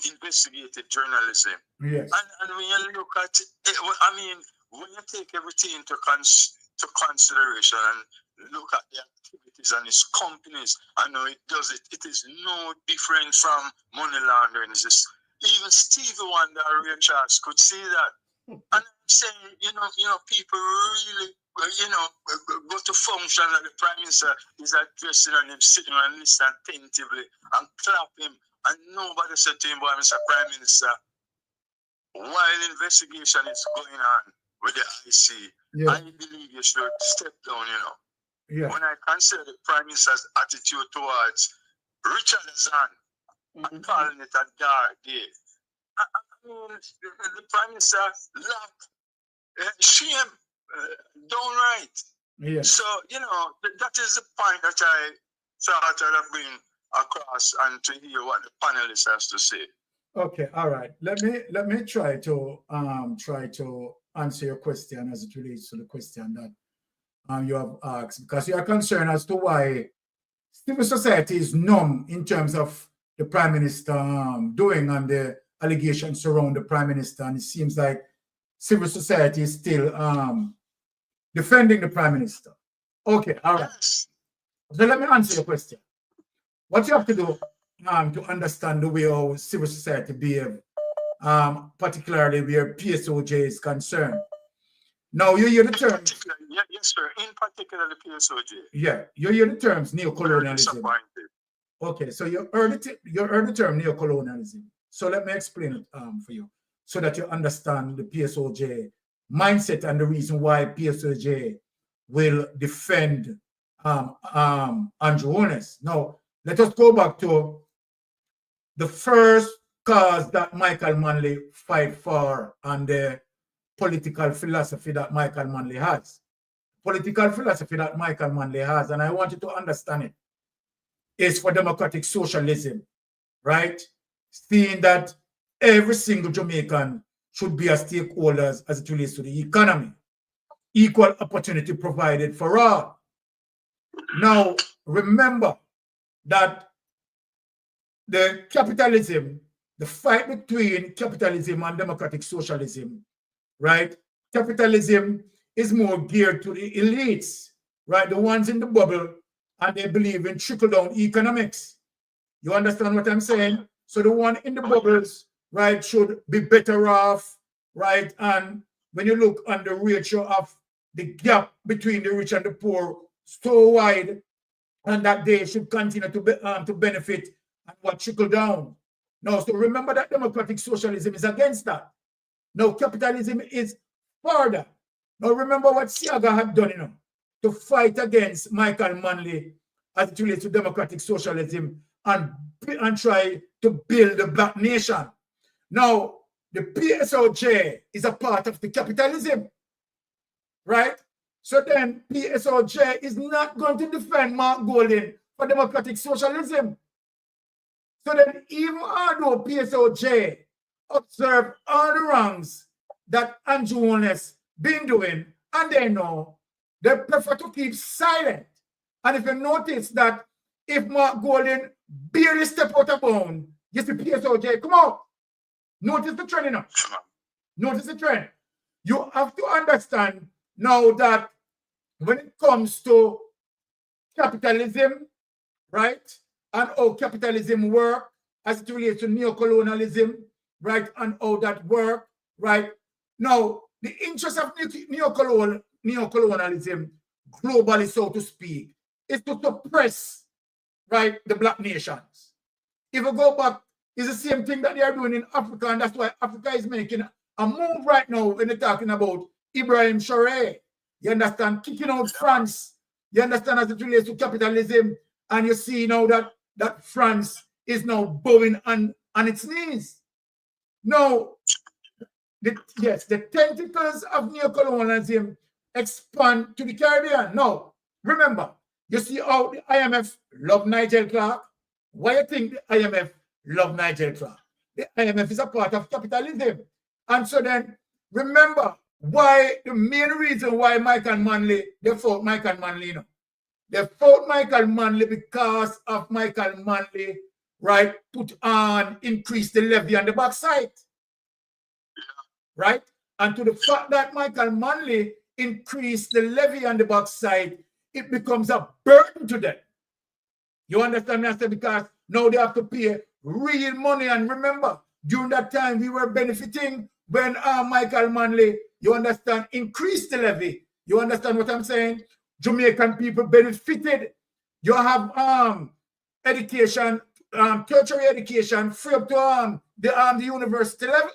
Speaker 16: investigative journalism.
Speaker 5: Yes.
Speaker 16: And when you look at it, I mean, when you take everything into consideration and look at the activities and its companies, I know it does it. It is no different from money laundering. It's just, even Stevie Wonder or Ray Charles could see that. And I'm saying, people really, go to function that the Prime Minister is addressing and him sitting and listening attentively and clap him, and nobody said to him, boy, Mr. Prime Minister, while investigation is going on with the IC,
Speaker 5: yeah.
Speaker 16: I believe you should step down,
Speaker 5: Yeah.
Speaker 16: When I consider the Prime Minister's attitude towards Richard Azan and calling it a dark day, I mean, the Prime Minister lacked shame, downright.
Speaker 5: Yeah.
Speaker 16: So, that is the point that I thought I'd bring across and to hear what the panelists has to say.
Speaker 5: Okay, all right. Let me try to answer your question as it relates to the question that you have asked, because you are concerned as to why civil society is numb in terms of the Prime Minister doing and the allegations surround the Prime Minister, and it seems like civil society is still defending the Prime Minister. Okay, all right.
Speaker 16: Yes.
Speaker 5: So let me answer your question. What you have to do to understand the way how civil society behave, particularly where PSOJ is concerned. Now you hear the term.
Speaker 16: Yes, sir. In particular, the PSOJ.
Speaker 5: Yeah, you hear the terms neocolonialism. Okay, so you heard the term neocolonialism. So let me explain it for you, so that you understand the PSOJ mindset and the reason why PSOJ will defend Andrew Holness. Now, let us go back to the first cause that Michael Manley fight for and the political philosophy that Michael Manley has. Political philosophy that Michael Manley has, and I want you to understand it. is for democratic socialism, right? Seeing that every single Jamaican should be a stakeholder as it relates to the economy. Equal opportunity provided for all. Now, remember that the capitalism, the fight between capitalism and democratic socialism, right? Capitalism is more geared to the elites, right? The ones in the bubble, and they believe in trickle-down economics. You understand what I'm saying? So the one in the bubbles, right, should be better off, right? And when you look on the ratio of the gap between the rich and the poor, so wide, and that they should continue to benefit and what trickle down. Now, so remember that democratic socialism is against that. Now, capitalism is further. Now, remember what Siaga had done, to fight against Michael Manley as it relates to democratic socialism and try to build a black nation. Now, the PSOJ is a part of the capitalism, right? So then PSOJ is not going to defend Mark Golding for democratic socialism. So then even although PSOJ observe all the wrongs that Andrew Holness been doing, and they know, they prefer to keep silent. And if you notice that if Mark Golding barely step out of bounds, you see PSOJ, come on. Notice the trend, Notice the trend. You have to understand now that when it comes to capitalism, right, and how capitalism works as it relates to neocolonialism, right, and how that works, right. Now, the interest of neocolonialism, globally, so to speak, is to suppress, right, the black nations. If you go back, it's the same thing that they are doing in Africa, and that's why Africa is making a move right now when they're talking about Ibrahim Traoré. You understand? Kicking out France. You understand, as it relates to capitalism, and you see now that France is now bowing on its knees. Now, the tentacles of neocolonialism expand to the Caribbean. Now, remember, you see how the IMF love Nigel Clark. Why you think the IMF love Nigel Clark? The IMF is a part of capitalism. And so then, remember why the main reason why Michael Manley, they fought Michael Manley, They fought Michael Manley because of Michael Manley, right, increase the levy on the backside. Right? And to the fact that Michael Manley increased the levy on the backside, it becomes a burden to them. You understand me? I said, because now they have to pay real money. And remember, during that time, we were benefiting when Michael Manley, you understand, increased the levy. You understand what I'm saying? Jamaican people benefited. You have education, tertiary education, free up to the university level.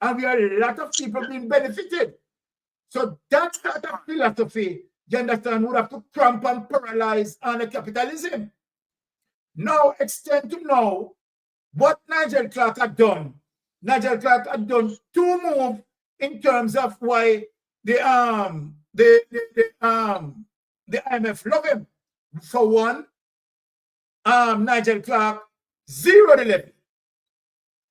Speaker 5: And we have a lot of people being benefited. So that sort of philosophy, you understand, would have to cramp and paralyze on the capitalism. Now extend to now what Nigel Clark had done. Nigel Clark had done two moves in terms of why the IMF love him. For one, Nigel Clark zero the levy.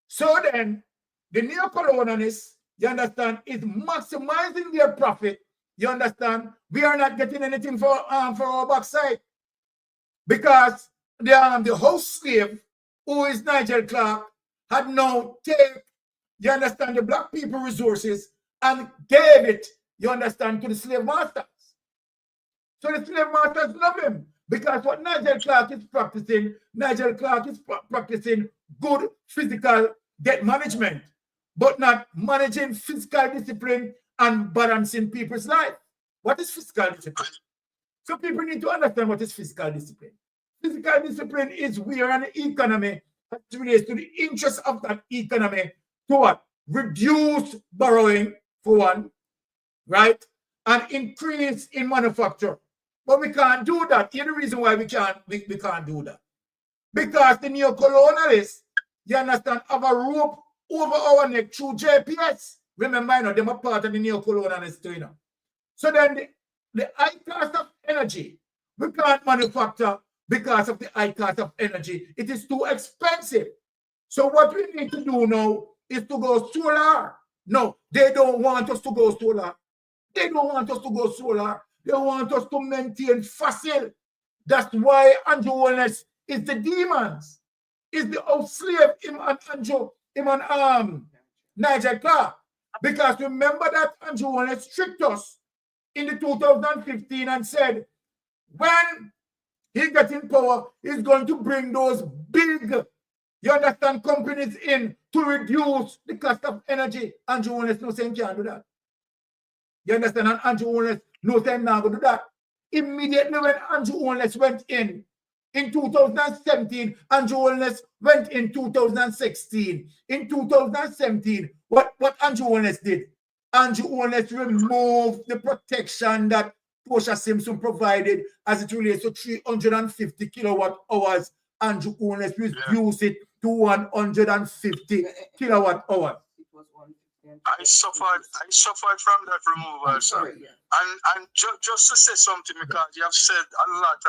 Speaker 5: So then the neocolonialists, you understand, is maximizing their profit. You understand? We are not getting anything for our backside. Because the house slave, who is Nigel Clark, had now taken, you understand, the black people resources and gave it, you understand, to the slave masters. So the slave masters love him. Because what Nigel Clark is practicing good physical debt management, but not managing fiscal discipline and balancing people's life. What is fiscal discipline? So people need to understand what is fiscal discipline. Fiscal discipline is where an economy relates to the interest of that economy to what? Reduce borrowing, for one, right? And increase in manufacture. But we can't do that. Here's the reason why we can't do that. Because the neocolonialists, you understand, have a rope over our neck through JPS. Remember, they're a part of the neocolonialists too, So then the high cost of energy, we can't manufacture because of the high cost of energy. It is too expensive. So what we need to do now is to go solar. No, they don't want us to go solar. They don't want us to go solar. They want us to maintain fossil. That's why Andrew Holness is the demons. Is the old slave him and Andrew, him and Nigel Clark. Because remember that Andrew Holness tricked us in the 2015 and said, when he gets in power, he's going to bring those big, you understand, companies in to reduce the cost of energy. Andrew Holness no saying can't do that. You understand? And Andrew Holness no saying not going to do that. Immediately when Andrew Holness went in 2017, Andrew Holness went in 2016. In 2017, what Andrew Holness did? Andrew Holness removed the protection that Portia Simpson provided as it relates to 350 kilowatt hours. Andrew Holness reduced it to 150 kilowatt hours.
Speaker 16: I suffered from that removal, sir. And just to say something, because you have said a lot,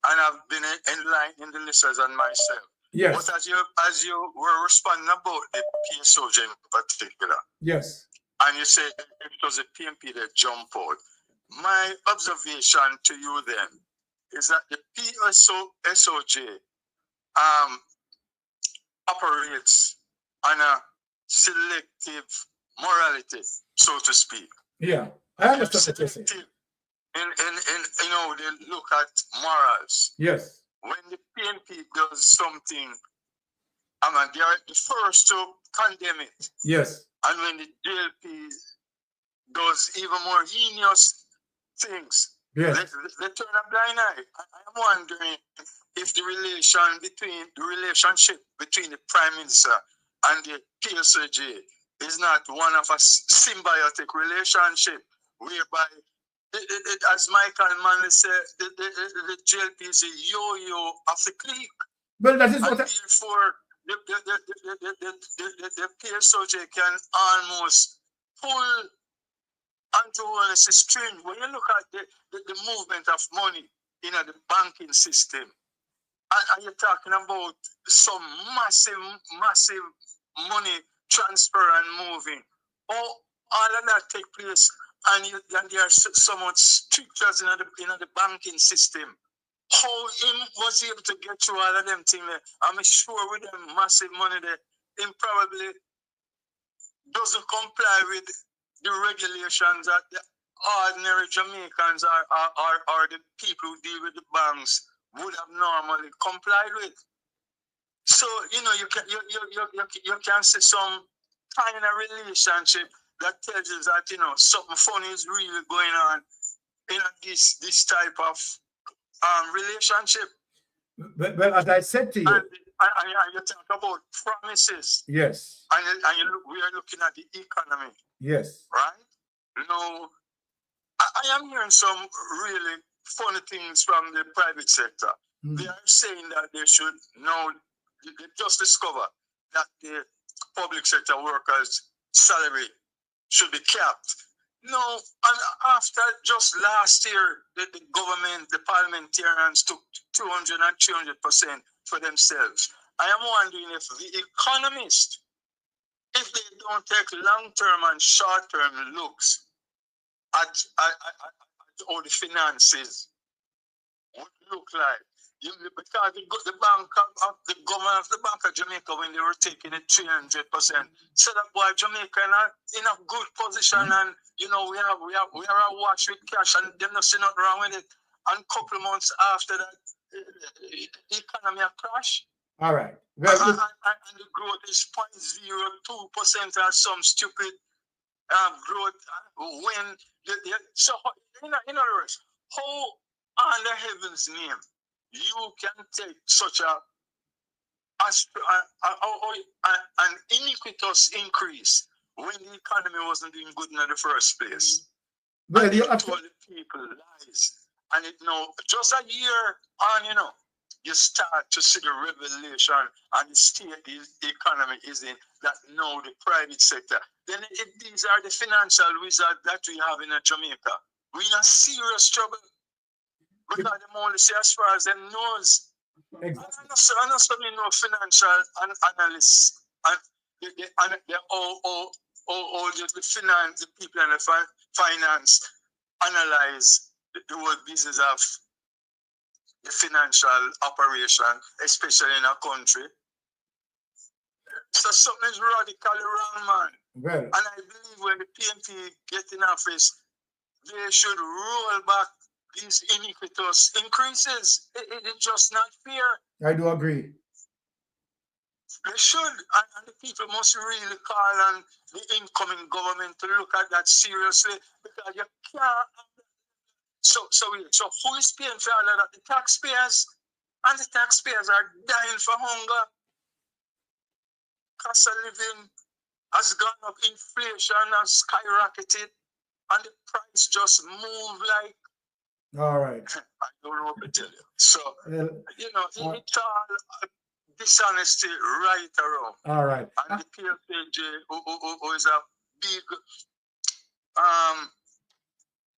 Speaker 16: and I've been enlightened in the listeners and myself.
Speaker 5: Yes.
Speaker 16: But as you were responding about the PSOJ in particular.
Speaker 5: Yes.
Speaker 16: And you said it was a PMP that jumped out. My observation to you then is that the PSOJ operates on a selective morality, so to speak.
Speaker 5: Yeah, I understand what you're saying.
Speaker 16: You know, they look at morals.
Speaker 5: Yes.
Speaker 16: When the PNP does something, I mean, they are the first to condemn it.
Speaker 5: Yes.
Speaker 16: And when the JLP does even more heinous things,
Speaker 5: yes,
Speaker 16: they turn a blind eye. I'm wondering if the relationship between the Prime Minister and the PSOJ is not one of a symbiotic relationship, whereby, as Michael Manley said, the JLP is a yo-yo of the clique.
Speaker 5: Well, that is
Speaker 16: and
Speaker 5: what
Speaker 16: therefore, the PSOJ can almost pull Andrew Holness' string. When you look at the movement of money in the banking system, and you're talking about some massive money transfer and moving, all of that take place, and there are somewhat strictures in the banking system. How him was able to get through all of them things? I'm sure with them massive money there, him probably doesn't comply with the regulations that the ordinary Jamaicans or the people who deal with the banks would have normally complied with. So you know you can see some kind of relationship that tells you that something funny is really going on in this type of relationship.
Speaker 5: Well, as I said to you,
Speaker 16: and you talk about promises.
Speaker 5: Yes.
Speaker 16: And we are looking at the economy.
Speaker 5: Yes.
Speaker 16: Right? No, I am hearing some really funny things from the private sector. They are saying that they should now, they just discover that the public sector workers' salary should be capped. No, and after just last year, the government, the parliamentarians took 200 and 300% for themselves. I am wondering if the economists, if they don't take long-term and short-term looks at how the finances would look like. Because the government of the Bank of Jamaica, when they were taking it 300%, said that boy, Jamaica in a good position, and we are awash with cash, and them not see nothing wrong with it. And a couple of months after that, the economy crashed.
Speaker 5: All right.
Speaker 16: Well, and the growth is 0.02% or some stupid growth. When so in other words, how on the heaven's name you can take such an iniquitous increase when the economy wasn't doing good in the first place?
Speaker 5: Well,
Speaker 16: you told the people lies, and just a year on, you start to see the revelation and the state the economy is in, that now the private sector. Then these are the financial wizards that we have in Jamaica. We're in a serious trouble. because them only see as far as them knows.
Speaker 5: Exactly.
Speaker 16: I know some financial analysts and the finance, the people in the finance analyze the whole business of the financial operation, especially in a country. So something is radically wrong, man.
Speaker 5: Well,
Speaker 16: and I believe when the PNP get in office, they should roll back these iniquitous increases. It's just not fair.
Speaker 5: I do agree.
Speaker 16: They should, and the people must really call on the incoming government to look at that seriously, because you can't. So who is paying for all of that? The taxpayers, and the taxpayers are dying for hunger. Cost of living has gone up, inflation has skyrocketed, and the price just moved like.
Speaker 5: All right.
Speaker 16: I don't know what to tell you. So, it's all dishonesty right around.
Speaker 5: All right.
Speaker 16: And the PFJ, who is a big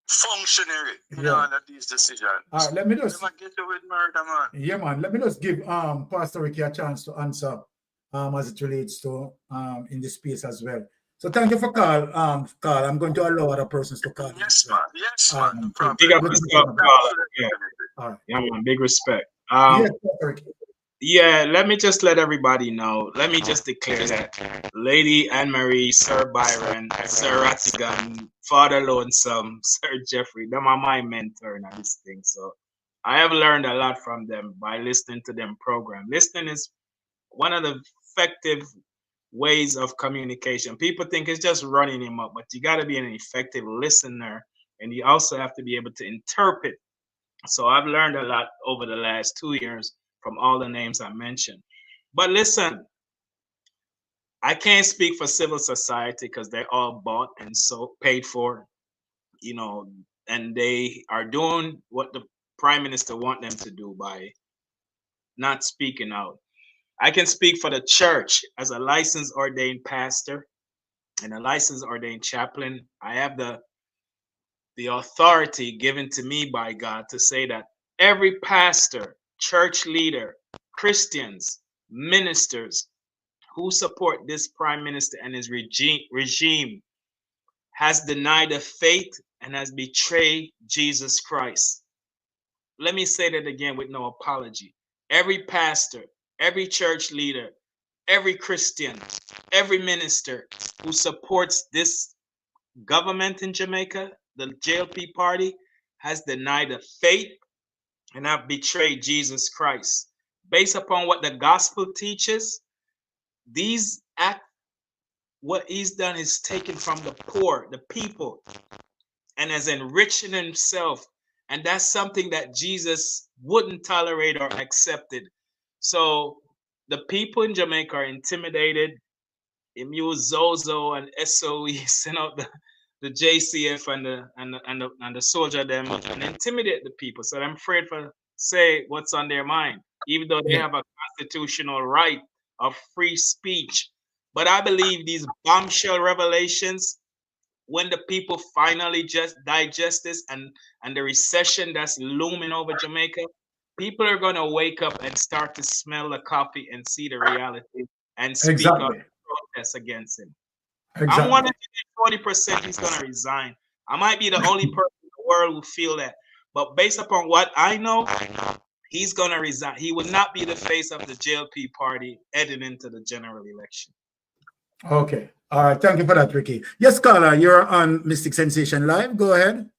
Speaker 16: functionary in all of these decisions.
Speaker 5: All right, let me just
Speaker 16: get away with murder, man.
Speaker 5: Yeah, man. Let me just give Pastor Ricky a chance to answer as it relates to in this space as well. So thank you for call. I'm going to allow other persons to call.
Speaker 16: Yes, man. Yes, man. No problem.
Speaker 6: Big up yourself, Paula. Yeah.
Speaker 5: All right.
Speaker 6: Yeah, man. Big respect.
Speaker 5: Yes, Pastor Ricky.
Speaker 6: Yeah, let me just let everybody know. Let me just declare that Lady Anne-Marie, Sir Byron, Sir Rattigan, Father Lonesome, Sir Jeffrey, them are my mentor in this thing. So I have learned a lot from them by listening to them program. Listening is one of the effective ways of communication. People think it's just running him up, but you got to be an effective listener, and you also have to be able to interpret. So I've learned a lot over the last 2 years from all the names I mentioned. But listen, I can't speak for civil society because they're all bought and so paid for, and they are doing what the Prime Minister want them to do by not speaking out. I can speak for the church as a licensed ordained pastor and a licensed ordained chaplain. I have the authority given to me by God to say that every pastor, church leader, Christians, ministers who support this Prime Minister and his regime has denied the faith and has betrayed Jesus Christ. Let me say that again with no apology. Every pastor, every church leader, every Christian, every minister who supports this government in Jamaica, the JLP party, has denied the faith and have betrayed Jesus Christ. Based upon what the gospel teaches, what he's done is taken from the poor, the people, and has enriched himself. And that's something that Jesus wouldn't tolerate or accepted. So the people in Jamaica are intimidated. Him use Zozo and SOE, send out the JCF and the soldier them and intimidate the people. So I'm afraid to say what's on their mind, even though they have a constitutional right of free speech. But I believe these bombshell revelations, when the people finally just digest this and the recession that's looming over Jamaica, people are going to wake up and start to smell the coffee and see the reality and speak up and protest against him.
Speaker 5: Exactly.
Speaker 6: I'm one of the 40% he's going to resign. I might be the only person in the world who feel that. But based upon what I know, he's going to resign. He will not be the face of the JLP party heading into the general election.
Speaker 5: Okay. All right. Thank you for that, Ricky. Yes, Carla, you're on Mystic Sensation Live. Go ahead.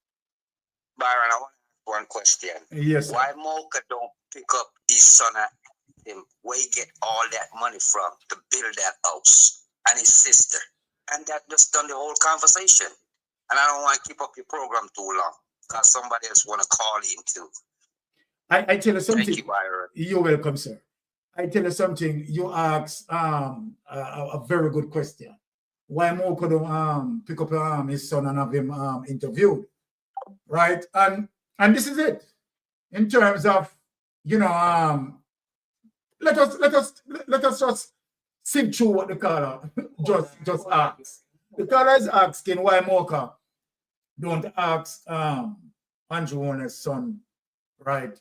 Speaker 17: Byron, I want to ask one question.
Speaker 5: Yes, sir.
Speaker 17: Why Mocha don't pick up his son and him? Where he get all that money from to build that house, and his sister? And that just done the whole conversation. And I don't want to keep up your program too long because somebody else want to call in too.
Speaker 5: I tell you something.
Speaker 17: Thank you, Byron.
Speaker 5: You're welcome, sir. I tell you something. You asked a very good question. Why Mo couldn't pick up his son and have him interviewed, right? And this is it. In terms of let us just think through what the caller just asked. The caller is asking why Mocha don't ask Andrew Warner's son right,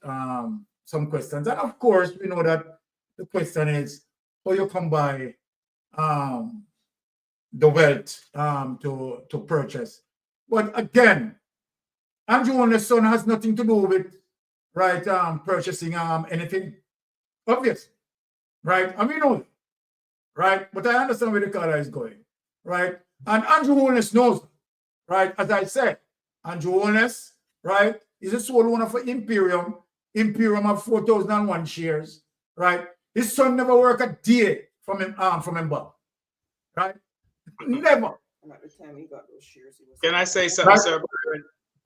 Speaker 5: some questions. And of course, we know that the question is how you come by the wealth to purchase. But again, Andrew and his son has nothing to do with, right, purchasing anything obvious, right? I mean, no, right? But I understand where the color is going, right? And Andrew Holness knows, right? As I said, Andrew Holness, right, is a sole owner for Imperium. Imperium have 4,001 shares, right? His son never worked a day from him back, right? Never.
Speaker 4: And at the time he got those shares, he was
Speaker 6: Can I say something,
Speaker 5: right?
Speaker 6: sir?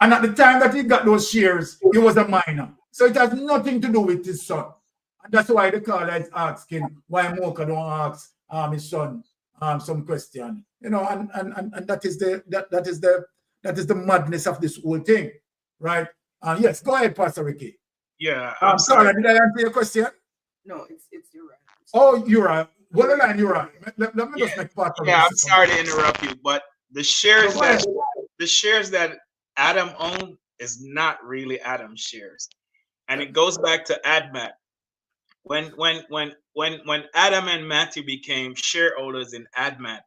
Speaker 5: And at the time that he got those shares, he was a minor. So it has nothing to do with his son. And that's why the caller is asking why Mocha don't ask his son some question. You know, and that is the madness of this whole thing, right? Yes, go ahead, Pastor Ricky.
Speaker 6: Yeah,
Speaker 5: I'm sorry. Did I answer your question?
Speaker 4: No, it's Uriah.
Speaker 5: Oh, Uriah. What the line, Uriah? Let me just make part of
Speaker 6: Yeah, I'm
Speaker 5: this.
Speaker 6: sorry to interrupt you, but the shares that Adam owned is not really Adam's shares, and it goes back to ADMAT. When Adam and Matthew became shareholders in ADMAT,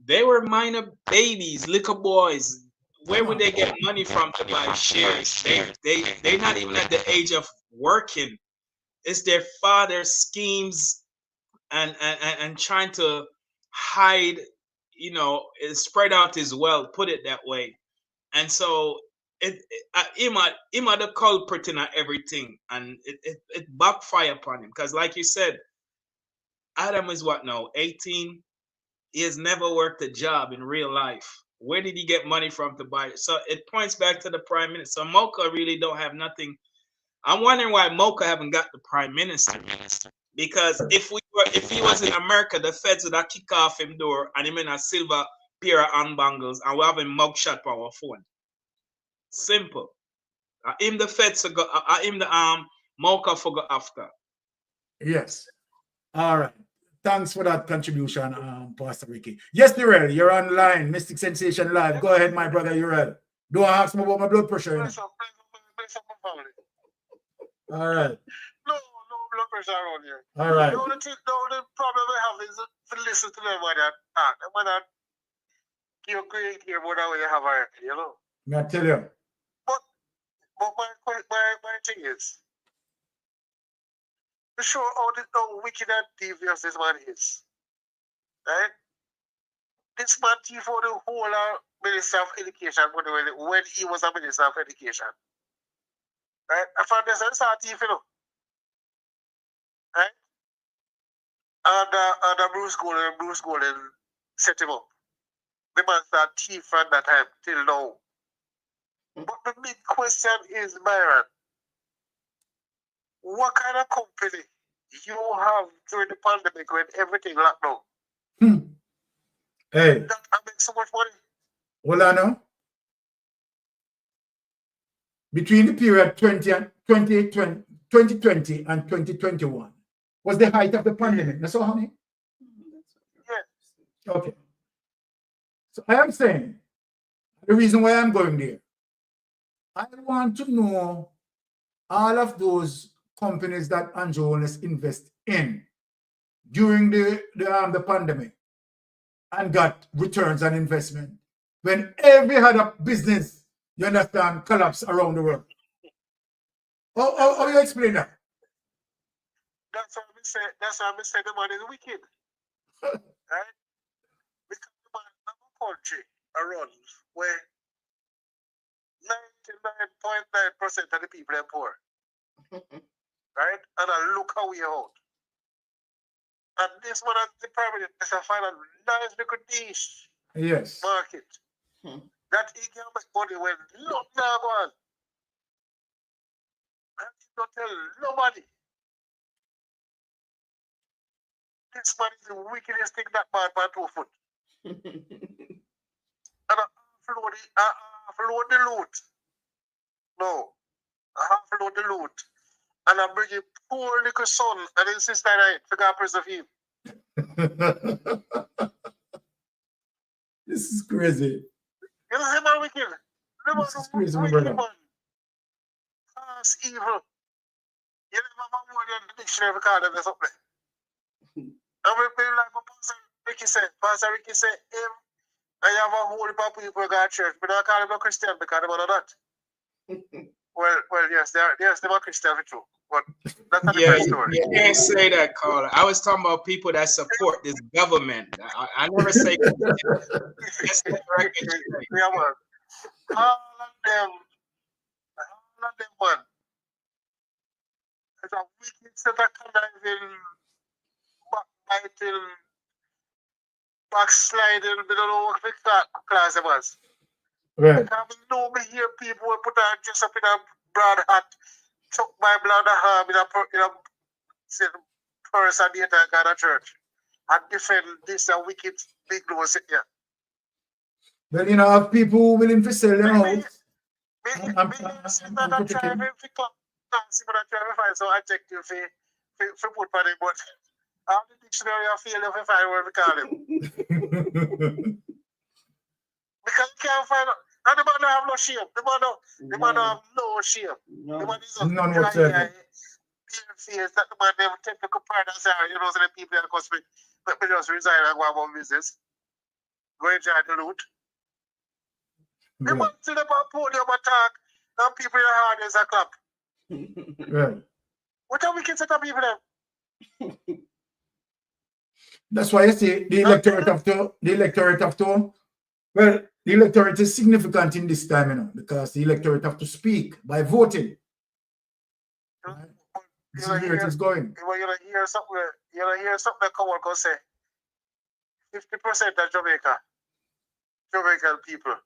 Speaker 6: they were minor babies, little boys. Where would they get money from to buy shares? They're not even at the age of working. It's their father's schemes and trying to hide, you know, spread out his wealth, put it that way. And so him the culprit in everything, and it backfired upon him, because like you said, Adam is what now, 18? He has never worked a job in real life. Where did he get money from to buy it? So it points back to the prime minister. So Mocha really don't have nothing. I'm wondering why Mocha haven't got the prime minister. Because if he was in America, the feds would have kicked off him door and him in a silver pair of hand bangles and we have a mugshot for our phone. Simple. Him the feds to go. Him the Mocha for go after.
Speaker 5: Yes. All right. Thanks for that contribution, Pastor Ricky. Yes, Urel, you're online. Mystic Sensation Live. Go ahead, my brother Urel. Don't ask me about my blood pressure. You know? All right.
Speaker 18: No blood pressure around here.
Speaker 5: All right.
Speaker 18: The only problem I have is to listen to them when that you're great here more than you have already, you know.
Speaker 5: I tell you.
Speaker 18: But my thing is, to show how wicked and devious this man is, right? This man thief for the whole Minister of Education when he was a Minister of Education, right? I found this and start thief, you know, right? And Bruce Golden set him up. The man started thief from that time till now. But the big question is, Byron, what kind of company you have during the pandemic when everything locked down?
Speaker 5: Hey.
Speaker 18: That makes so much money.
Speaker 5: Hold on now. Between the period 2020 and 2021 was the height of the pandemic. That's all, honey?
Speaker 18: Yeah.
Speaker 5: Okay. So I am saying, the reason why I'm going there, I want to know all of those companies that Andrew Holness invest in during the pandemic and got returns on investment when every other business, you understand, collapsed around the world. How you explain that?
Speaker 18: That's why I say the man is wicked. Right? Because the man of a country around where 99.9% of the people are poor. Right? And I look how we are out. And this one as the prime minister find a nice little niche market. That he can make money when look now on. And he don't tell nobody. This man is the wickedest thing that man by 2 foot. And I offload the loot. No. I offload the loot. And I bring him poor little son and his sister right for God preserve him.
Speaker 5: This is crazy.
Speaker 18: You know him man wicked.
Speaker 5: This is crazy, my brother.
Speaker 18: most evil. You never have more than the dictionary call them something. And we feel like what Pastor Ricky said. Pastor Ricky said, him, and you have a whole heap of people who go to church. But I call them a Christian because they are not. Well, yes, they are Christian for true. But that's not the
Speaker 6: Yeah,
Speaker 18: first story.
Speaker 6: you can't say that, Carla. I was talking about people that support this government. I never say that's the record.
Speaker 18: Yeah, man. All of them, man. It's a wicked set of conniving, backbiting, backsliding, we don't know what the class it was.
Speaker 5: Right.
Speaker 18: Because we know we hear people who put on dress up in a broad hat, chuck my blood arm in a purse and the entire kind of church, and defend this a wicked big nose here.
Speaker 5: Well, you know, have people who willing to sell their house.
Speaker 18: I'm trying to find some adjective for put on it, but all the dictionary I feel if I find where we call him. Because you can't find out. And the man don't have no shame. The man don't have no shame. The man is
Speaker 5: None whatsoever.
Speaker 18: Face that the man never take to compare that sorry, you know, so the people that cost me, let me just resign and go about business. Go enjoy the loot. The man sit up on podium and talk, and people in the heart is a clap.
Speaker 5: Right.
Speaker 18: What are we can set up people them?
Speaker 5: That's why I say the electorate have to, well, the electorate is significant in this time, you know, because the electorate have to speak by voting. Right? This is where it is going.
Speaker 18: You're gonna hear something that come on and say 50% of Jamaican people.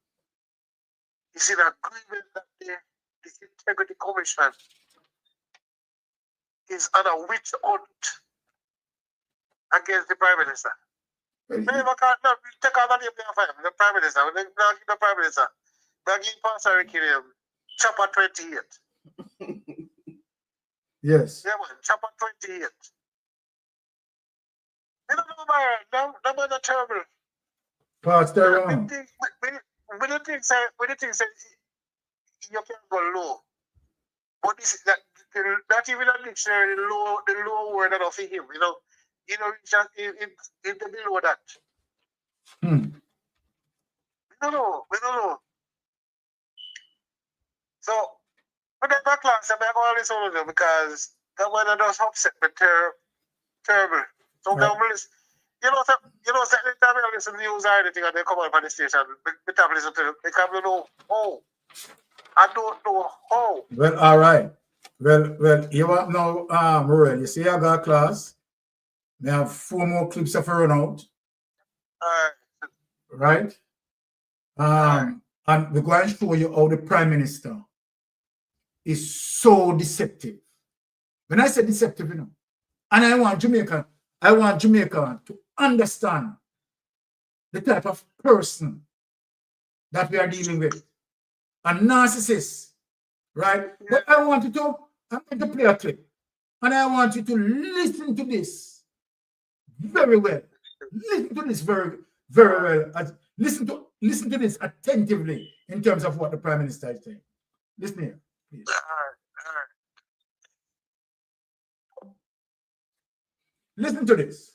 Speaker 18: You see the agreement that the Integrity Commission is on a witch hunt against the Prime Minister. They never can't take all the name the Prime Minister. They not give the Prime Minister. They give Pastor Ricky name chapter 28.
Speaker 5: Yes.
Speaker 18: Yeah, man, chapter 28. You don't know, man, that man are terrible.
Speaker 5: Pastor,
Speaker 18: when the thing say you can go low. But this is that even a dictionary, the low word that of him, you know, it's just it below that. We don't know. So, but that class, I'm going to listen to them because that one that does upset me terrible. So, you know, every time I listen to the news or anything and they come up on the station, we have to listen to them because we know how. I don't know how.
Speaker 5: Well, all right. Well, you want now, Morel, you see I got a class. We have 4 more clips of her run out. Right? And we're going to show you how the Prime Minister is so deceptive. When I say deceptive, you know, and I want Jamaica to understand the type of person that we are dealing with. A narcissist, right? But I'm going to play a clip. And I want you to listen to this very well. Listen to this very, very well. Listen to this attentively in terms of what the Prime Minister is saying. Listen here, please. Listen to this.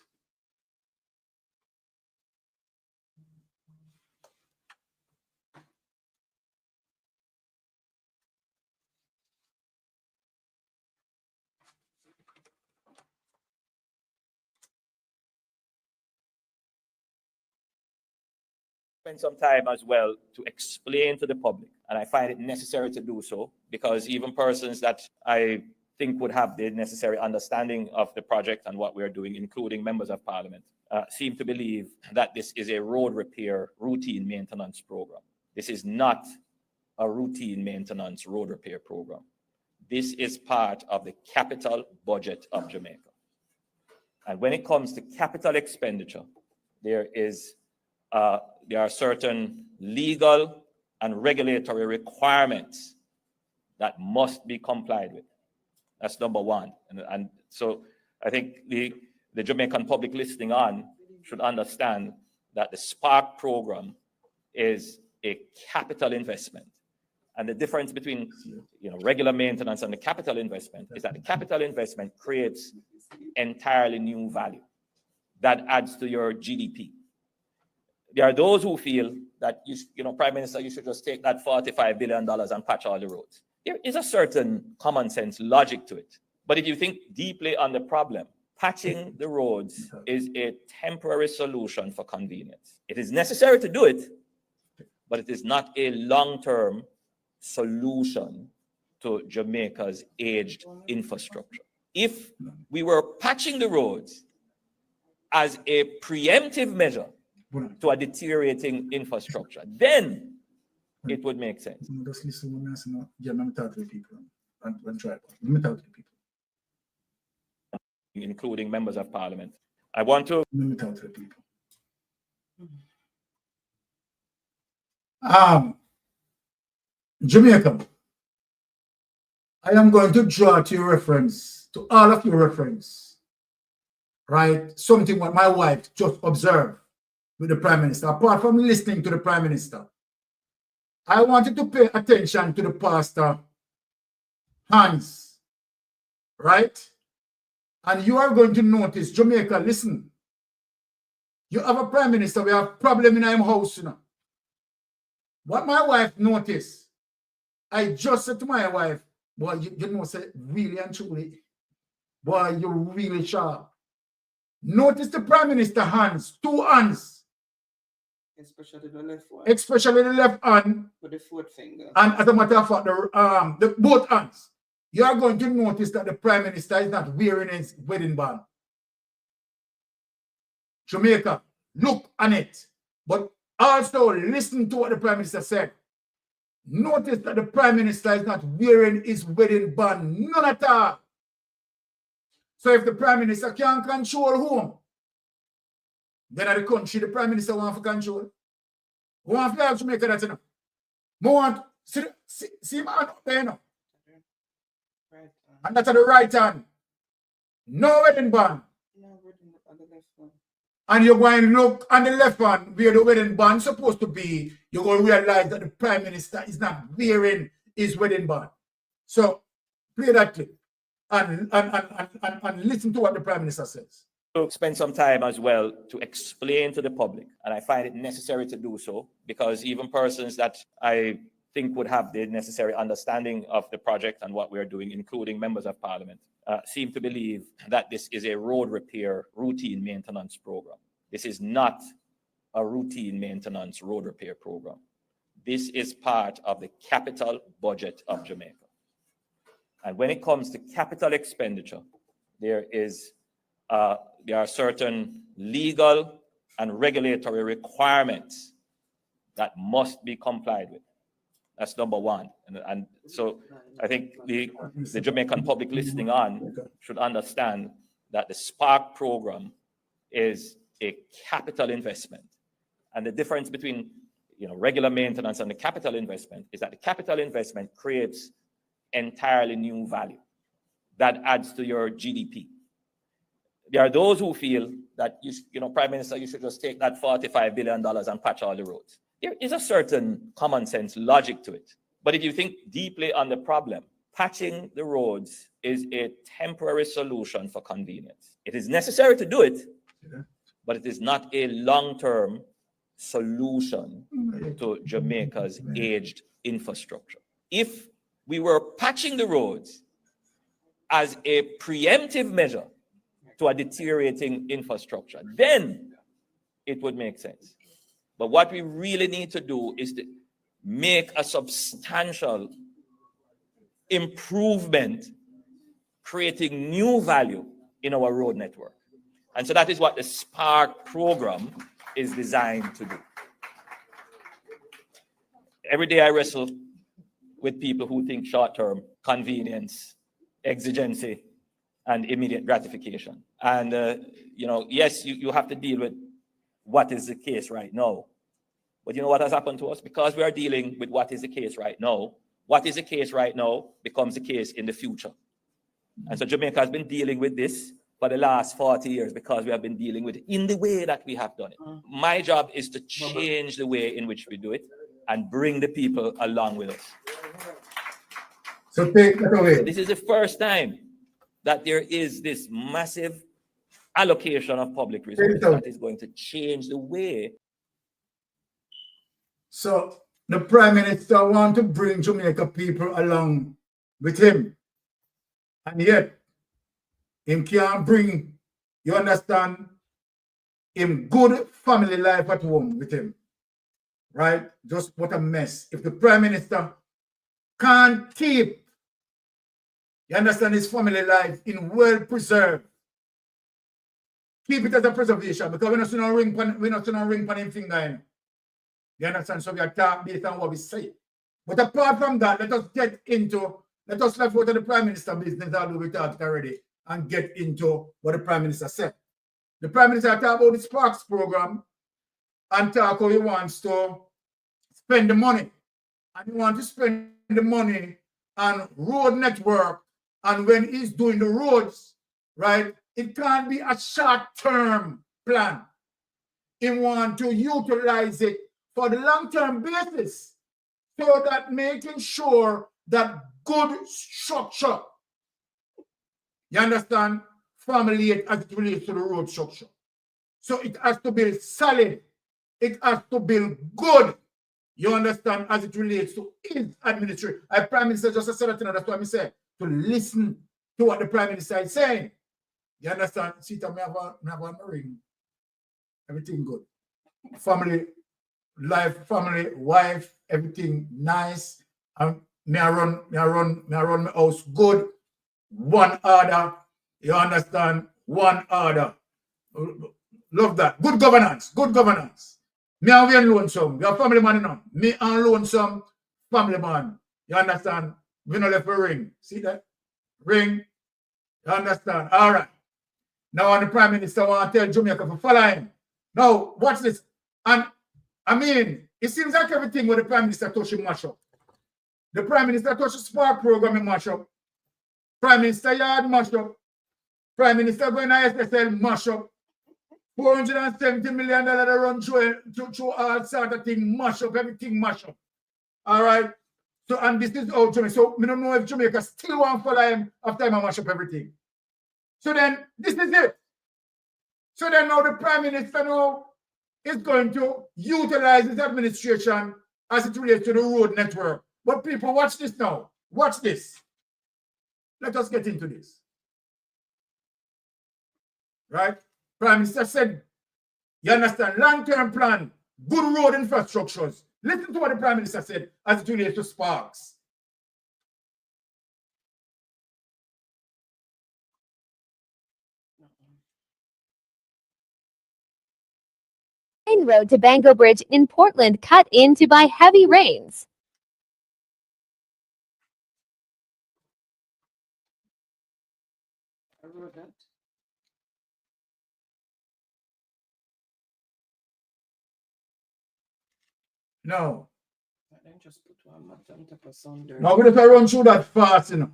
Speaker 19: Spend some time as well to explain to the public, and I find it necessary to do so because even persons that I think would have the necessary understanding of the project and what we are doing, including members of parliament, seem to believe that this is a road repair routine maintenance program. This is not a routine maintenance road repair program. This is part of the capital budget of Jamaica. And when it comes to capital expenditure, there are certain legal and regulatory requirements that must be complied with. That's number one. And so I think the Jamaican public listening on should understand that the Spark program is a capital investment And the difference between regular maintenance and the capital investment is that the capital investment creates entirely new value that adds to your GDP. There are those who feel that Prime Minister, you should just take that $45 billion and patch all the roads. There is a certain common sense logic to it. But if you think deeply on the problem, patching the roads is a temporary solution for convenience. It is necessary to do it, but it is not a long-term solution to Jamaica's aged infrastructure. If we were patching the roads as a preemptive measure to a deteriorating infrastructure, then it would make sense.
Speaker 5: Just listen when I say no. Yeah, let me talk to the people and try. Let me talk to the people.
Speaker 19: Including members of parliament. I want to...
Speaker 5: Let me talk to the people. Jamaica, I am going to draw to your reference, to all of your reference, right? Something what my wife just observed with the Prime Minister. Apart from listening to the Prime Minister, I wanted to pay attention to the pastor, Hans, right? And you are going to notice, Jamaica, listen, you have a Prime Minister, we have problem in our house, you know. What my wife noticed, I just said to my wife, boy, you know, say really and truly, boy, you're really sharp. Notice the Prime Minister hands, two hands.
Speaker 4: Especially the left one.
Speaker 5: Especially the left hand.
Speaker 4: With the fourth finger.
Speaker 5: And as a matter of fact, the both hands. You are going to notice that the Prime Minister is not wearing his wedding band. Jamaica, look on it. But also listen to what the Prime Minister said. Notice that the Prime Minister is not wearing his wedding band. None at all. So if the Prime Minister can't control whom, then at the country, the Prime Minister wants to control. We want to Jamaica that, you know. We want, see man up there, you know. And that's at the right hand. No wedding band.
Speaker 4: No wedding on the left one.
Speaker 5: And you're going to look on the left hand where the wedding band is supposed to be. You're going to realize that the Prime Minister is not wearing his wedding band. So play that clip and listen to what the Prime Minister says.
Speaker 19: To spend some time as well to explain to the public, and I find it necessary to do so because even persons that I think would have the necessary understanding of the project and what we're doing, including members of parliament, seem to believe that this is a road repair routine maintenance program. This is not a routine maintenance road repair program. This is part of the capital budget of Jamaica. And when it comes to capital expenditure, there are certain legal and regulatory requirements that must be complied with. That's number one. And so I think the Jamaican public listening on should understand that the Spark program is a capital investment. And the difference between regular maintenance and the capital investment is that the capital investment creates entirely new value that adds to your GDP. There are those who feel that, Prime Minister, you should just take that $45 billion and patch all the roads. There is a certain common sense logic to it. But if you think deeply on the problem, patching the roads is a temporary solution for convenience. It is necessary to do it, but it is not a long-term solution to Jamaica's aged infrastructure. If we were patching the roads as a preemptive measure to a deteriorating infrastructure, then it would make sense. But what we really need to do is to make a substantial improvement, creating new value in our road network. And so that is what the Spark program is designed to do. Every day I wrestle with people who think short-term, convenience, exigency, and immediate gratification. And, yes, you have to deal with what is the case right now. But you know what has happened to us? Because we are dealing with what is the case right now, what is the case right now becomes the case in the future. And so Jamaica has been dealing with this for the last 40 years because we have been dealing with it in the way that we have done it. My job is to change the way in which we do it and bring the people along with us.
Speaker 5: So take that away.
Speaker 19: This is the first time that there is this massive allocation of public resources that is going to change the way.
Speaker 5: So the Prime Minister want to bring Jamaica people along with him. And yet, him can't bring, you understand, him good family life at home with him. Right? Just what a mess. If the Prime Minister can't keep, you understand, his family life in well preserved, keep it as a preservation, because we're not seeing a ring pan him finger. You understand? So we are talking based on what we say. But apart from that, let us left out of the Prime Minister business, although we talked already, and get into what the Prime Minister said. The Prime Minister talked about the Sparks program and talk how he wants to spend the money. And he wants to spend the money on road network. And when he's doing the roads, right, it can't be a short-term plan. He wants to utilize it for the long-term basis, so that making sure that good structure, you understand, formulate as it relates to the road structure. So it has to be solid. It has to be good. You understand, as it relates to his administration. Our Prime Minister just said that, that's what I said, to listen to what the Prime Minister is saying. You understand? See, I have a ring. Everything good. Family, life, family, wife, everything nice. And me I run my house good. One order. You understand? One order. Love that. Good governance. Good governance. Me and we loan some. We are family man, you know. Me and loan some family man. You understand? We not left a ring. See that? Ring. You understand? All right. Now, when the Prime Minister want to tell Jamaica to follow him. Now, watch this. And I mean, it seems like everything with the Prime Minister touch him mash up. The Prime Minister touch the Spark program in mash up. Prime Minister Yard mash up. Prime Minister going to SSL mash up. $470 million to run through all sort of thing, mash up, everything mash up. All right. So, and this is out Jamaica. So, I don't know if Jamaica still want to follow him after him mash up everything. So then, this is it. So then now the Prime Minister now is going to utilize his administration as it relates to the road network. But people, watch this now. Watch this. Let us get into this. Right? Prime Minister said, you understand, long-term plan, good road infrastructures. Listen to what the Prime Minister said as it relates to Sparks.
Speaker 20: Main road to Bango Bridge in Portland cut into by heavy rains.
Speaker 5: No.
Speaker 4: Now
Speaker 5: I'm going to run through that fast, you know.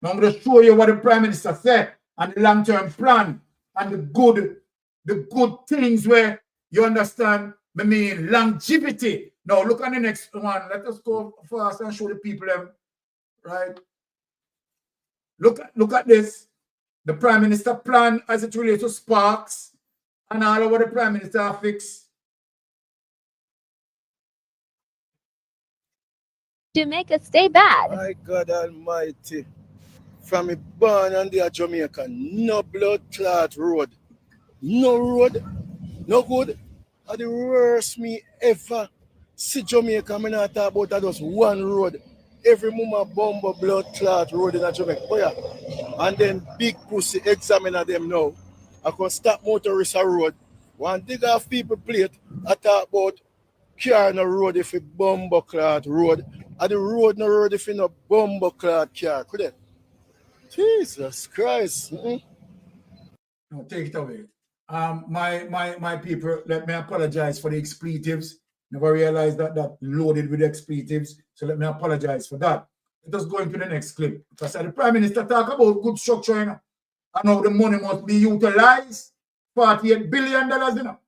Speaker 5: Now I'm going to show you what the Prime Minister said and the long-term plan and the good things where you understand, I mean, longevity. Now look at the next one. Let us go fast and show the people them, right? Look at this. The Prime Minister plan as it relates to Sparks and all of what the Prime Minister fix.
Speaker 20: Jamaica stay bad.
Speaker 21: My God Almighty. From a born and they are Jamaica, no blood clot road. No road, no good. Are the worst me ever see Jamaica. I not talk about that just one road. Every moment bomber blood clot road in Jamaica. Oh yeah. And then big pussy examiner them now. I can stop motorists a road. One dig off people plate, I talk about car no road if a bomber clot road. And the road no road if a bomber clot car. Could it? Jesus Christ.
Speaker 5: No, take it away. My people, let me apologize for the expletives. Never realized that loaded with expletives. So let me apologize for that. Let us go into the next clip. Because the Prime Minister talk about good structure, you know, and how the money must be utilized. $48 billion, you know.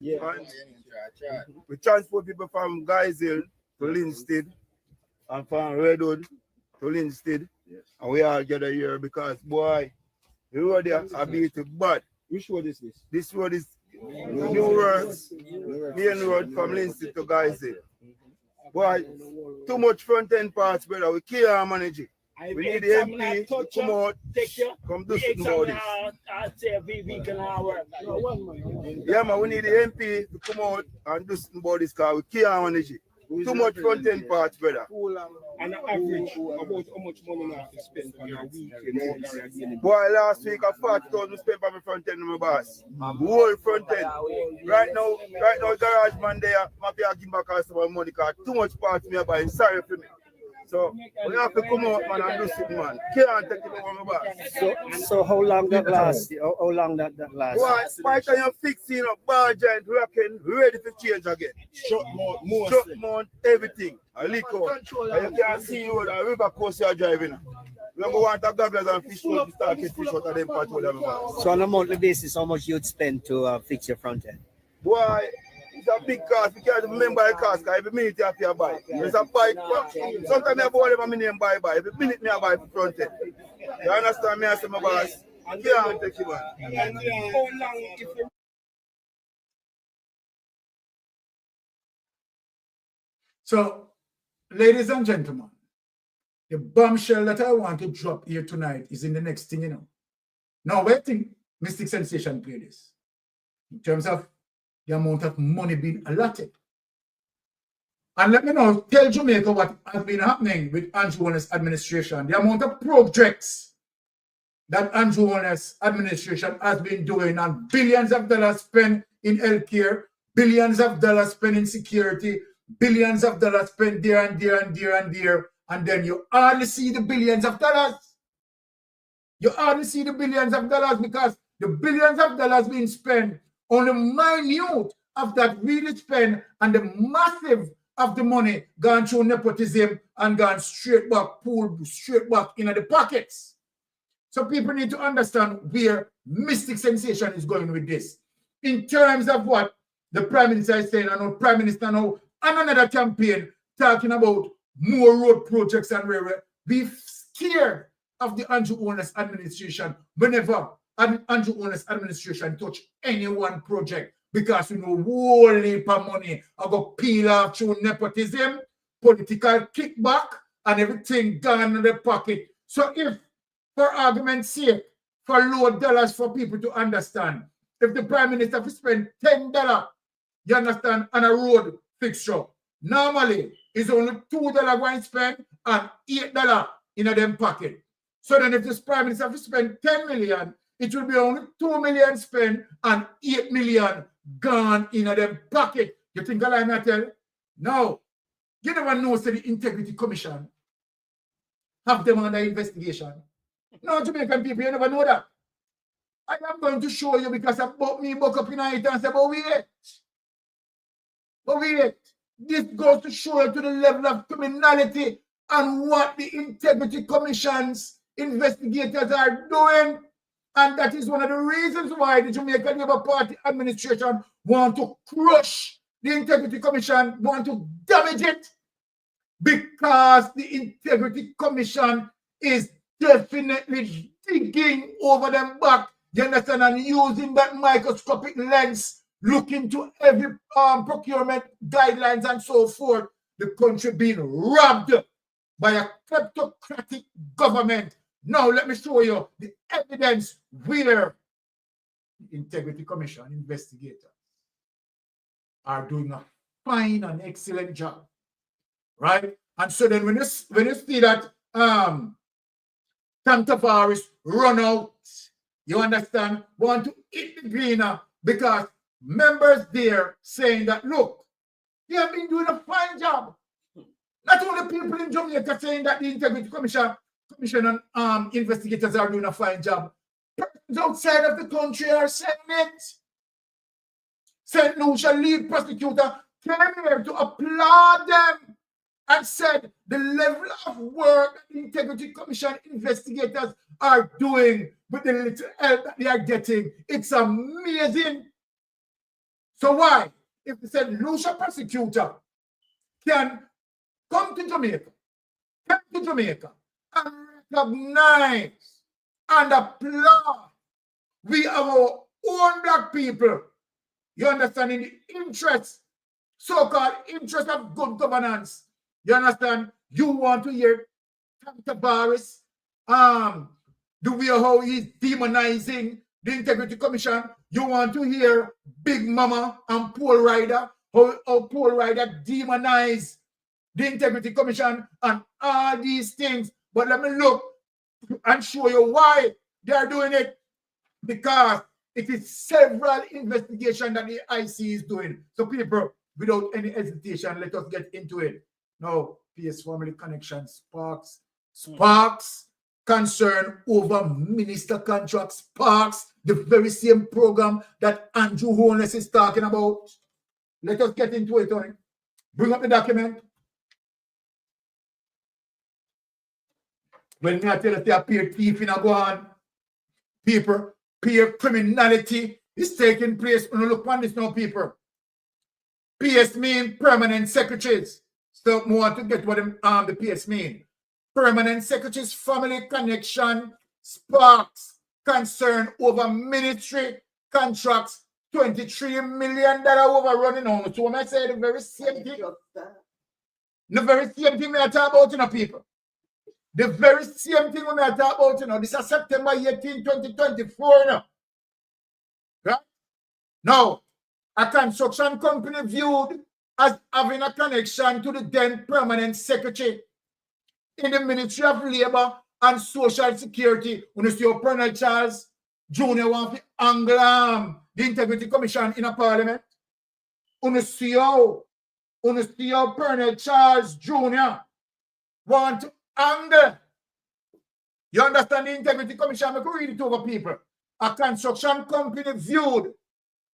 Speaker 21: Yeah. We transport people from Geisel to Linstead and from Redwood to Linstead. Yes. And we all gather here because, boy, the road there are beat bad. Which road is this? This road is New Roads, main road from Linstead to Geisel. Boy, too much front end parts, brother. We can't manage it. We need the MP to come out, come do something about this. Yeah, man, we need the MP to come out and do something about this car. We can't manage it. Too much front end parts, brother.
Speaker 2: On average, about how much money you have to spend on a week?
Speaker 21: Boy, last week I 40,000 spent on my front end, my boss. Whole front end. Right now, garage man there, I give back us some money because too much parts me buying. Sorry for me. So we have to come out, man, and do something, man. Can't take it over my boss.
Speaker 2: So how long that lasts? How long that lasts?
Speaker 21: Boy, by the time you're fixing up, bar giant, rocking, ready to change again. Shut mount, everything. A lick out. And you can see you the river coast you're driving. We don't want to gobblers and fish out to start getting fish out of them patrol.
Speaker 2: So on a monthly basis, how much you'd spend to fix your front end?
Speaker 21: Boy, it's a big cost. You can't remember the cost because every minute you have to buy. It's a bike. Sometimes I buy them a minute buy. Every minute I buy for front end. You understand me? I say my boss. I can't take you, man.
Speaker 5: So, ladies and gentlemen, the bombshell that I want to drop here tonight is in the next thing, you know. Now, where think Mystic Sensation play this? In terms of the amount of money being allotted. And let me know, tell Jamaica what has been happening with Andrew Holness administration. The amount of projects that Andrew Holness administration has been doing, and billions of dollars spent in healthcare, billions of dollars spent in security, billions of dollars spent there and there and there and there, and then you hardly see the billions of dollars. You hardly see the billions of dollars because the billions of dollars being spent on the minute of that really spent, and the massive of the money gone through nepotism and gone straight back, pulled straight back into the pockets. So people need to understand where Mystic Sensation is going with this. In terms of what the Prime Minister is saying, and our Prime Minister now, and another campaign talking about more road projects and where we scared of the Andrew Holness administration whenever Andrew Holness administration touch any one project, because we know whole heap of money are going to peel off through nepotism, political kickback, and everything gone in the pocket. So if, for argument's sake, for low dollars for people to understand, if the Prime Minister spend $10, you understand, on a road fixture, normally it's only $2 going to spend and $8 in them pocket. So then if this Prime Minister spend 10 million, it will be only 2 million spent and 8 million gone in them pocket. You think I like tell? No. You never know, say the Integrity Commission have them under investigation. No, Jamaican people, you never know that. I am going to show you because I buck up in it and say, but wait. This goes to show you to the level of criminality and what the Integrity Commission's investigators are doing. And that is one of the reasons why the Jamaican Labour Party administration want to crush the Integrity Commission, want to damage it, because the Integrity Commission is definitely digging over them back, you understand, and using that microscopic lens, looking to every procurement guidelines and so forth. The country being robbed by a kleptocratic government. Now let me show you the evidence where the Integrity Commission investigators are doing a fine and excellent job, right? And so then when you see that Tavares run out, you understand, want to eat the greener, because members there saying that, look, they have been doing a fine job. Not only people in Jamaica saying that the Integrity Commission and investigators are doing a fine job. Persons outside of the country are saying it. St. Lucia lead prosecutor came here to applaud them and said the level of work that the Integrity Commission investigators are doing with the little help that they are getting, it's amazing. So why? If they said Lucia prosecutor can come to Jamaica and recognize and applaud we have our own black people, you understand, in the interest, so-called interest of good governance. You understand? You want to hear Taxpayer, the way how he's demonizing the Integrity Commission. You want to hear Big Mama and Paul Ryder, how Paul Ryder demonize the Integrity Commission and all these things. But let me look and show you why they're doing it. Because it is several investigations that the IC is doing. So people, without any hesitation, let us get into it. Now, PS Family Connection sparks concern over minister contracts, sparks the very same program that Andrew Holness is talking about. Let us get into it, Tony. Bring up the document. When I tell you they appear thief in a go on, people, peer criminality is taking place. When you look on this now, people. PS mean permanent secretaries. So we want to get what the PS mean. Permanent secretaries, family connection, sparks, concern over ministry contracts, $23 million overrunning on. So when I say the very same thing, the very same thing we are talking about, you know, people. The very same thing we are talking about, you know. This is September 18, 2024, you know. Right? Now, a construction company viewed as having a connection to the then permanent secretary in the Ministry of Labour and Social Security. When you see your Colonel Charles Jr. want to angle the Integrity Commission in a parliament. When you see your Colonel Charles Jr. want to angle. You understand the Integrity Commission? I'm going to read it over people. A construction company viewed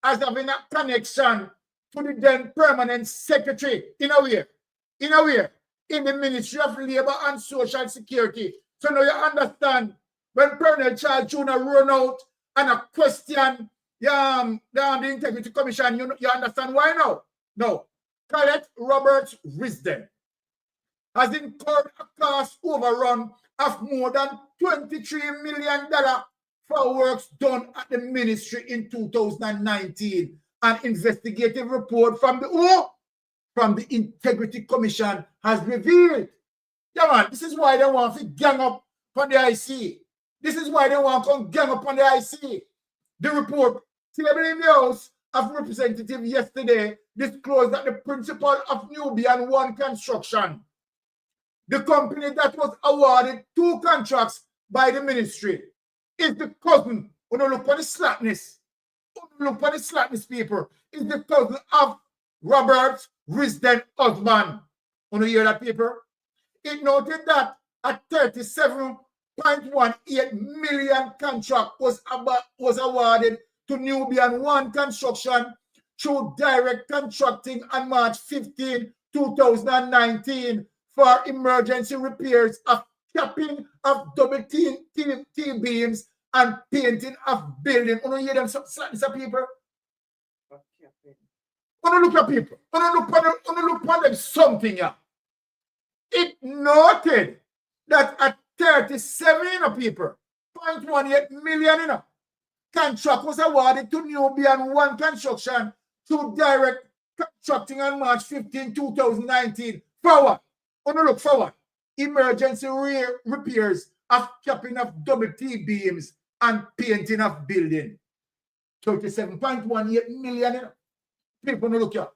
Speaker 5: as having a connection to the then permanent secretary in the Ministry of Labour and Social Security. So now you understand when Colonel Charles Jr. run out and a question the Integrity Commission, you understand why now? No. Colette Roberts Wisdom has incurred a cost overrun of more than $23 million for works done at the ministry in 2019. An investigative report from the Integrity Commission has revealed. Yeah, man, this is why they want to gang up on the IC. This is why they want to come gang up on the IC. The report, tabled in the House of Representatives yesterday, disclosed that the principal of Nubian One Construction, the company that was awarded 2 contracts by the ministry, is the cousin. When you look at the slackness, people, is the cousin of Robert Risden husband. When you hear that, people? It noted that a $37.18 million contract was awarded to Nubian One Construction through direct contracting on March 15, 2019 for emergency repairs of capping of double T beams and painting of building. You hear them slackness of people? When you look at people, when you look at them something, yeah. It noted that at 37 people, $0.18 million contract was awarded to Nubian One Construction through direct contracting on March 15, 2019. Forward. When you look forward, emergency repairs of capping of double T beams and painting of building. $37.18 million. People look here.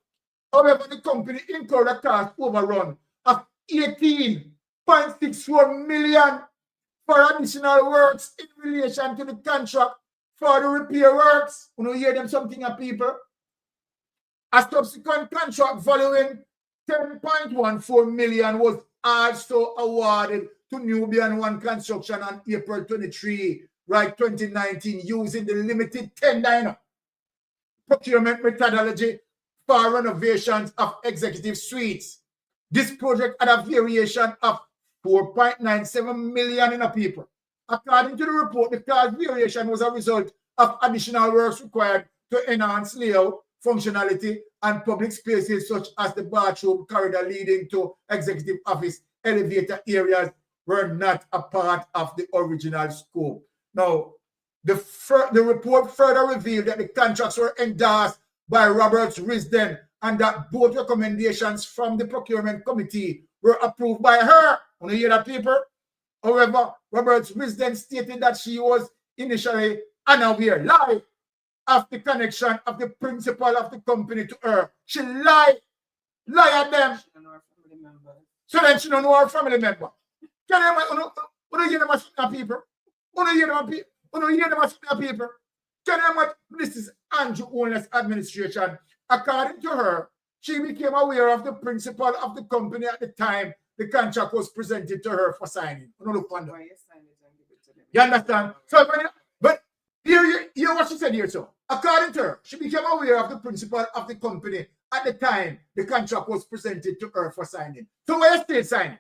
Speaker 5: However, the company incurred a cost overrun of $18.64 million for additional works in relation to the contract for the repair works. You hear them something, people? A subsequent contract valuing $10.14 million was also awarded to Nubian One Construction on April 23, 2019, using the limited tender procurement methodology for renovations of executive suites. This project had a variation of $4.97 million in a people. According to the report, the cost variation was a result of additional works required to enhance layout, functionality, and public spaces such as the bathroom corridor leading to executive office elevator areas were not a part of the original scope. Now, the report further revealed that the contracts were endorsed by Roberts Risden and that both recommendations from the procurement committee were approved by her. Want to hear that, people? However, Roberts Risden stated that she was initially unaware, lied, of the connection of the principal of the company to her. She lied at them. So then she don't know her family member. Can you hear them as people? This is Andrew Owner's administration. According to her, she became aware of the principal of the company at the time the contract was presented to her for signing. You understand? So, but hear what she said here. So, according to her, she became aware of the principal of the company at the time the contract was presented to her for signing. So, where is still signing?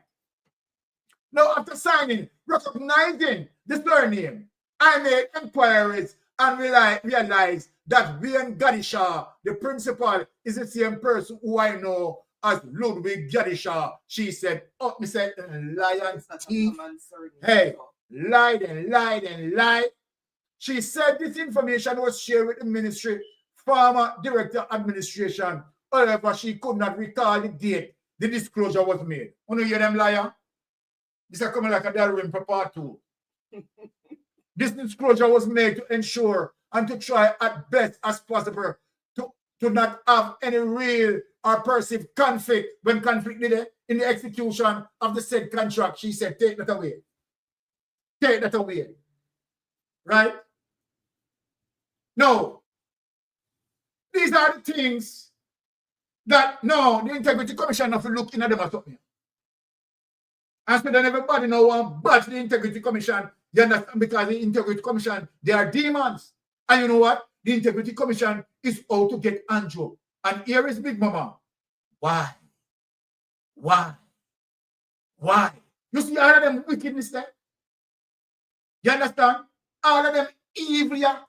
Speaker 5: Now, after signing, recognizing the surname, I made inquiries and realized that Wayne Gadishaw, the principal, is the same person who I know as Ludwig Gadishaw. She said, oh, me said, lion thief. Hey, lied and lied and lied. She said this information was shared with the ministry, former director administration. However, she could not recall the date the disclosure was made. Want to hear them liar? This is coming like a Darwin for part 2. This disclosure was made to ensure and to try at best as possible to not have any real or perceived conflict when conflict needed in the execution of the said contract. She said, take that away. Take that away. Right? No. These are the things that, no, the Integrity Commission have to look in at them or something. And so then everybody know one but the Integrity Commission, you understand, because the Integrity Commission, they are demons. And you know what? The Integrity Commission is out to get Andrew. And here is Big Mama. Why? Why? Why? You see all of them wickedness there? You understand? All of them evil, yeah?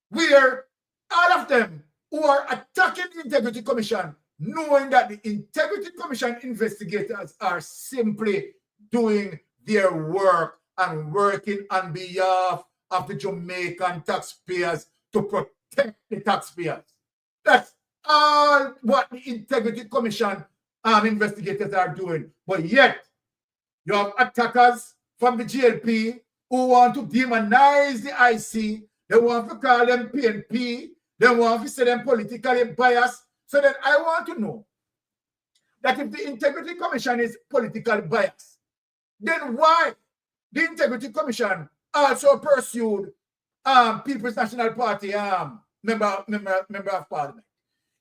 Speaker 5: Where all of them who are attacking the Integrity Commission, knowing that the Integrity Commission investigators are simply doing their work and working on behalf of the Jamaican taxpayers to protect the taxpayers. That's all what the Integrity Commission investigators are doing. But yet, you have attackers from the GLP who want to demonize the IC. They want to call them PNP. They want to say them politically biased. So then I want to know that if the Integrity Commission is politically biased, then why the Integrity Commission also pursued People's National Party member of Parliament?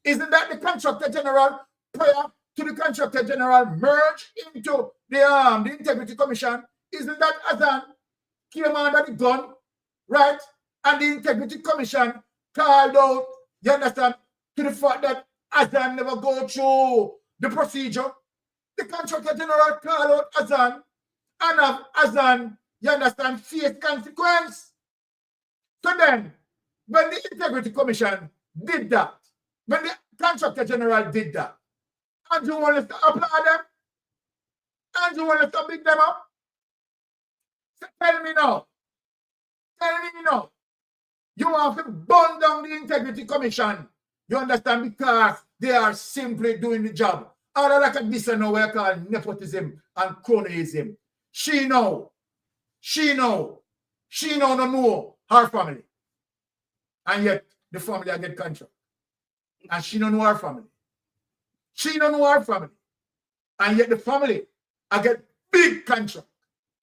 Speaker 5: Isn't that the Contractor General, prior to the Contractor General merge into the Integrity Commission? Isn't that Azan came under the gun, right? And the Integrity Commission called out, you understand, to the fact that Azan never go through the procedure. The Contractor General called out Azan and have Azan, you understand, face consequence. So then, when the Integrity Commission did that, when the Contractor General did that, Andrew wants to applaud them? Andrew wants to big them up? So tell me now. Tell me now. You have to burn down the Integrity Commission. You understand? Because they are simply doing the job. All like a this now we call nepotism and cronyism. She know no know her family. And yet the family I get contract. And she don't know her family. She don't know her family. And yet the family I get big contract.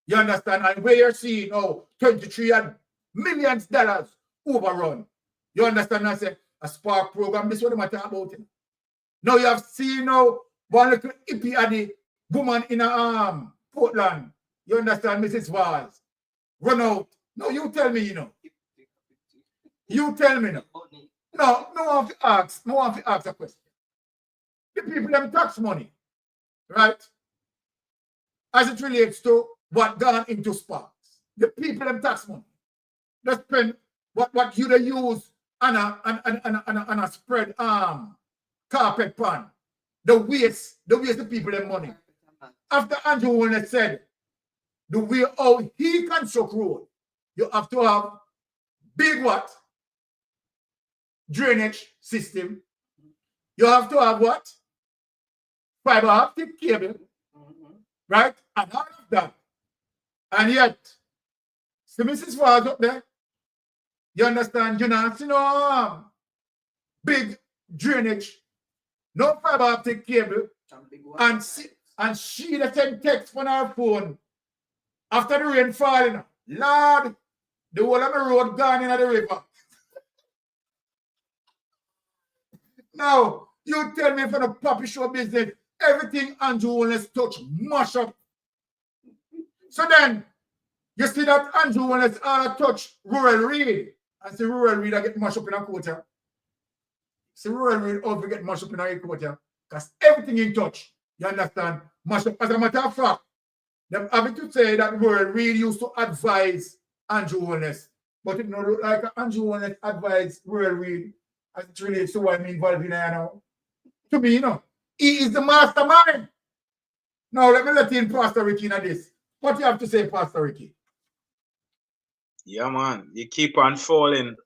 Speaker 5: You understand? And where you're seeing 23 million dollars overrun. You understand? I say a spark program, this is what I'm talking about. Now you have seen one little hippie at the woman in Portland. You understand, Mrs. Vaz? Run out. No, you tell me, You tell me now. No one to ask. No one to ask a question. The people them tax money, right? As it relates to what gone into sparks. The people them tax money. They spend what you they use and a spread carpet pan. The waste the people their money. After Andrew Warner said the way how he construct road, you have to have big what? Drainage system. You have to have what? Fiber optic cable. Right? And all of that. And yet, see Mrs. Fars up there. You understand? You know, see no big drainage, no fiber optic cable, and she that send text on her phone after the rain falling. Lord, the whole of the road gone into the river. Now, you tell me for the puppy show business, everything Andrew Wallace touch, mash up. So then, you see that Andrew Wallace touch rural read, and see rural read I get mashed up in a quarter. See rural read also get mashed up in a quarter, because everything in touch, you understand, mash up. As a matter of fact, them having to say that rural read used to advise Andrew Wallace, but it don't look like Andrew Wallace advised rural read as it relates to what I'm involved in now. To me, you know, he is the mastermind. Now, let me let in Pastor Ricky in this. What do you have to say, Pastor Ricky?
Speaker 6: Yeah, man. You keep on falling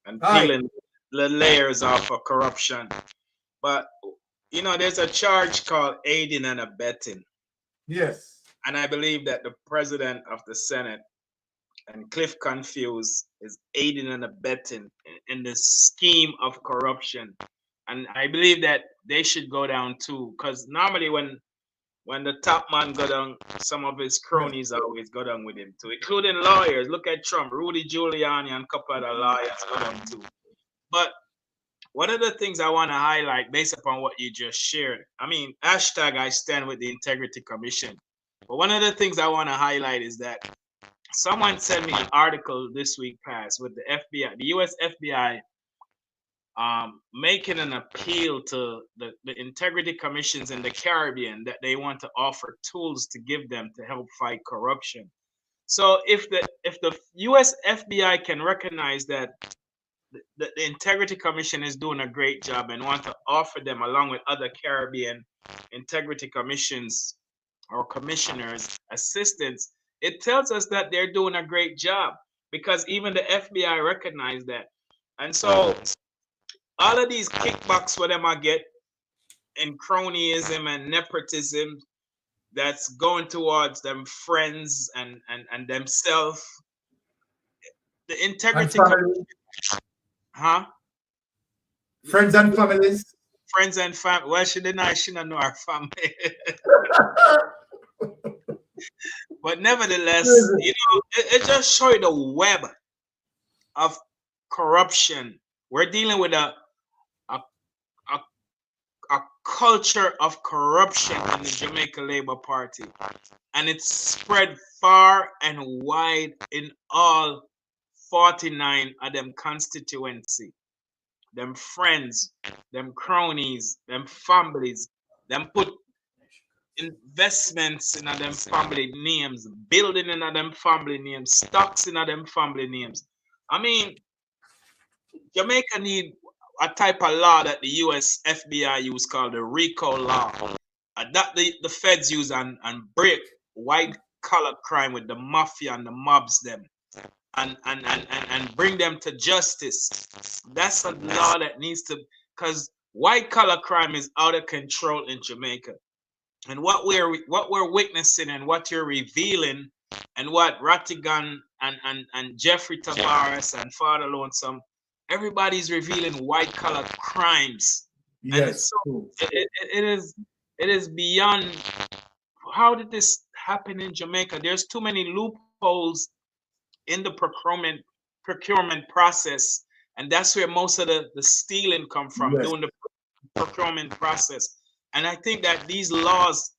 Speaker 6: and peeling the layers off of corruption. But, you know, there's a charge called aiding and abetting.
Speaker 5: Yes.
Speaker 6: And I believe that the president of the Senate and Cliff Confuse is aiding and abetting in the scheme of corruption. And I believe that they should go down too, because normally when the top man go down, some of his cronies always go down with him too, including lawyers. Look at Trump, Rudy Giuliani, and a couple of the lawyers go down too. But one of the things I want to highlight based upon what you just shared, I mean, hashtag I stand with the Integrity Commission. But one of the things I want to highlight is that someone sent me an article this week past with the FBI, the US FBI, making an appeal to the integrity commissions in the Caribbean that they want to offer tools to give them to help fight corruption. So if the US FBI can recognize that the integrity commission is doing a great job and want to offer them, along with other Caribbean integrity commissions or commissioners, assistance, it tells us that they're doing a great job, because even the FBI recognize that. And so all of these kickbacks where them I get in cronyism and nepotism that's going towards them friends and themselves, the integrity commission,
Speaker 5: Friends and families.
Speaker 6: Friends and family. Well, she didn't know our family. But nevertheless, you know, it just shows you the web of corruption. We're dealing with a culture of corruption in the Jamaica Labour Party, and it's spread far and wide in all 49 of them constituency. Them friends, them cronies, them families, them put investments in them family names, building in them family names, stocks in them family names. I mean, Jamaica need a type of law that the US FBI use called the RICO law. That the feds use and break white collar crime with the mafia and the mobs them and bring them to justice. That's a law that needs to, because white collar crime is out of control in Jamaica. And what we're witnessing and what you're revealing and what Rattigan and Jeffrey Tavares and Father Lonesome, everybody's revealing white collar crimes.
Speaker 5: Yes.
Speaker 6: And it's so, it is beyond. How did this happen in Jamaica? There's too many loopholes in the procurement process, and that's where most of the stealing come from.
Speaker 5: Yes.
Speaker 6: Doing the procurement process. And I think that these laws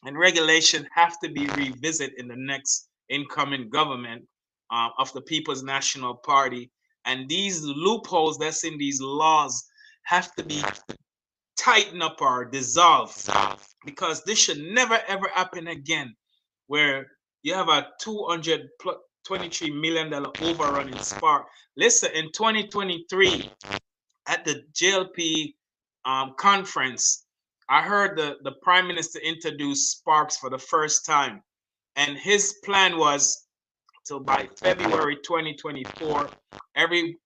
Speaker 6: and regulation have to be revisited in the next incoming government of the People's National Party. And these loopholes that's in these laws have to be tightened up or dissolved, because this should never ever happen again, where you have a $23 million overrun in Spark. Listen, in 2023, at the JLP conference, I heard the Prime Minister introduce Sparks for the first time. And his plan was to by February 2024, every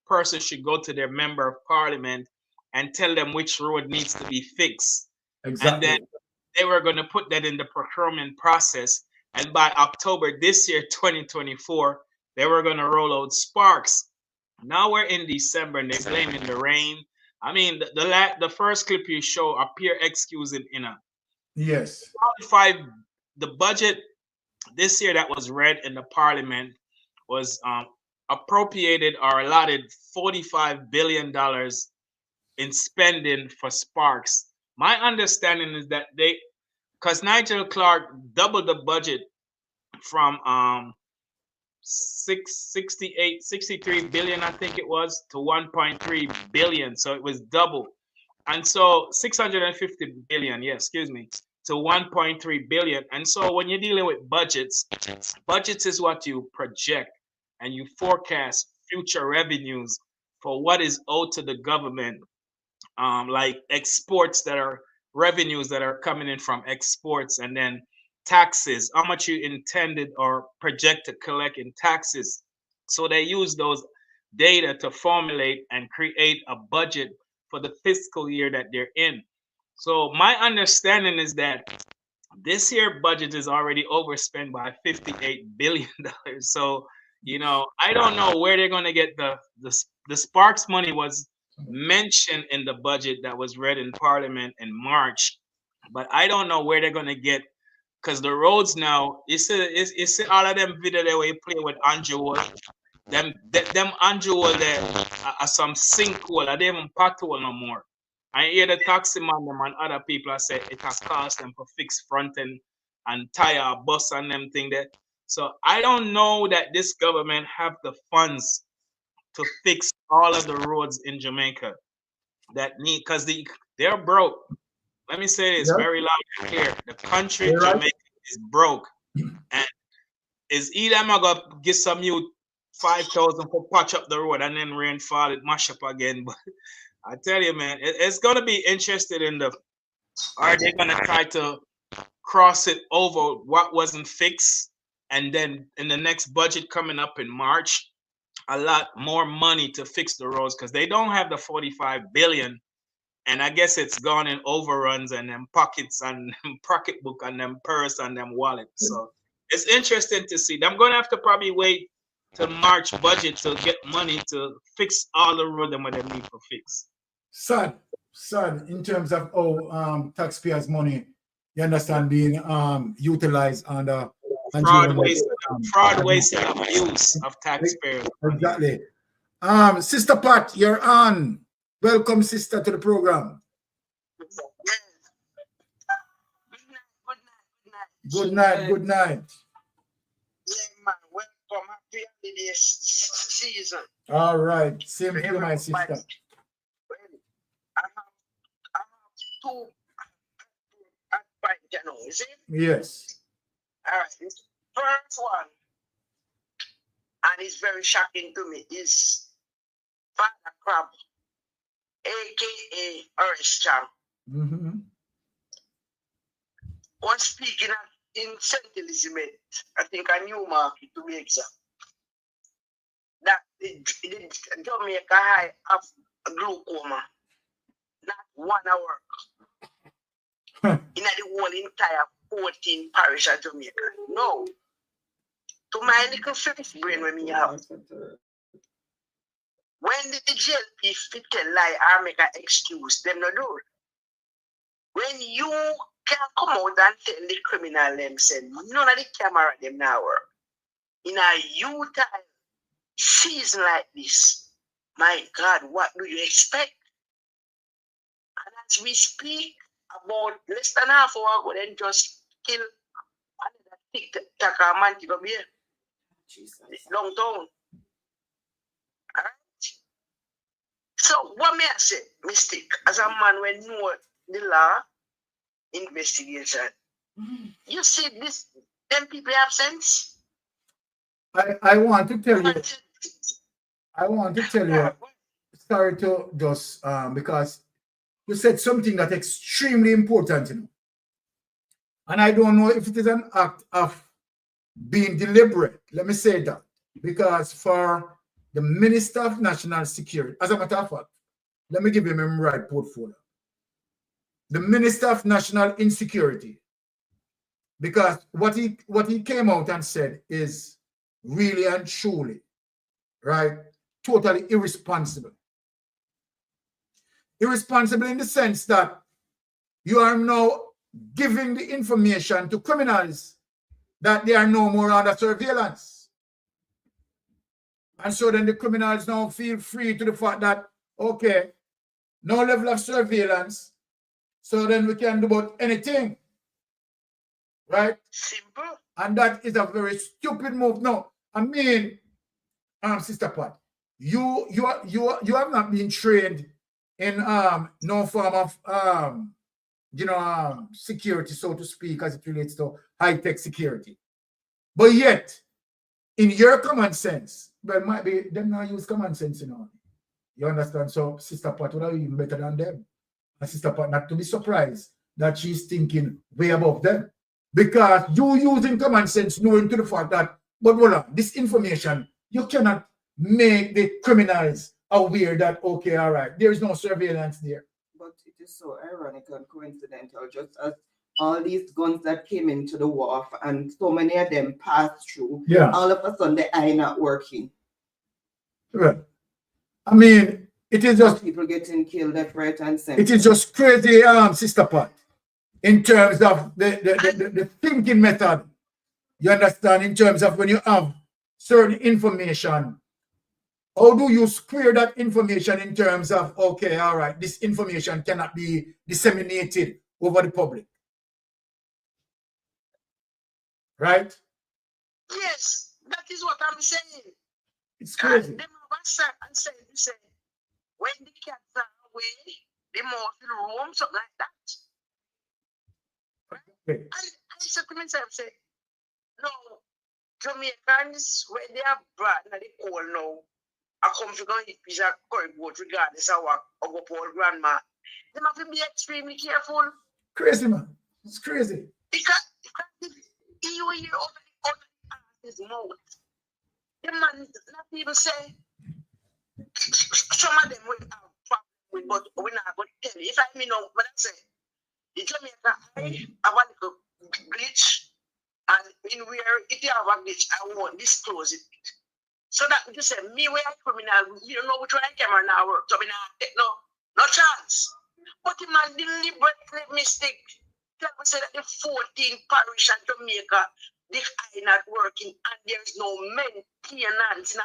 Speaker 6: person should go to their member of parliament and tell them which road needs to be fixed.
Speaker 5: Exactly.
Speaker 6: And then they were going to put that in the procurement process. And by October this year, 2024, they were going to roll out Sparks. Now we're in December and they're blaming the rain. I mean, the first clip you show appear excusing in a
Speaker 5: yes.
Speaker 6: The budget this year that was read in the parliament was appropriated or allotted $45 billion in spending for Sparks. My understanding is that because Nigel Clark doubled the budget from 63 billion, I think it was, to 1.3 billion. So it was double. And so 650 billion, yeah, excuse me, to 1.3 billion. And so when you're dealing with budgets is what you project and you forecast future revenues for what is owed to the government, like exports that are revenues that are coming in from exports, and then taxes, how much you intended or project to collect in taxes. So they use those data to formulate and create a budget for the fiscal year that they're in. So my understanding is that this year budget is already overspent by $58 billion. So, you know, I don't know where they're going to get the Sparks money was mentioned in the budget that was read in Parliament in March, but I don't know where they're going to get, because the roads now, you see all of them video that we play with Andrew, them Andrew there are some sinkhole, they don't even pothole no more. I hear the taxi man them and other people say it has cost them for fix front end and tire bus and them thing there. So I don't know that this government have the funds to fix all of the roads in Jamaica that need, because they're broke. Let me say this very loud and clear. The country Jamaica is broke. And is either I'm gonna get some new 5,000 for patch up the road and then rainfall it mash up again. But I tell you, man, it's gonna be interested in are they gonna try to cross it over what wasn't fixed, and then in the next budget coming up in March, a lot more money to fix the roads, because they don't have the 45 billion, and I guess it's gone in overruns and them pockets and them pocketbook and them purse and them wallet. So it's interesting to see. I'm gonna have to probably wait till March budget to get money to fix all the road that they need to fix.
Speaker 5: Sad in terms of how taxpayers' money, you understand, being utilized under
Speaker 6: fraud, waste, and abuse of taxpayers.
Speaker 5: Exactly. Sister Pat, you're on. Welcome, sister, to the program. Good night.
Speaker 17: Yeah, man. Welcome. Happy holiday season.
Speaker 5: All right. Same here, my sister.
Speaker 17: I have two advice, is it?
Speaker 5: Yes.
Speaker 17: All right. First one, and it's very shocking to me, is Father Crab, aka Orange Champ. Was speaking in St. Elizabeth, I think a Newmarket to be exact, that the Jamaica high of glaucoma, not 1 hour in the whole entire 14 parish of Jamaica. No. To my little fifth brain when me have. When the JLP fit a lie or make an excuse, them no do it. When you can come out and tell the criminal them say none of the camera them now work. In a youth time season like this, my God, what do you expect? And as we speak about less than half hour ago, then just kill another TikTok man to come here. Long town. Alright? So what may I say, mistake, as a man when know the law investigation. You see this, them people have sense.
Speaker 5: I want to tell you, sorry to just, because you said something that's extremely important, you know. And I don't know if it is an act of being deliberate. Let me say that. Because for the Minister of National Security, as a matter of fact, let me give him his right portfolio. The Minister of National Insecurity, because what he came out and said is really and truly, right, totally irresponsible. Irresponsible in the sense that you are now giving the information to criminals that they are no more under surveillance. And so then the criminals now feel free to the fact that, okay, no level of surveillance, so then we can do about anything. Right?
Speaker 18: Simple.
Speaker 5: And that is a very stupid move. No, I mean, Sister Pat, you have not been trained in no form of security, so to speak, as it relates to high-tech security. But yet, in your common sense, well, might be them not use common sense, you know. You understand? So Sister Pat would have even better than them. And Sister Pat not to be surprised that she's thinking way above them. Because you using common sense, knowing to the fact that, but hold on, this information, you cannot make the criminals aware that, okay, all right, there is no surveillance there.
Speaker 4: But it is so ironic and coincidental, just as all these guns that came into the wharf and so many of them passed through, all of a sudden the eye not working.
Speaker 5: Right. I mean, it is just
Speaker 4: people getting killed left, right, and center.
Speaker 5: It is just crazy, Sister Pat, in terms of the thinking method. You understand? In terms of when you have certain information, how do you square that information in terms of, okay, all right, this information cannot be disseminated over the public? Right?
Speaker 18: Yes, that is what I'm saying.
Speaker 5: It's crazy.
Speaker 18: Them have and say, when the cats are away, the mouse will roam, something like that. Right?
Speaker 5: Okay.
Speaker 18: And I said to myself, say, no, Jamaicans, when they have brought in the coal now, I come to go eat pizza curry boat regardless of what our poor grandma. They have to be extremely careful.
Speaker 5: Crazy, man. It's crazy.
Speaker 18: Because if you hear over his mouth, the man not even say, some of them will have problems, but we're not going to tell you. If I mean, what I say, in Jamaica, I want to glitch, and in where if you have a glitch, I won't disclose it. So that you say, me, we are criminal, you don't know which one camera now work, so we not take no chance. But the man deliberately mistake. Tell me say that the 14th parish in Jamaica, the eye not working, and there's no maintenance in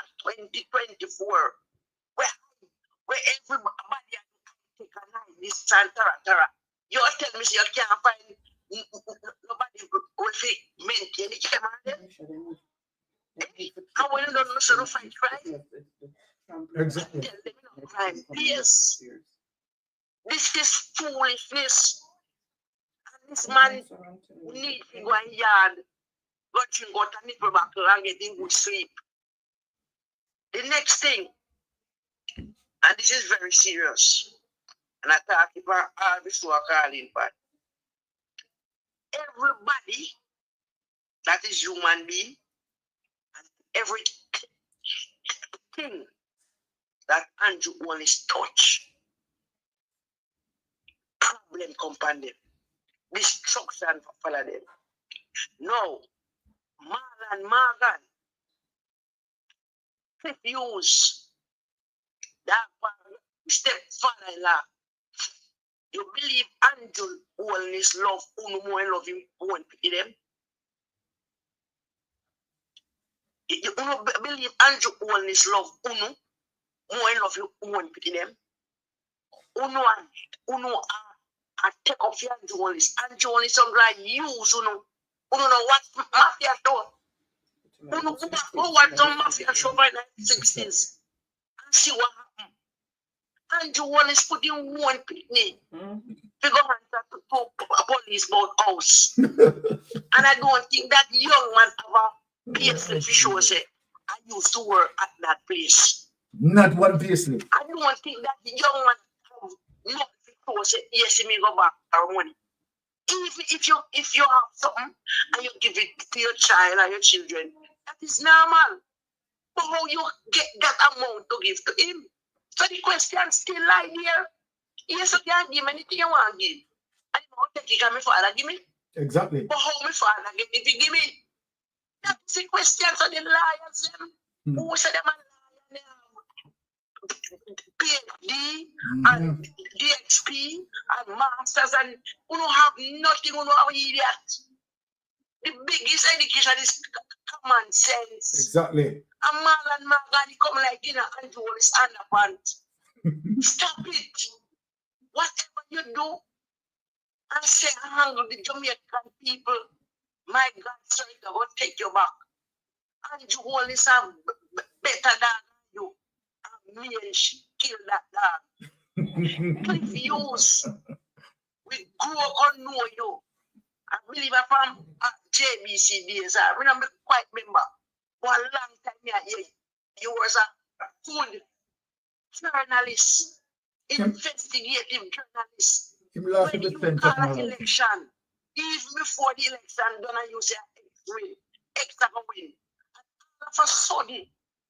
Speaker 18: 2024. Where everybody take a night, this and tara. You tell me you can't find nobody with it maintain the camera then? And when you don't know so to fight crime,
Speaker 5: exactly.
Speaker 18: tell them no crime. Yes. This is foolishness. And this man need to go in yard, got a nipple back and get in good sleep. The next thing, and this is very serious, and I talk about all before calling, but everybody that is human being, and everything that Andrew Wallace touch, problem come them, destruction follow them. No, Morgan, refuse that stepfather-in-law. You believe Andrew Wallace love Uno more and love him one pity them? You believe Andrew Wallace love Uno more and love him one pity them? Uno take off your Andrew Wallace. Andrew Wallace some like use Uno know what mafia do. Uno go watch some mafia show by the 1960s and see what happened. Andrew Wallace put in one picnic. We go answer to police about house. And I don't think that young man have a PSL for sure say,
Speaker 17: I used to work at that place.
Speaker 5: Not one piece.
Speaker 17: I don't think that the young man have nothing to say, yes, he may go back our money. If you have something and you give it to your child or your children, that is normal. But how you get that amount to give to him? So the question still lie there. Yes, you can give anything you want to give. And you want to take it, my father give me.
Speaker 5: Exactly.
Speaker 17: But how my father get if he give me? That's the question. So the liars them. Who said them a liar? PhD and DXP and masters and who don't have nothing, who don't have idiot. The biggest education is common sense.
Speaker 5: Exactly.
Speaker 17: A man and Margani come like dinner and do all his underpants. Stop it. Whatever you do, and say handle the Jamaican people, my God, sorry, I will take you back. And you always have better than you. And me and she kill that dog. Confused. We grow up and know you. I believe I'm from JBC days. I remember quite remember. For a long time here, you was a good journalist, investigative journalist. When you call an election, even before the election done, you say X are going to win. And all of a sudden,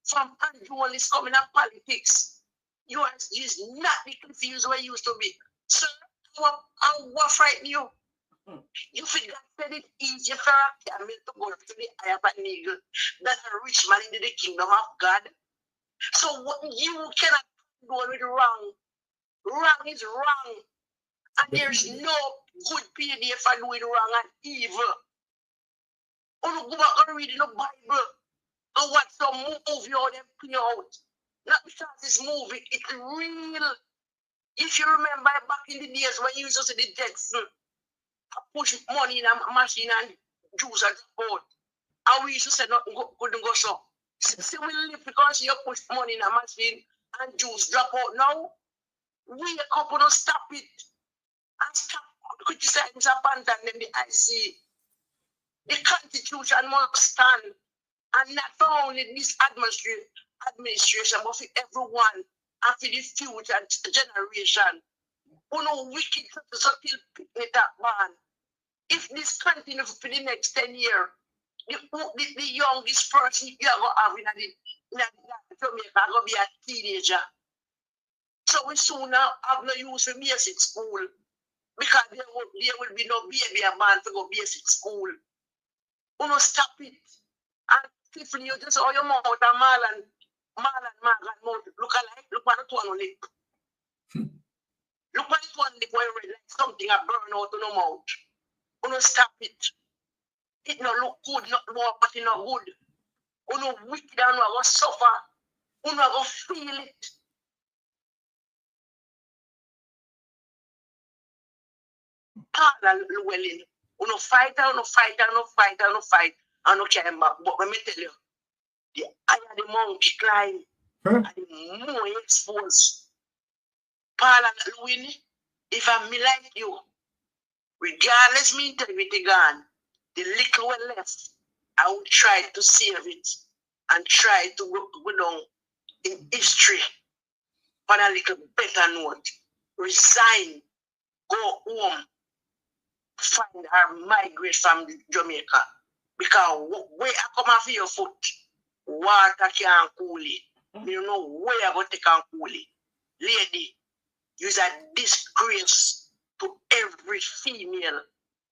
Speaker 17: from journalists coming up politics, you are just not the confused where you used to be. Sir, I will frighten you. You forgot that it's easier for a camel to go to the eye of an eagle than a rich man into the kingdom of God. So what you cannot go with wrong. Wrong is wrong. And there's no good PDF for doing wrong and evil. Or go back and read in the Bible and watch some movie or them play out. Not because it's movie, it's real. If you remember back in the days when you used to see the Jackson, push money in a machine and juice at the boat. And we used to say nothing couldn't go so. See, we live because you push money in a machine and juice drop out now. We a couple don't stop it. And stop criticizing Mr. Pantan and the IC. The Constitution must stand. And not for only this administration, but for everyone and for the future generation. Who know wicked so till picnic that man. If this continues for the next 10 years, the youngest person you are going to have in Jamaica are going to be a teenager. So we soon have no use for basic school because there will be no baby man to go basic school. You know, stop it. And Tiffany, you just all your mouth and Marlon mouth look alike. Look at the one lip. Look at the one lip where like something a burn out in the mouth. You know, stop it. It no look good, not more, but it not good. You know, wicked and you are going to suffer. You are going to feel it. Paula Llewellyn, you know, fight, and no came back. But let me tell you, the higher the monkey climb, and the more exposed. Paula Llewellyn, if I'm like you, regardless me integrity gone, the little one left, I will try to save it and try to go down in history on a little better note. Resign, go home, find or migrate from Jamaica. Because where I come off your foot, water can't cool it. You know where I go take and cool it. Lady, you're a disgrace to every female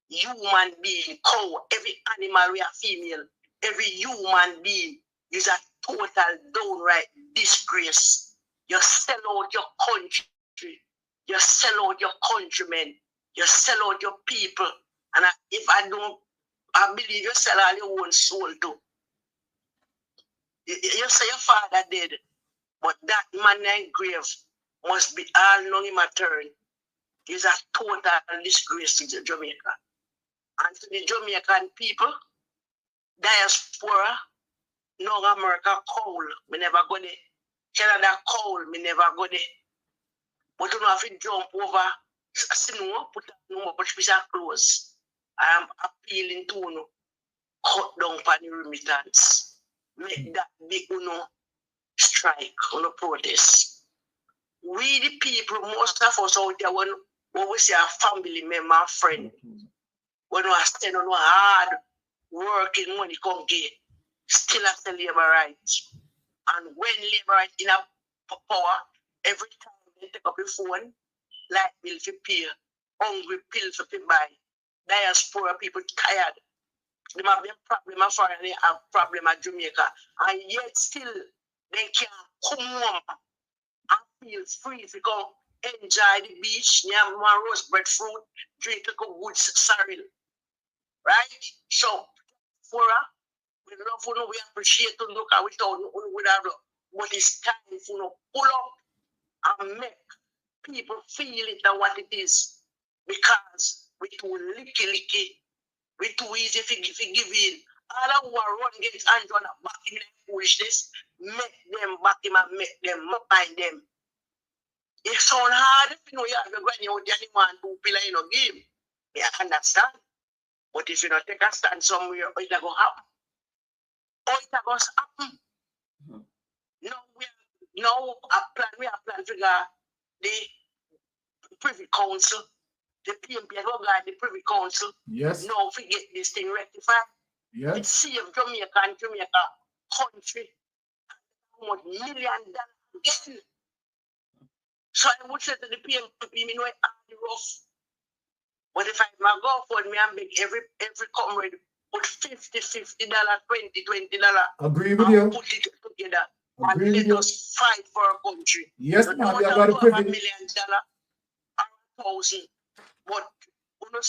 Speaker 17: human being, cow, every animal we are female, every human being is a total downright disgrace. You sell out your country, you sell out your countrymen, you sell out your people, and if I don't, I believe you sell all your own soul too. You say your father dead, but that man in grave must be all long in my turn. Is a total disgrace to Jamaica. And to the Jamaican people, diaspora, North America cold, me never go there. Canada cold, me never go there. But you know, if you jump over, snow, put no much piece of clothes. I am appealing to you, cut down on the remittance.
Speaker 1: make that big strike, protest. We the people, most of us out there, when we see a family member, friend, when we stand on hard working money come get, still have the labor rights. And when labor rights in a power, every time they take up the phone, light bill to pay, hungry pills to buy, diaspora people tired. They have a problem of foreign, they have problem at Jamaica. And yet still they can't come home and feel free to go enjoy the beach, near one roast breadfruit, drink a good sorrel. Right? So for we love you, we appreciate to look at without but it's time to pull up and make people feel it and what it is. Because we too licky, we too easy to give in. All who are running against Andrew and back in their foolishness, make them back him and make them mind them. It sounds hard if you know you have to go and you want to play in a game. Yeah, I understand. But if you don't take a stand somewhere, it's not going to happen. Or it's not going to happen. Now we have plan to the Privy Council, the PMP, the Privy Council.
Speaker 5: Yes.
Speaker 1: Now forget this thing rectified.
Speaker 5: Yes.
Speaker 1: It's save Jamaica and Jamaica country $1 million again. So I would say to the PMP, me know it's rough. But if I go for me and make every comrade put $50, $20.
Speaker 5: Agree with you.
Speaker 1: Put it together.
Speaker 5: Agree
Speaker 1: and
Speaker 5: with
Speaker 1: let
Speaker 5: you.
Speaker 1: us fight for our country.
Speaker 5: Yes,
Speaker 1: So
Speaker 5: man,
Speaker 1: no
Speaker 5: we have
Speaker 1: matter
Speaker 5: got the
Speaker 1: $1
Speaker 5: privilege.
Speaker 1: million or 1,000. But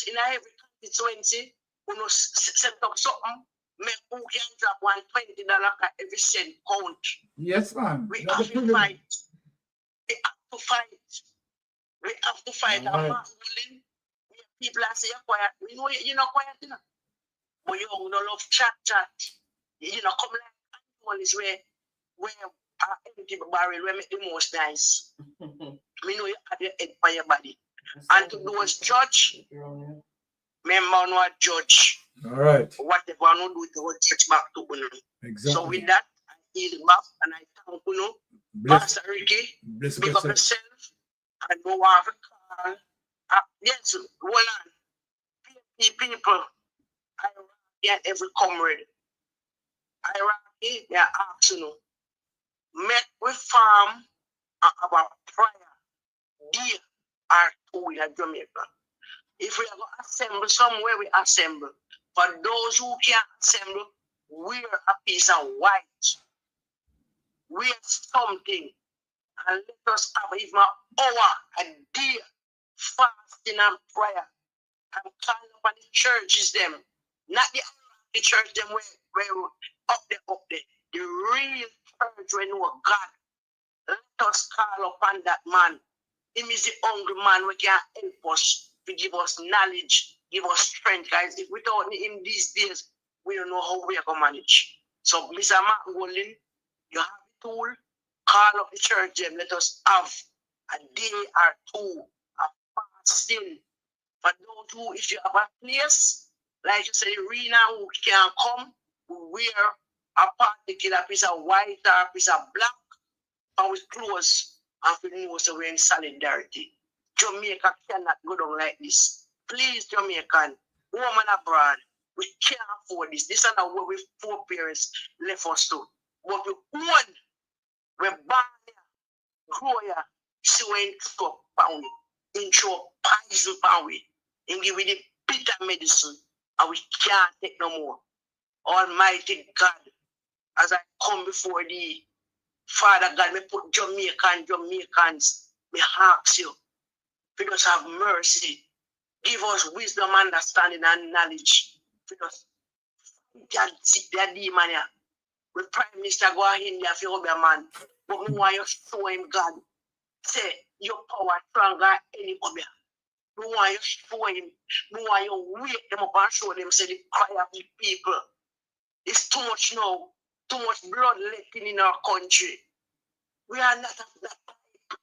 Speaker 1: in every constituency, set up something, make who can drop $120 every cent count.
Speaker 5: Yes, man.
Speaker 1: We
Speaker 5: We have
Speaker 1: have
Speaker 5: the
Speaker 1: to
Speaker 5: privilege.
Speaker 1: fight. We have to fight. We have to fight.
Speaker 5: All right.
Speaker 1: I'm not willing. People are saying quiet. We know you're not quiet, you know. But you don't love chat. You know, come like one is where empty barrel where make the most nice. We know you have your head by your body. And to those judge, remember not judge.
Speaker 5: All right.
Speaker 1: Whatever I don't do, it will touch back to you.
Speaker 5: Exactly.
Speaker 1: So with that, I yield back and I thank you, Pastor Ricky, big up yourself, and no one have a call. Yes, hold on. People, I get every comrade. I they are asking you, make we farm about prayer, dear are two in Jamaica. If we are going to assemble somewhere, we assemble. For those who can't assemble, wear a piece of white. Wear something. And let us have even an hour a day fasting and prayer. And calling up on the churches them. Not the church them where up there. The real church where know God. Let us call upon that man. Him is the hungry man who can help us, to give us knowledge, give us strength, guys. If without him these days, we don't know how we are going to manage. So, Mr. Mark Golden, you have a tool, call up the church them. Let us have a day or two of fasting. For those who, if you have a place, like you said, arena who can come, who wear a particular piece of white or a piece of black, and with clothes, and we know so we're in solidarity. Jamaica cannot go down like this. Please, Jamaican, woman abroad, we can't afford this. This is not what we foreparents left us to. But we own, we born here, grow here, see we into power, into poison power, and give we the bitter medicine, and we can't take no more. Almighty God, as I come before thee, Father God, me put Jamaicans, me ask you, for us have mercy. Give us wisdom, understanding, and knowledge. For us, can sit there, demon here. We Prime Minister go in there for your man. But me want you show him, God. Say, your power stronger than any other. Me want you show him. Me want you wake them up and show them, say, the cry of the people. It's too much now. Too much blood letting in our country. We are not of that type.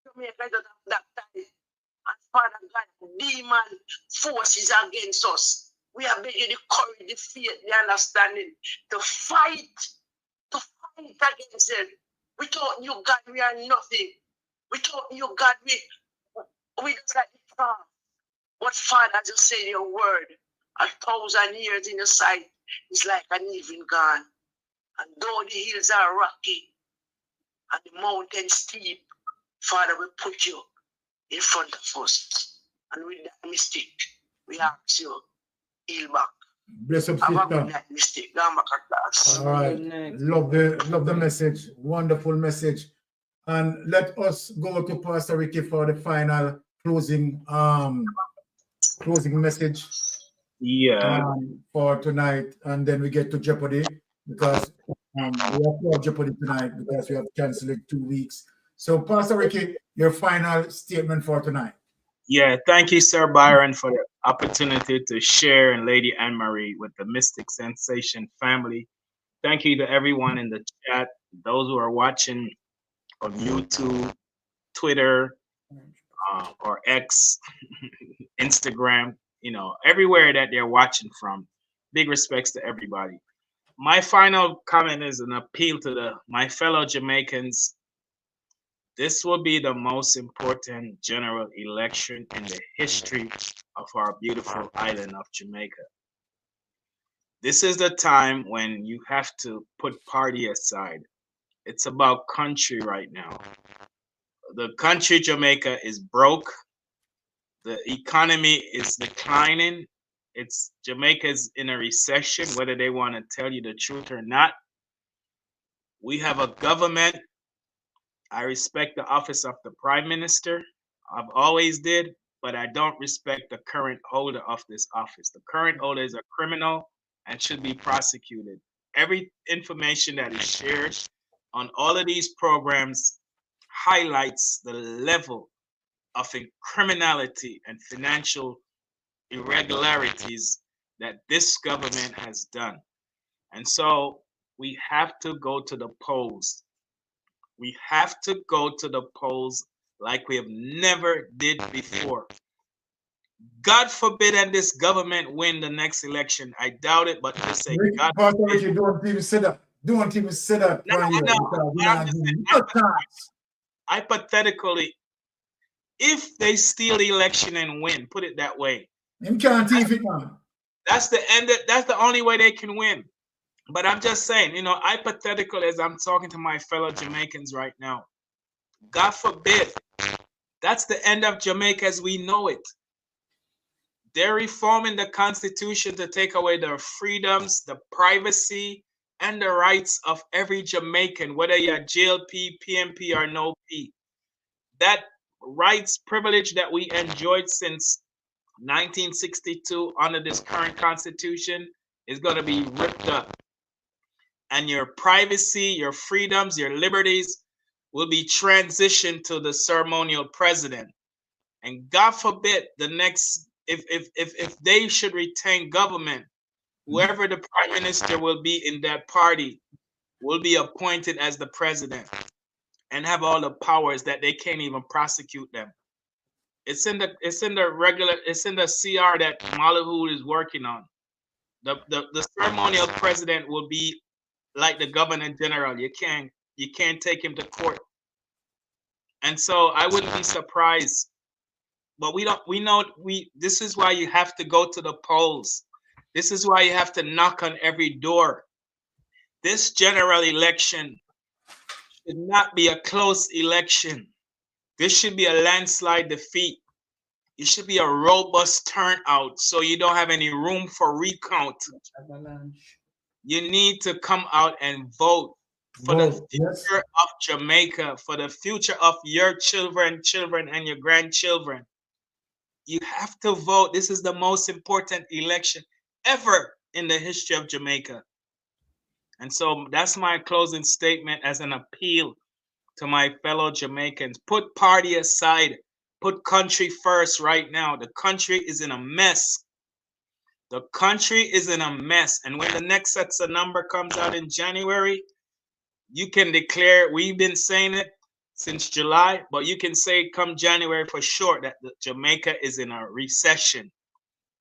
Speaker 1: Jamaica is not of that type. And Father God, demon forces against us. We are begging the courage, the faith, the understanding to fight against them. Without you, God, we are nothing. Without you, God, we just like the farm. But Father, just say your word. 1,000 years in your sight is like an even gone. And though the hills are rocky and the mountains steep, Father, we put you in front of us. And with that mistake, we ask you, heal back.
Speaker 5: Bless up, sister.
Speaker 1: Mistake. All
Speaker 5: right. Love the message. Wonderful message. And let us go to Pastor Ricky for the final closing message.
Speaker 6: Yeah.
Speaker 5: For tonight, and then we get to Jeopardy because we have Jeopardy tonight because we have canceled it 2 weeks. So, Pastor Ricky, your final statement for tonight.
Speaker 6: Yeah, thank you, Sir Byron, for the opportunity to share, and Lady Anne-Marie with the Mystic Sensation family. Thank you to everyone in the chat, those who are watching on YouTube, Twitter, or X, Instagram, everywhere that they're watching from. Big respects to everybody. My final comment is an appeal to my fellow Jamaicans. This will be the most important general election in the history of our beautiful island of Jamaica. This is the time when you have to put party aside. It's about country right now. The country Jamaica is broke. The economy is declining. Jamaica's in a recession, whether they want to tell you the truth or not. We have a government. I respect the office of the Prime Minister. I've always did, but I don't respect the current holder of this office. The current holder is a criminal and should be prosecuted. Every information that is shared on all of these programs highlights the level of criminality and financial irregularities that this government has done. And so we have to go to the polls. We have to go to the polls like we have never did before. God forbid and this government win the next election. I doubt it, but just say God forbid.
Speaker 5: You don't even say that. Don't even say that.
Speaker 6: Hypothetically, if they steal the election and win, put it that way.
Speaker 5: You can't even.
Speaker 6: That's the end. That's the only way they can win. But I'm just saying, hypothetical as I'm talking to my fellow Jamaicans right now, God forbid, that's the end of Jamaica as we know it. They're reforming the Constitution to take away the freedoms, the privacy, and the rights of every Jamaican, whether you're JLP, PMP, or no P. That rights privilege that we enjoyed since 1962 under this current Constitution is going to be ripped up. And your privacy, your freedoms, your liberties will be transitioned to the ceremonial president. And God forbid the next, if they should retain government, whoever the prime minister will be in that party will be appointed as the president and have all the powers that they can't even prosecute them. It's in the CR that Malahood is working on. The ceremonial president will be like the governor general. You can't take him to court. And so I wouldn't be surprised. But this is why you have to go to the polls. This is why you have to knock on every door. This general election should not be a close election. This should be a landslide defeat. It should be a robust turnout so you don't have any room for recount. You need to come out and vote for the future of Jamaica, for the future of your children, and your grandchildren. You have to vote. This is the most important election ever in the history of Jamaica. And so that's my closing statement as an appeal to my fellow Jamaicans. Put party aside. Put country first right now. The country is in a mess. The country is in a mess. And when the next sets of number comes out in January, you can declare, we've been saying it since July, but you can say come January for sure that Jamaica is in a recession.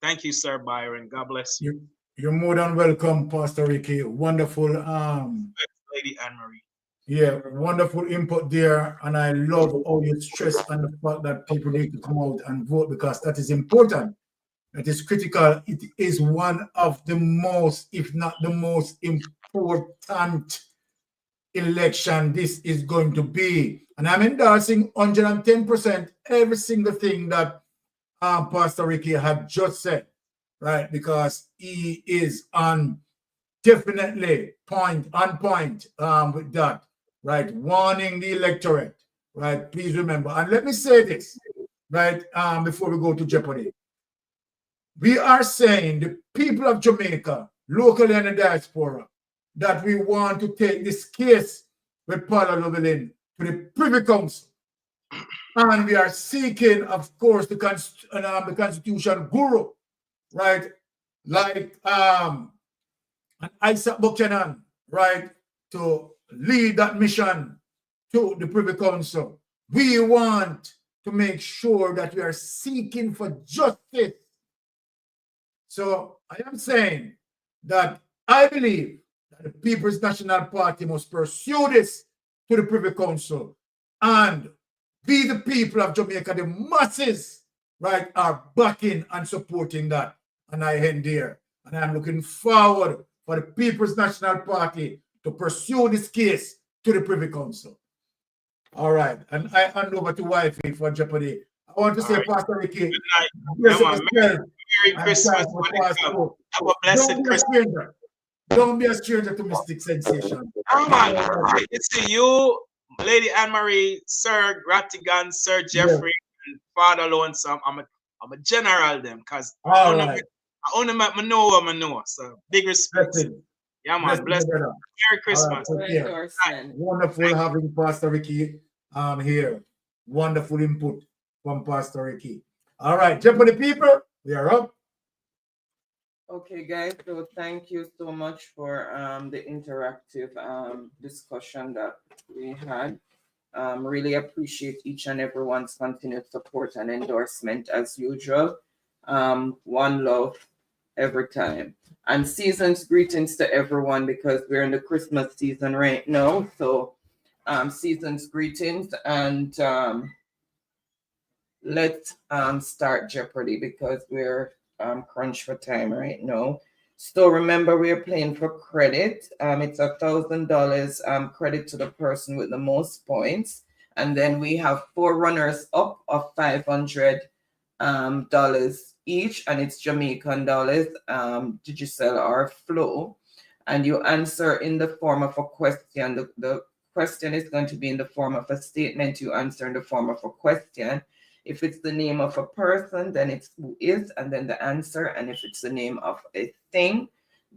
Speaker 6: Thank you, Sir Byron. God bless you.
Speaker 5: You're more than welcome, Pastor Ricky. Wonderful.
Speaker 6: Lady Anne-Marie.
Speaker 5: Yeah, wonderful input there. And I love how you stress on the fact that people need to come out and vote, because that is important. It is critical. It is one of the most, if not the most important election this is going to be. And I'm endorsing 110% every single thing that Pastor Ricky had just said, right? Because he is on definitely on point with that, right? Warning the electorate, right? Please remember. And let me say this, right? Before we go to Jeopardy. We are saying, the people of Jamaica, locally and the diaspora, that we want to take this case with Paula Llewellyn to the Privy Council. And we are seeking, of course, the Constitution guru, right? Like an ISAT BUCHANAN, right? To lead that mission to the Privy Council. We want to make sure that we are seeking for justice. So I am saying that I believe that the People's National Party must pursue this to the Privy Council and be the people of Jamaica, the masses, right, are backing and supporting that. And I end there. And I'm looking forward for the People's National Party to pursue this case to the Privy Council. All right. And I hand over to Wifey for Jeopardy. I want to say, Pastor Ricky,
Speaker 6: Good night. Merry Christmas. Have a blessed Christmas.
Speaker 5: Don't be a stranger to Mystic Sensation.
Speaker 6: You see, you, Lady Anne-Marie, Sir Rattigan, Sir Jeffrey, and Father Lonesome, I'm a general them, because I only make me know what I know. So big respect. Yeah, man. Bless you. Merry Christmas.
Speaker 5: Wonderful having Pastor Ricky here. Wonderful input from Pastor Ricky. All right, Jeopardy people, we are up.
Speaker 4: Okay, guys, so thank you so much for the interactive discussion that we had. Really appreciate each and everyone's continued support and endorsement as usual. One love every time. And season's greetings to everyone, because we're in the Christmas season right now. So season's greetings, and let's start Jeopardy, because we're crunch for time right now. So remember, we're playing for credit. It's $1,000 credit to the person with the most points, and then we have 4 runners up of $500 each, and it's Jamaican dollars, Digicel or Flow, and you answer in the form of a question. The question is going to be in the form of a statement. You answer in the form of a question. If it's the name of a person, then it's who is, and then the answer. And if it's the name of a thing,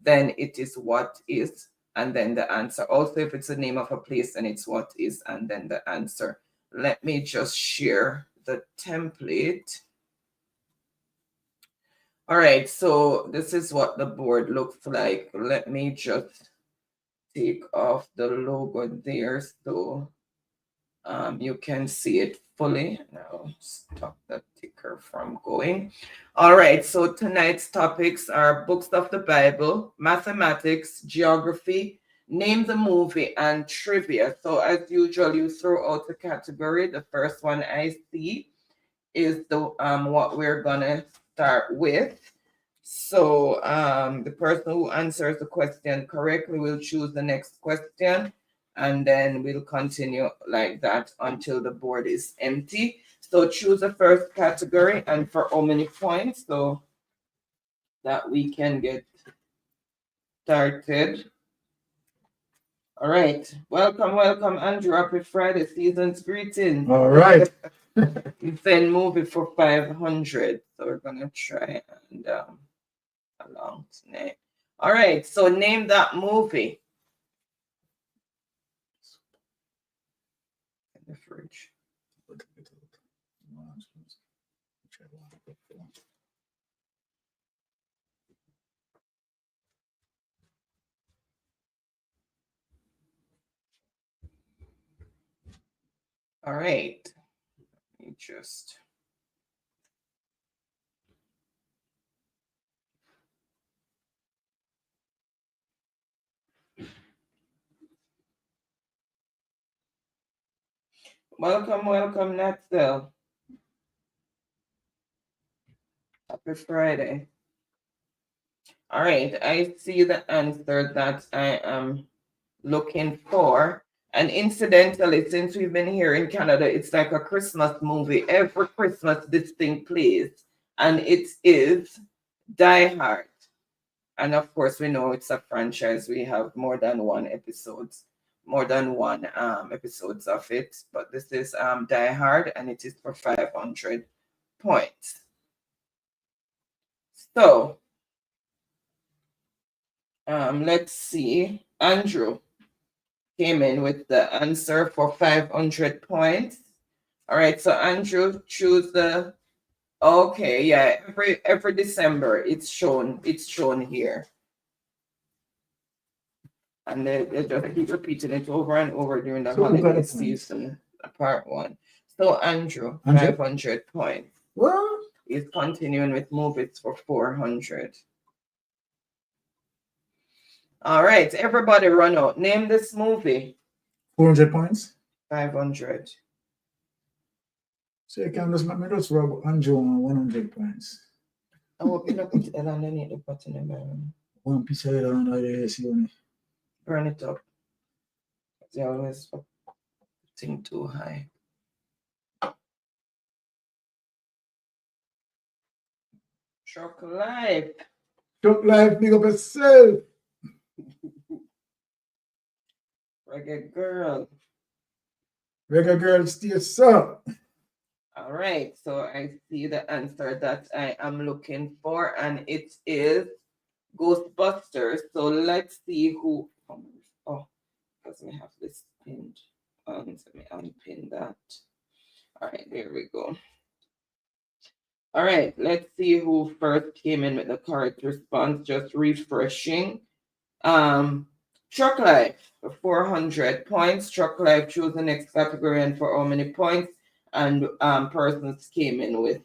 Speaker 4: then it is what is, and then the answer. Also, if it's the name of a place, then it's what is, and then the answer. Let me just share the template. All right, so this is what the board looks like. Let me just take off the logo there so you can see it fully. Now stop the ticker from going. All right, so tonight's topics are books of the Bible, mathematics, geography, name the movie, and trivia. So as usual, you throw out a category. The first one I see is the what we're gonna start with. So the person who answers the question correctly will choose the next question, and then we'll continue like that until the board is empty. So choose the first category, and for how many points, so that we can get started. All right, welcome, Andrew. Happy Friday, season's greetings.
Speaker 5: All right.
Speaker 4: You send movie for 500, so we're gonna try and along tonight. All right, so name that movie. In the fridge. All right, let me just. Welcome, welcome, Natsel. Happy Friday. All right, I see the answer that I am looking for. And incidentally, since we've been here in Canada, it's like a Christmas movie. Every Christmas, this thing plays. And it is Die Hard. And of course, we know it's a franchise. We have more than one episodes of it. But this is Die Hard, and it is for 500 points. So, let's see. Andrew came in with the answer for 500 points. All right, so Andrew, choose the, okay, yeah, every December it's shown here. And they just keep repeating it over and over during the holiday season, part one. So Andrew, 500 points.
Speaker 5: What?
Speaker 4: He's continuing with movies for 400. All right, everybody run out. Name this movie.
Speaker 5: 400 points?
Speaker 4: 500.
Speaker 5: So you can just make me just rub Andrew on 100 points.
Speaker 4: I hope you don't put it underneath the button in there.
Speaker 5: One piece of it under the AC on it.
Speaker 4: Burn it up. They always think too high. Truck Life.
Speaker 5: Truck Life, big up yourself.
Speaker 4: Reggae Girl.
Speaker 5: Reggae Girl, stay so.
Speaker 4: All right, so I see the answer that I am looking for, and it is Ghostbusters. So let's see who. Oh, because we have this pinned. Let me unpin that. All right, there we go. All right, let's see who first came in with the correct response. Just refreshing. Truck Life for 400 points. Truck Life chose the next category and for how many points? And persons came in with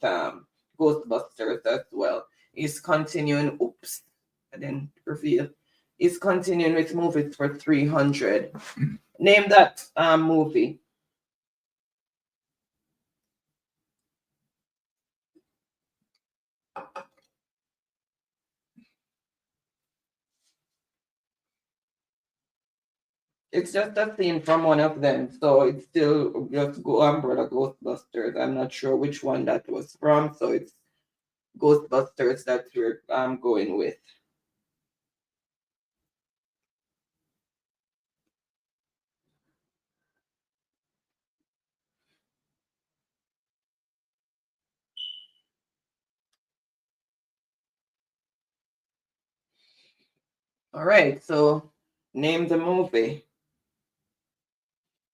Speaker 4: Ghostbusters as well. He's continuing. Oops, I didn't reveal. He's continuing with movies for 300. Name that movie. It's just a scene from one of them, so it's still just Umbrella Ghostbusters. I'm not sure which one that was from, so it's Ghostbusters that we're going with. All right, so name the movie.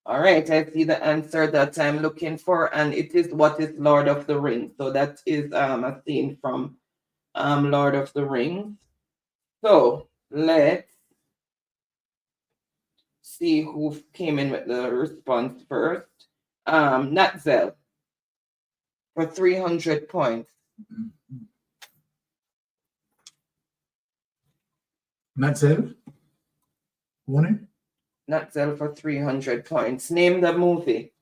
Speaker 4: All right, I see the answer that I'm looking for, and it is What is Lord of the Rings. So that is a scene from Lord of the Rings. So let's see who came in with the response first. Natzel for 300 points.
Speaker 5: Natzel? One?
Speaker 4: Natzel for 300 points. Name the movie.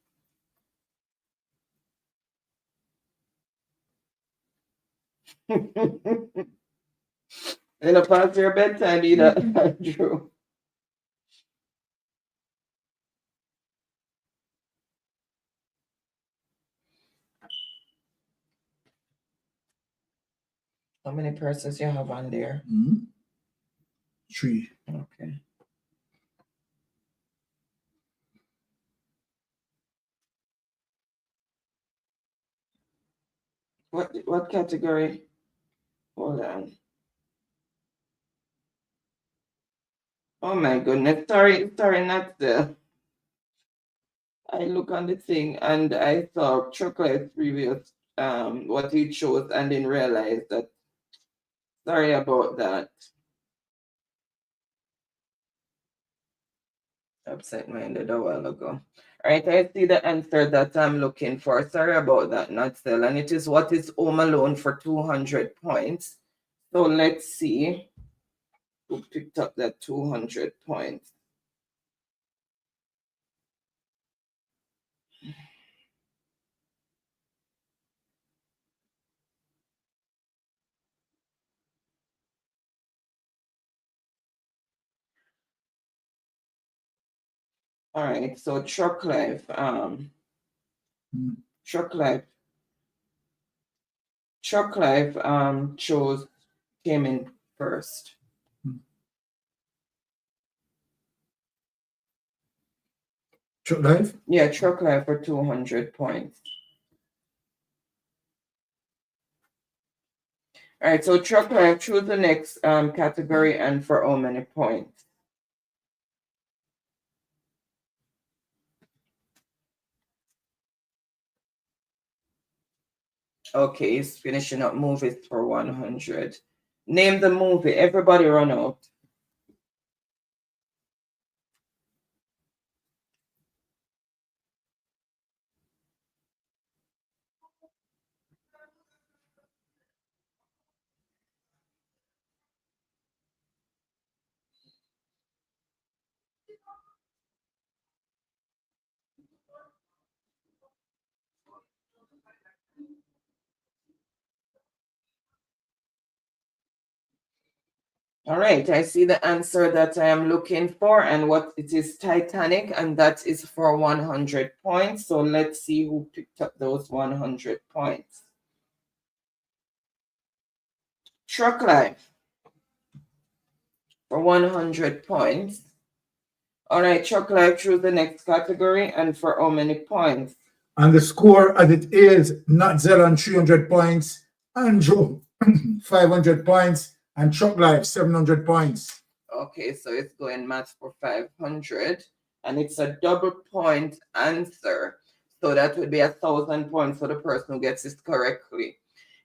Speaker 4: It'll pass your bedtime either, Andrew. How many persons you have on there?
Speaker 5: 3.
Speaker 4: Okay. What category? Hold on. Oh my goodness. Sorry, not the. I look on the thing and I saw Chocolate's previous what he chose and didn't realize that. Sorry about that. Absent-minded a while ago. All right, I see the answer that I'm looking for. Sorry about that, not still. And it is What is Home Alone for 200 points. So let's see who picked up that 200 points. All right, so Truck Life, Truck Life came in first.
Speaker 5: Truck Life?
Speaker 4: Yeah, Truck Life for 200 points. All right, so Truck Life, choose the next category and for how many points? Okay, he's finishing up movies for 100. Name the movie. Everybody run out. All right, I see the answer that I am looking for, and what it is, Titanic, and that is for 100 points. So let's see who picked up those 100 points. Truck Life for 100 points. All right, Truck Life, choose the next category and for how many points?
Speaker 5: And the score as it is, Not Zealand 300 points, Andrew 500 points, and Truck Life 700 points.
Speaker 4: Okay, so it's going maths for 500, and it's a double point answer. So that would be 1,000 points for the person who gets it correctly.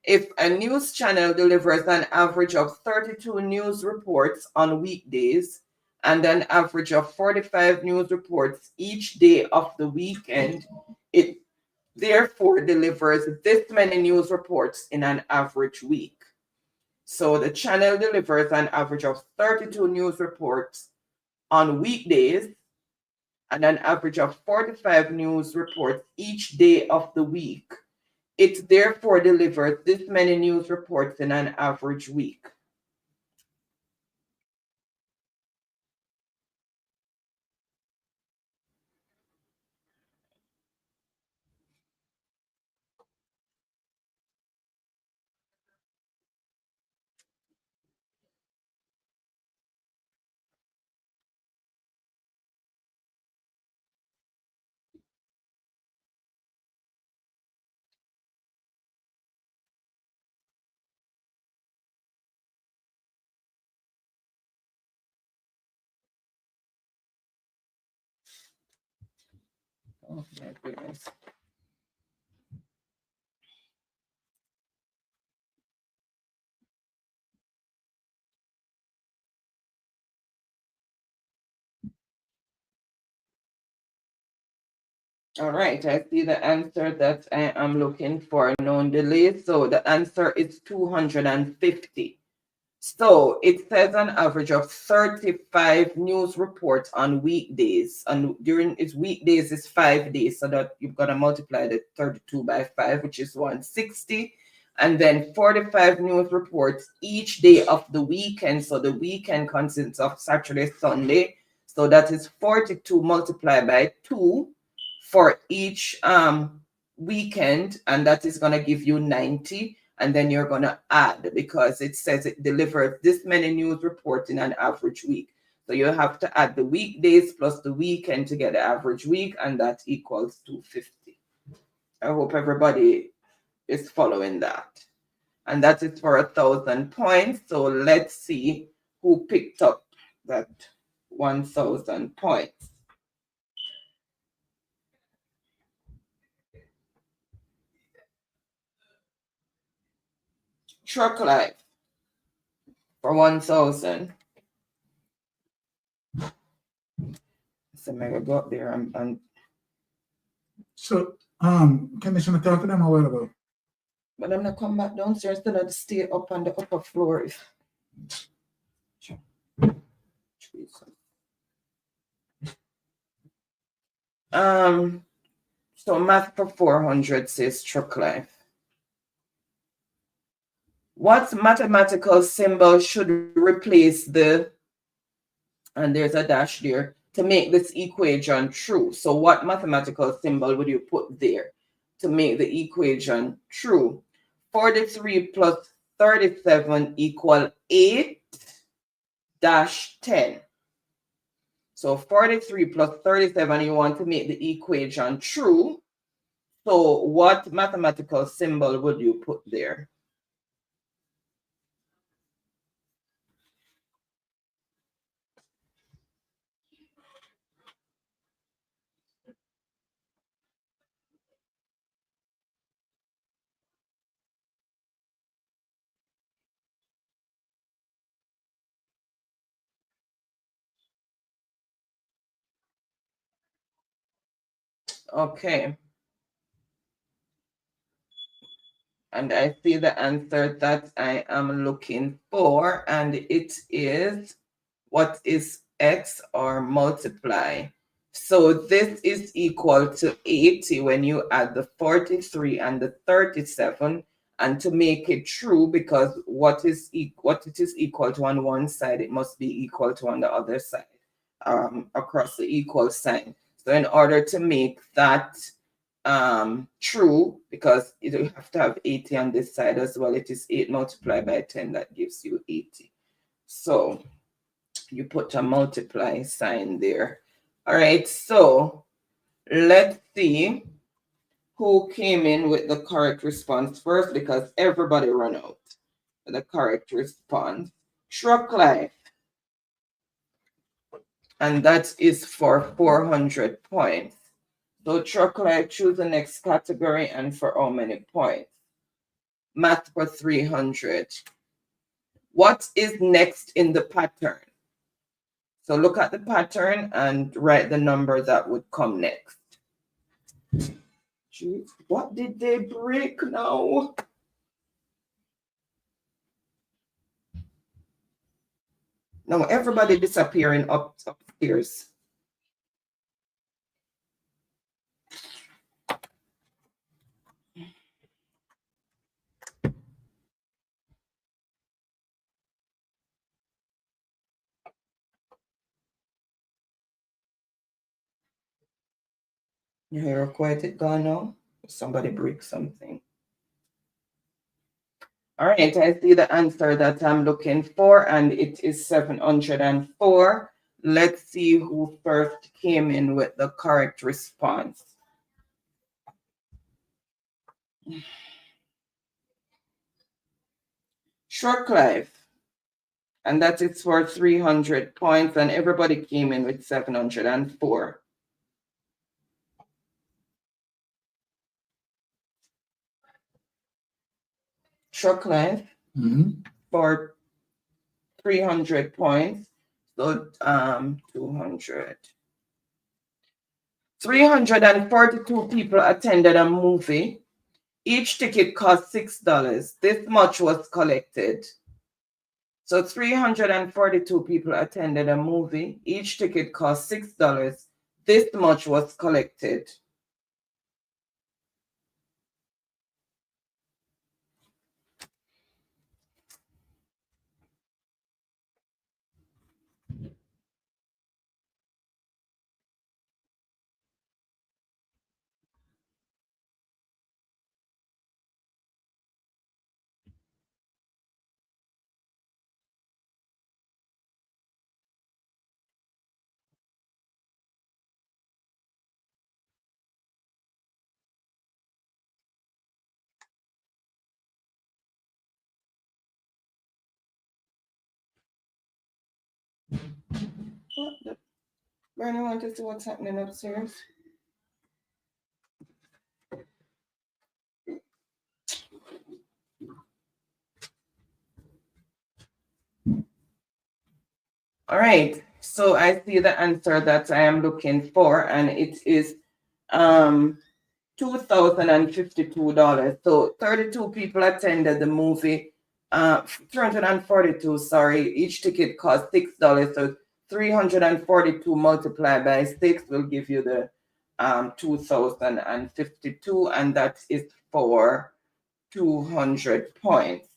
Speaker 4: If a news channel delivers an average of 32 news reports on weekdays and an average of 45 news reports each day of the weekend, it therefore delivers this many news reports in an average week. So the channel delivers an average of 32 news reports on weekdays and an average of 45 news reports each day of the week. It therefore delivers this many news reports in an average week. Oh my goodness. All right, I see the answer that I am looking for, known delay. So the answer is 250. So it says an average of 35 news reports on weekdays, and during its weekdays is 5 days, so that you've got to multiply the 32 by 5, which is 160, and then 45 news reports each day of the weekend. So the weekend consists of Saturday, Sunday, so that is 42 multiplied by 2 for each weekend, and that is going to give you 90. And then you're going to add, because it says it delivers this many news reports in an average week. So you have to add the weekdays plus the weekend to get the average week, and that equals 250. I hope everybody is following that. And that is for 1,000 points. So let's see who picked up that 1,000 points. Truck Life for 1,000. So maybe go up there and
Speaker 5: So, Commissioner, talk to them a while ago.
Speaker 4: But I'm not come back downstairs, still have to stay up on the upper floor. So math for 400 says Truck Life. What mathematical symbol should replace the, and there's a dash there, to make this equation true. So what mathematical symbol would you put there to make the equation true? 43 plus 37 equal 8-10. So 43 plus 37, you want to make the equation true. So what mathematical symbol would you put there? Okay. And I see the answer that I am looking for, and it is, what is X or multiply? So this is equal to 80 when you add the 43 and the 37, and to make it true, because what it is equal to on one side, it must be equal to on the other side, across the equal sign. So in order to make that true, because you have to have 80 on this side as well, it is 8 multiplied by 10 that gives you 80. So you put a multiply sign there. All right, so let's see who came in with the correct response first, because everybody ran out with the correct response. Truck Life, and that is for 400 points. So Truck Life, choose the next category and for how many points? Math for 300. What is next in the pattern? So look at the pattern and write the number that would come next. Jeez, what did they break now? No, everybody disappearing upstairs. You hear quiet it gone now? Somebody break something. All right, I see the answer that I'm looking for, and it is 704. Let's see who first came in with the correct response. Truck Life, and that is for 300 points, and everybody came in with 704. Truck Life for 300 points. So 200. 342 people attended a movie. Each ticket cost $6. This much was collected. So 342 people attended a movie. Each ticket cost $6. This much was collected. Bernie, want to see what's happening upstairs? All right, so I see the answer that I am looking for, and it is $2,052. So 32 people attended the movie. 342, sorry. Each ticket cost $6. So 342 multiplied by 6 will give you the 2,052, and that is for 200 points.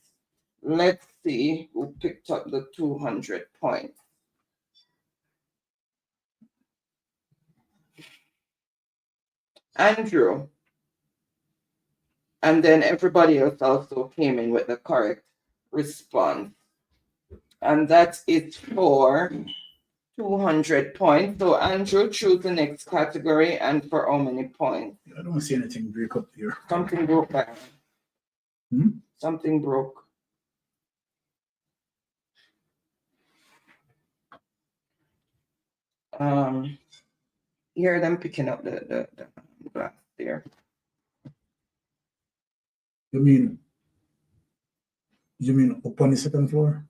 Speaker 4: Let's see who picked up the 200 points. Andrew. And then everybody else also came in with the correct response. And that is for 200 points. So Andrew, choose the next category and for how many points?
Speaker 5: I don't see anything break up here.
Speaker 4: Something broke back. Something broke. Hear them picking up the glass there.
Speaker 5: You mean up on the second floor?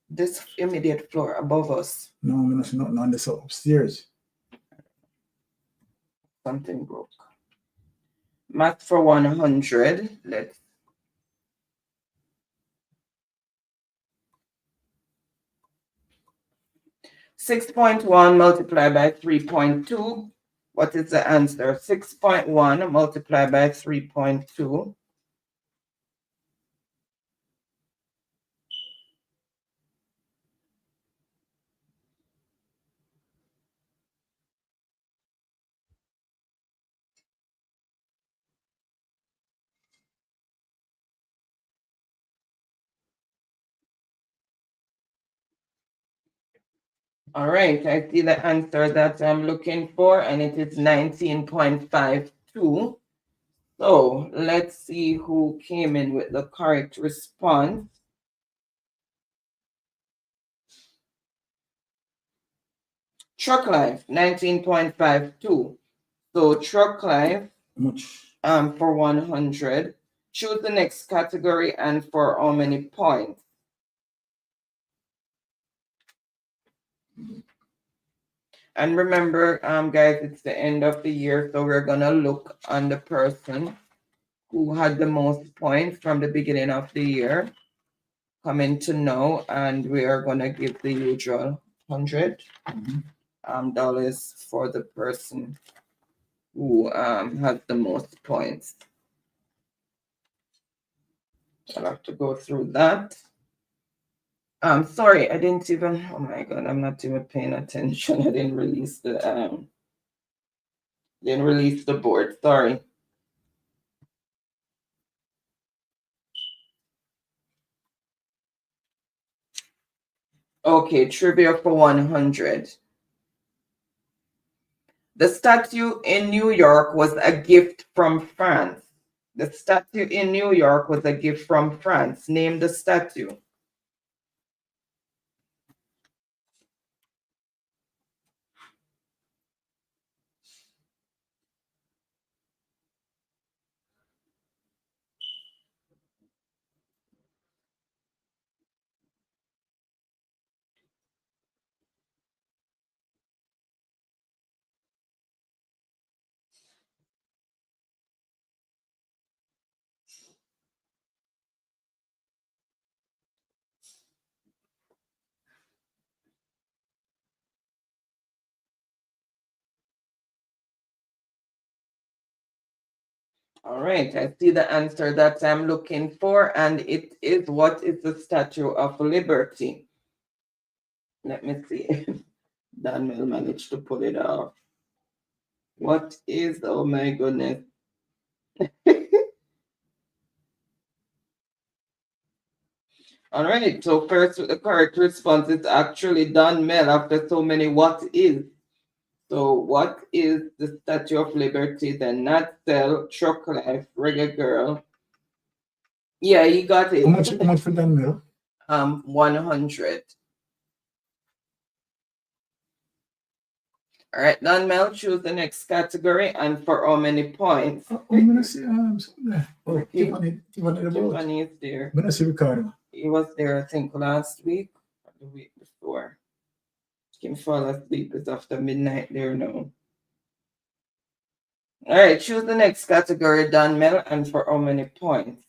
Speaker 4: This immediate floor above us.
Speaker 5: No, I'm not nothing on this upstairs.
Speaker 4: Something broke. Math for 100. Let's 6.1 multiplied by 3.2. What is the answer? 6.1 multiplied by 3.2. All right, I see the answer that I'm looking for, and it is 19.52. So let's see who came in with the correct response. Truck Life, 19.52. So Truck Life, for 100. Choose the next category and for how many points? And remember, guys, it's the end of the year, so we're gonna look on the person who had the most points from the beginning of the year coming to know, and we are gonna give the usual $100 for the person who has the most points. I'll have to go through that. Sorry, I didn't even, oh my God, I'm not even paying attention. I didn't release the board, sorry. Okay, trivia for 100. The statue in New York was a gift from France. The statue in New York was a gift from France. Name the statue. All right, I see the answer that I'm looking for, and it is, what is the Statue of Liberty? Let me see if Dan will manage to pull it off. What is, oh my goodness. All right, so first the correct response is actually Don Mel after so many what is. So what is the Statue of Liberty? Then Nat Cell, Truck Life, Reggae Girl. Yeah, you got it.
Speaker 5: How much for Don Mel?
Speaker 4: 100. All right, Don Mel, choose the next category and for how many points?
Speaker 5: I'm gonna see Tiffany
Speaker 4: is there.
Speaker 5: I'm gonna see Ricardo.
Speaker 4: He was there, I think, last week or the week before. Can fall asleep. It's after midnight there now. All right, choose the next category, Don Mel, and for how many points?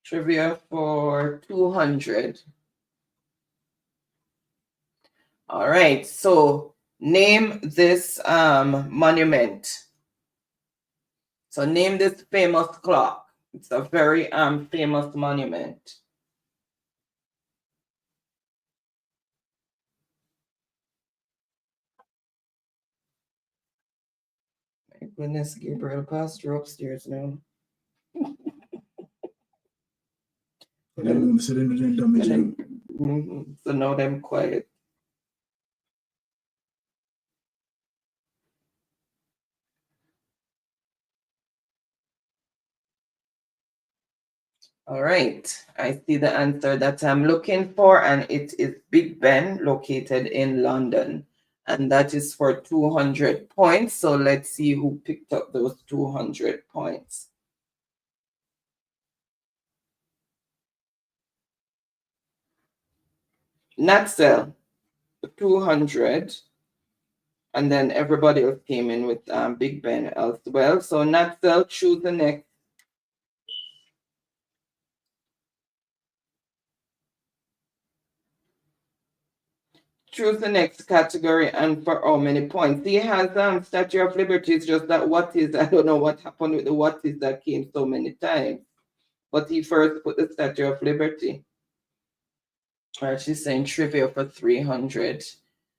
Speaker 4: Trivia for 200. All right, so name this monument. So name this famous clock. It's a very famous monument. My goodness, Gabriel, pastor upstairs now. So now them quiet. All right, I see the answer that I'm looking for, and it is Big Ben, located in London. And that is for 200 points. So let's see who picked up those 200 points. Natsel, 200. And then everybody else came in with Big Ben as well. So Natsel, choose the next. Choose the next category and for how many points. He has Statue of Liberty. It's just that what is, I don't know what happened with the what is that came so many times. But he first put the Statue of Liberty. All right, she's saying trivia for 300.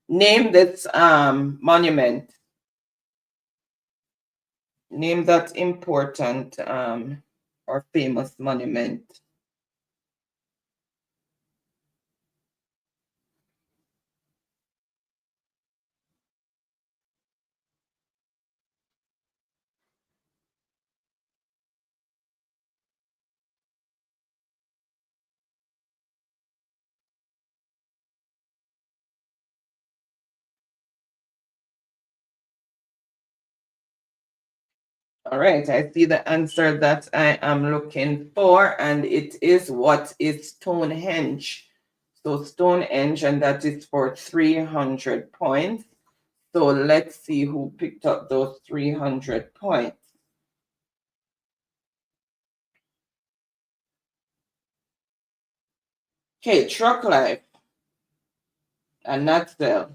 Speaker 4: Name this monument. Name that important or famous monument. All right, I see the answer that I am looking for, and it is what is Stonehenge. So Stonehenge, and that is for 300 points. So let's see who picked up those 300 points. Okay, Truck Life and Natsel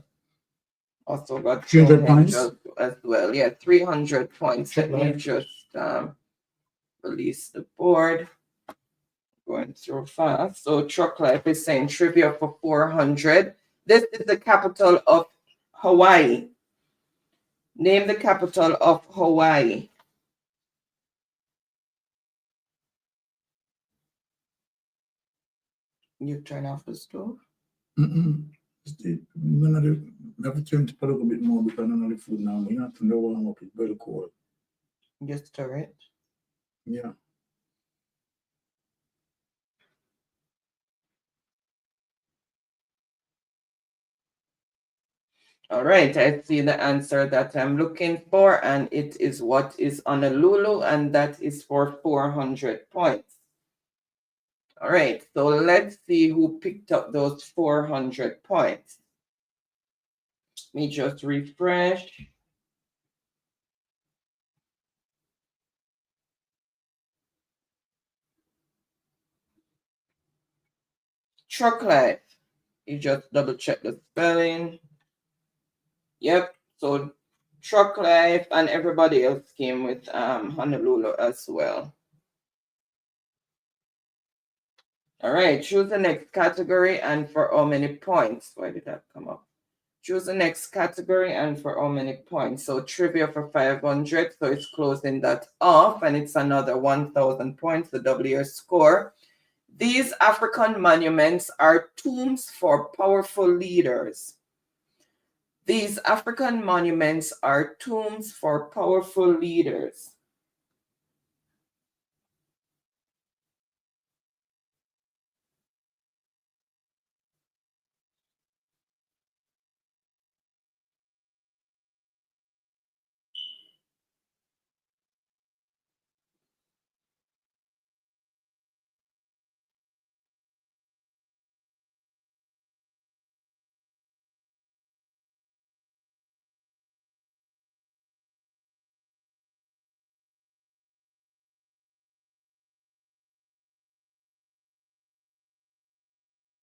Speaker 4: also got
Speaker 5: 300 points
Speaker 4: as well. Yeah, 300 points. Let me just release the board. Going through fast. So Truck Life is saying trivia for 400. This is the capital of Hawaii. Name the capital of Hawaii. You turn off the stove?
Speaker 5: None of the, we have to turn it a little bit more because none of the food now. We have to know warm up. It's very cold.
Speaker 4: Just stir it.
Speaker 5: Yeah.
Speaker 4: All right, I see the answer that I'm looking for, and it is what is Honolulu, and that is for 400 points. All right, so let's see who picked up those 400 points. Let me just refresh. Truck Life. You just double check the spelling. Yep, so Truck Life and everybody else came with Honolulu as well. All right, choose the next category and for how many points? Why did that come up? Choose the next category and for how many points? So trivia for 500, so it's closing that off, and it's another 1,000 points to double your score. These African monuments are tombs for powerful leaders. These African monuments are tombs for powerful leaders.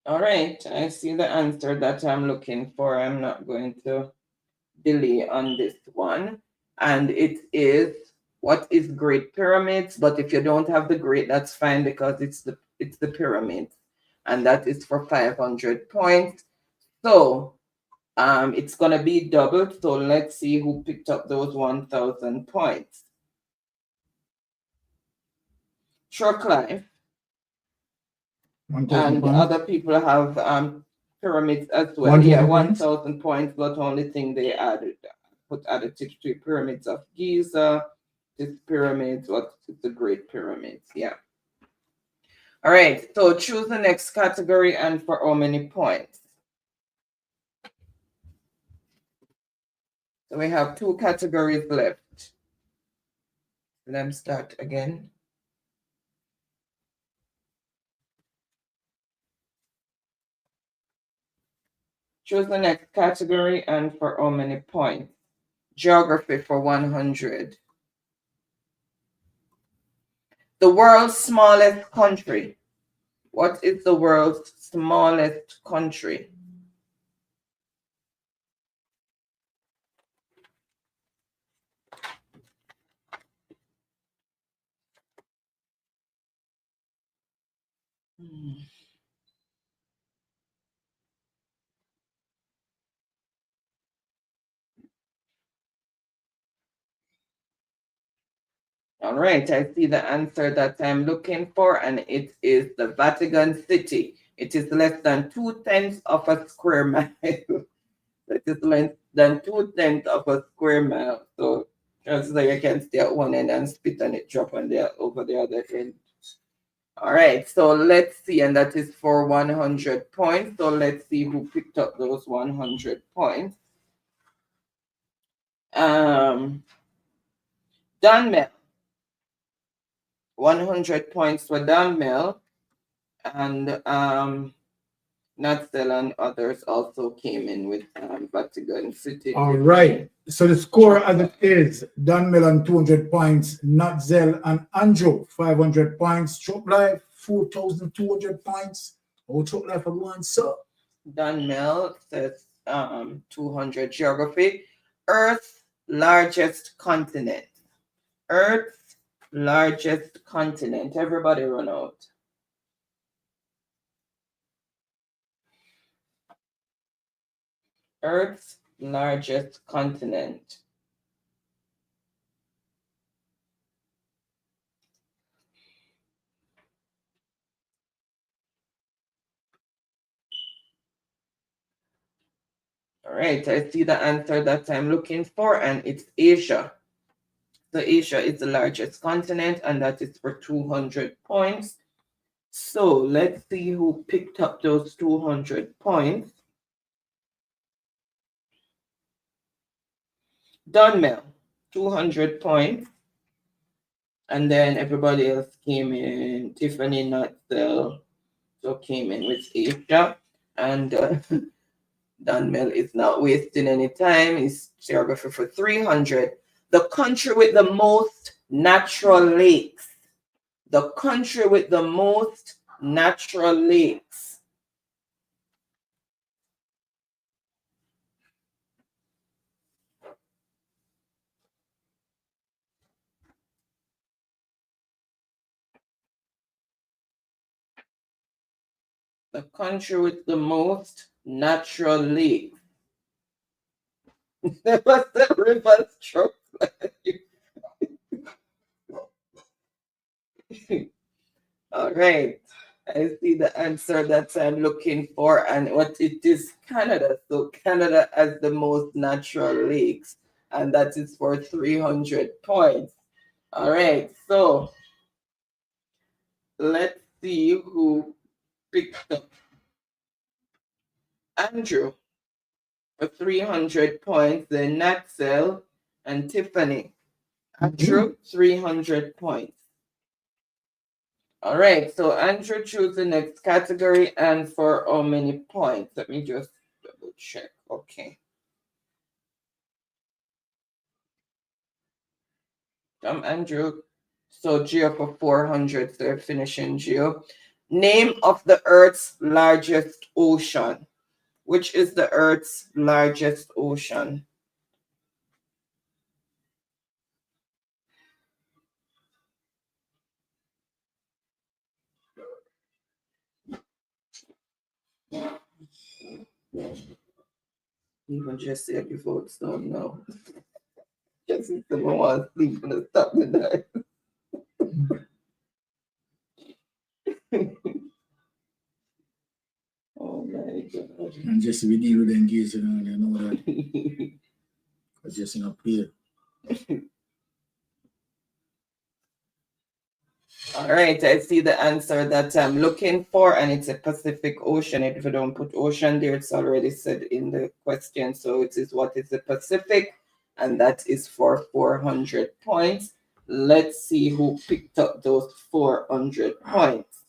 Speaker 4: All right, I see the answer that I'm looking for. I'm not going to delay on this one. And it is what is Great Pyramids, but if you don't have the Great, that's fine because it's the pyramid, and that is for 500 points. So it's gonna be doubled. So let's see who picked up those 1,000 points. Clive. And other people have pyramids as well. 1,000 points, but only thing they put additive to pyramids of Giza. This pyramids, what is the Great Pyramids? Yeah. All right, so choose the next category and for how many points? So we have 2 categories left. Let me start again. Choose the next category and for how many points? Geography for 100. The world's smallest country. What is the world's smallest country? All right, I see the answer that I'm looking for, and it is the Vatican City. It is less than 2/10 of a square mile. It is less than 2/10 of a square mile. So just like you can stay at one end and spit on it, drop on there over the other end. All right, so let's see, and that is for 100 points. So let's see who picked up those 100 points. Dunmel. 100 points for Dunmel, and Natsel and others also came in with Vatican City.
Speaker 5: All right, so the score as it is, Dunmel on 200 points, Natsel and Andrew 500 points, Chop Life 4,200 points. Oh, Chop Life are going, so.
Speaker 4: Dunmel says 200 geography. Earth's largest continent. Earth's largest continent. Everybody run out. Earth's largest continent. All right, I see the answer that I'm looking for, and it's Asia. So Asia is the largest continent, and that is for 200 points. So let's see who picked up those 200 points. Dunmel, 200 points. And then everybody else came in. Tiffany Natsel so came in with Asia. And Dunmel is not wasting any time. He's geography for 300. The country with the most natural lakes. The country with the most natural lakes. The country with the most natural lakes. Never the river struck. All right. I see the answer that I'm looking for, and what it is Canada. So Canada has the most natural lakes, and that is for 300 points. All right, so let's see who picked up. Andrew for 300 points, then Natsel and Tiffany. Andrew, 300 points. All right, so Andrew, choose the next category and for how many points? Let me just double check. Okay. Andrew, so Geo for 400, so they're finishing Geo. Name of the Earth's largest ocean. Which is the Earth's largest ocean? Even just say your votes don't know. Just if someone wants to sleep and stop the night. Oh my God.
Speaker 5: And just we deal with the engagement, you know that. Because just in a play.
Speaker 4: All right, I see the answer that I'm looking for, and it's a Pacific Ocean. If you don't put ocean there, it's already said in the question. So it is what is the Pacific, and that is for 400 points. Let's see who picked up those 400 points.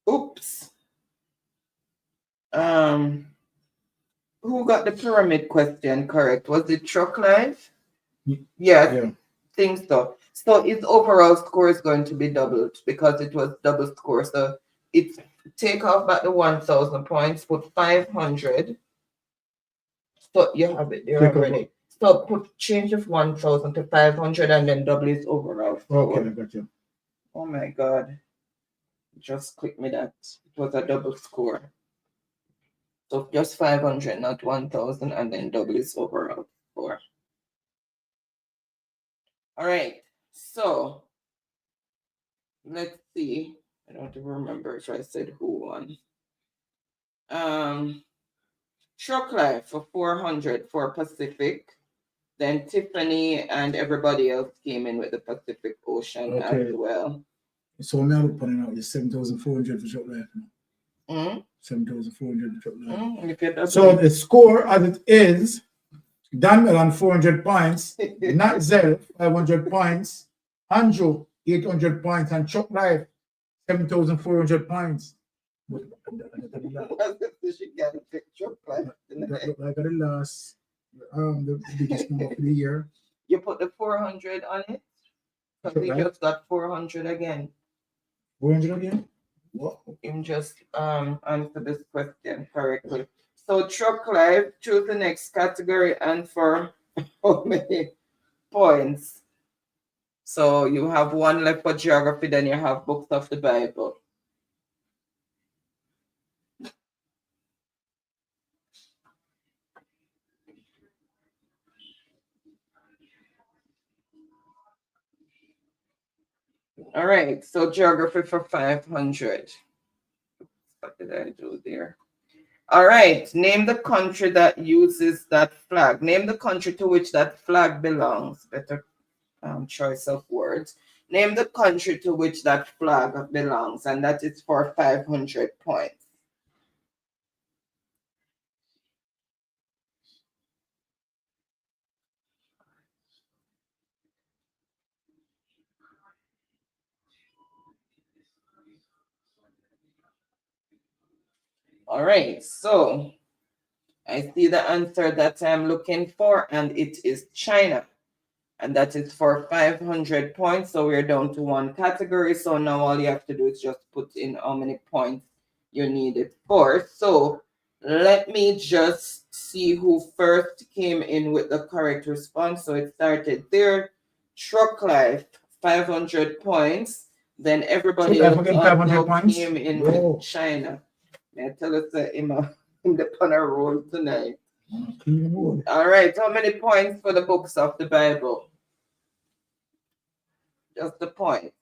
Speaker 4: Oops. Who got the pyramid question correct? Was it Truck Life? Yeah. Think so. So its overall score is going to be doubled because it was double score. So it's take off back the 1,000 points, put 500. So you have it there already. So put change of 1,000 to 500 and then double its overall score.
Speaker 5: Okay, I got you.
Speaker 4: Oh my God. Just click me that. It was a double score. So just 500, not 1,000, and then double its overall score. All right. So let's see. I don't even remember if I said who won. Truck Life for 400 for Pacific. Then Tiffany and everybody else came in with the Pacific Ocean as well.
Speaker 5: So I'm now putting out 7,400 for Truck Life now. 7,400 for Truck Life. So the score as it is, Dan Mellon 400 points, Nat Zell 500 points, Andrew 800 points, and Chuck Life 7,400 points.
Speaker 4: She got a picture.
Speaker 5: That looked like the last, the biggest number for the year.
Speaker 4: You put the 400 on it? Because he just got 400 again.
Speaker 5: 400 again?
Speaker 4: What? Him just answer this question correctly. So Truck Life, choose the next category and for how many points? So you have one left for geography, then you have books of the Bible. All right, so geography for 500. What did I do there? All right, name the country that uses that flag. Name the country to which that flag belongs. Better choice of words. Name the country to which that flag belongs, and that is for 500 points. All right, so I see the answer that I'm looking for, and it is China. And that is for 500 points. So we're down to one category. So now all you have to do is just put in how many points you need it for. So let me just see who first came in with the correct response. So it started there. Truck Life, 500 points. Then everybody else came in with China. I tell us that in the panel roll tonight. All right, how many points for the books of the Bible? Just the point.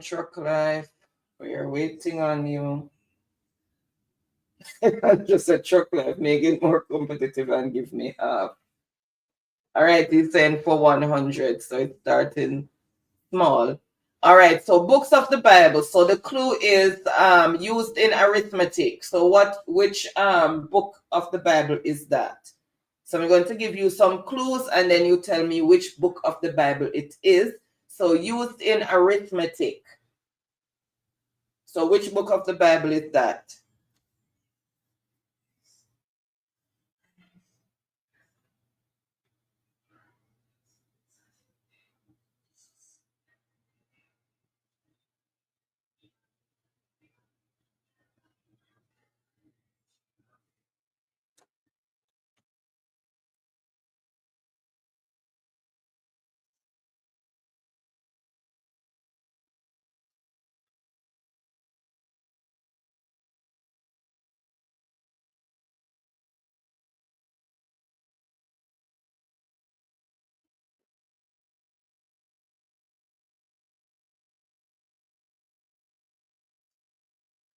Speaker 4: Truck Life, we are waiting on you. Just a Truck Life, make it more competitive and give me half. All right, he's saying for 100, so it's starting small. All right, so books of the Bible. So the clue is used in arithmetic. So which book of the Bible is that? So I'm going to give you some clues and then you tell me which book of the Bible it is. So used in arithmetic. So which book of the Bible is that?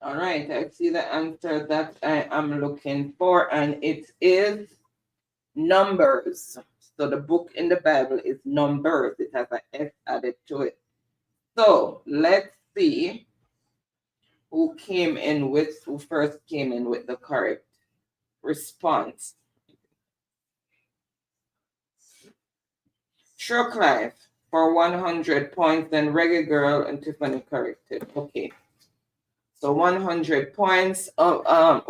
Speaker 4: All right, I see the answer that I am looking for, and it is Numbers. So the book in the Bible is Numbers. It has an S added to it. So let's see who first came in with the correct response. True Clive for 100 points, then Reggae Girl and Tiffany corrected. Okay. So 100 points. How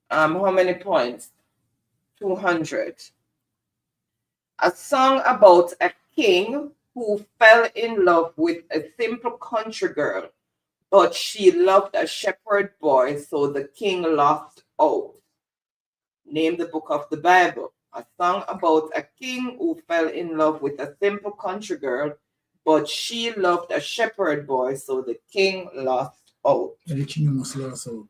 Speaker 4: many points? 200. A song about a king who fell in love with a simple country girl, but she loved a shepherd boy, so the king lost out. Name the book of the Bible. A song about a king who fell in love with a simple country girl, but she loved a shepherd boy, so the king lost out.
Speaker 5: The king must lose out.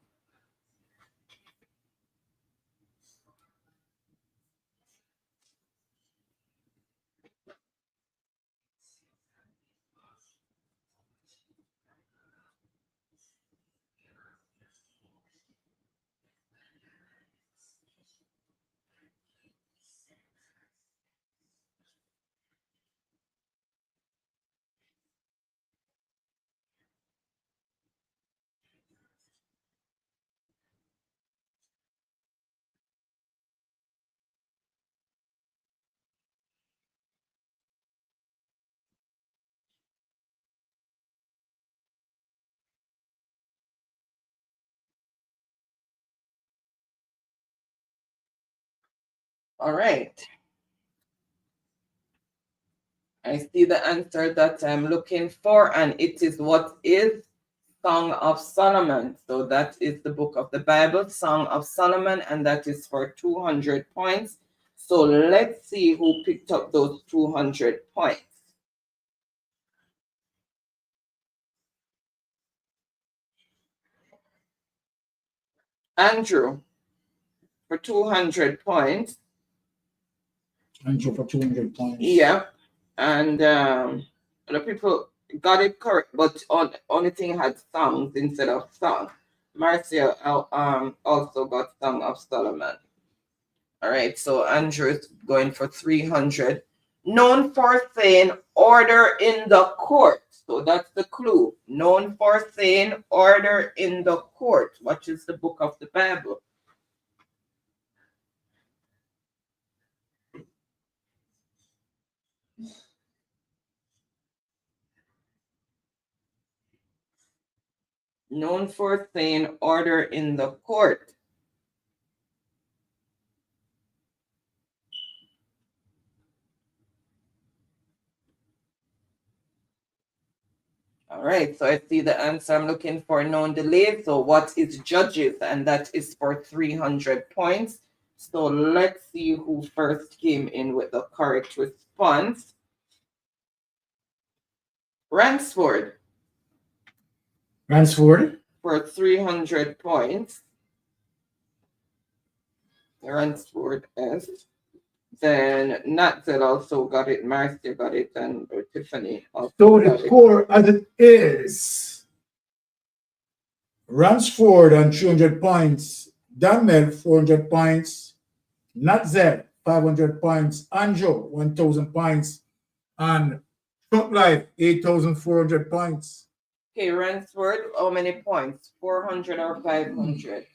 Speaker 4: All right. I see the answer that I'm looking for, and it is what is Song of Solomon. So that is the book of the Bible, Song of Solomon, and that is for 200 points. So let's see who picked up those 200 points. Andrew for 200 points.
Speaker 5: Andrew for 200 points.
Speaker 4: Yeah. And the people got it correct, but only thing had songs instead of song. Marcia also got Song of Solomon. All right, so Andrew is going for 300. Known for saying order in the court. So that's the clue. Known for saying order in the court. What is the book of the Bible? Known for saying order in the court. All right, so I see the answer I'm looking for, known delay. So what is Judges? And that is for 300 points. So let's see who first came in with the correct response. Ransford.
Speaker 5: Ransford?
Speaker 4: For 300 points. Ransford S. Then Natzel also got it, Marcia got it, and Tiffany also
Speaker 5: So
Speaker 4: got
Speaker 5: the
Speaker 4: it.
Speaker 5: score as it is, Ransford on 300 points, Damel 400 points, Natzel 500 points, Andrew 1,000 points, and Trump Life 8,400 points.
Speaker 4: Okay, Ransford, how many points? 400 or 500?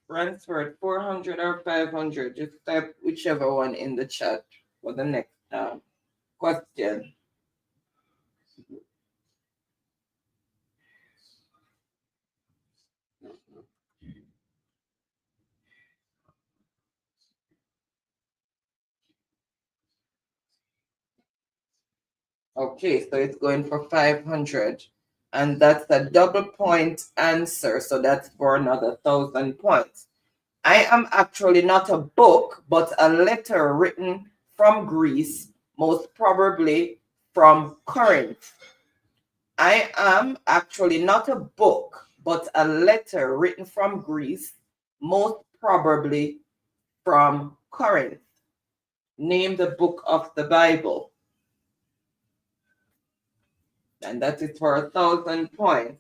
Speaker 4: Ransford, 400 or 500? Just type whichever one in the chat for the next question. Okay, so it's going for 500. And that's a double point answer. So that's for another 1,000 points. I am actually not a book, but a letter written from Greece, most probably from Corinth. I am actually not a book, but a letter written from Greece, most probably from Corinth. Name the book of the Bible. And that is for 1,000 points.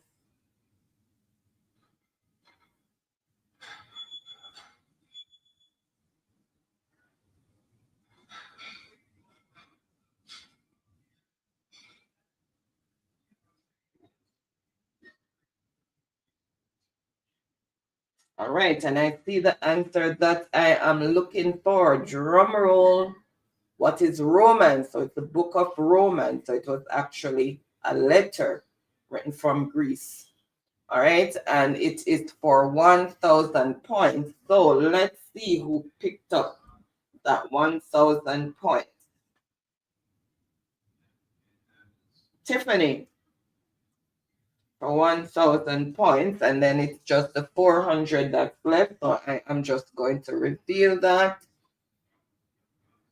Speaker 4: All right, and I see the answer that I am looking for. Drum roll. What is Romans? So it's the book of Romans. So it was actually a letter written from Greece. All right, and it is for 1,000 points. So let's see who picked up that 1,000 points. Tiffany for 1,000 points, and then it's just the 400 that's left. So I am just going to reveal that.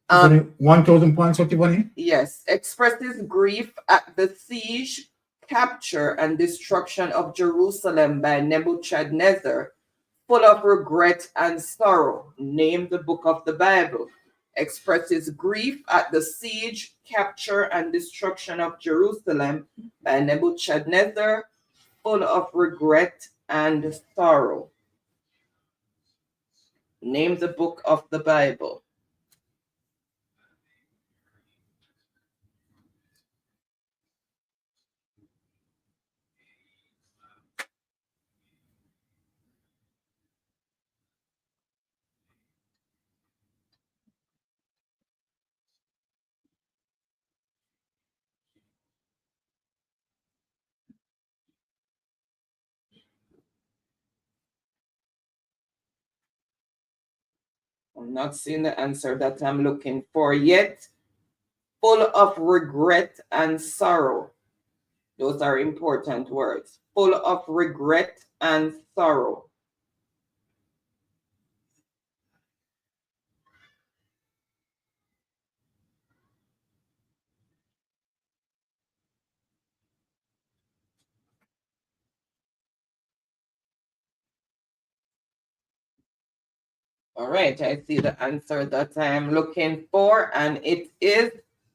Speaker 5: 1,000 points, what Tiffany?
Speaker 4: Yes, expresses grief at the siege, capture, and destruction of Jerusalem by Nebuchadnezzar, full of regret and sorrow. Name the book of the Bible. Expresses grief at the siege, capture, and destruction of Jerusalem by Nebuchadnezzar, full of regret and sorrow. Name the book of the Bible. I'm not seeing the answer that I'm looking for yet. Full of regret and sorrow. Those are important words. Full of regret and sorrow. All right, I see the answer that I am looking for, and it is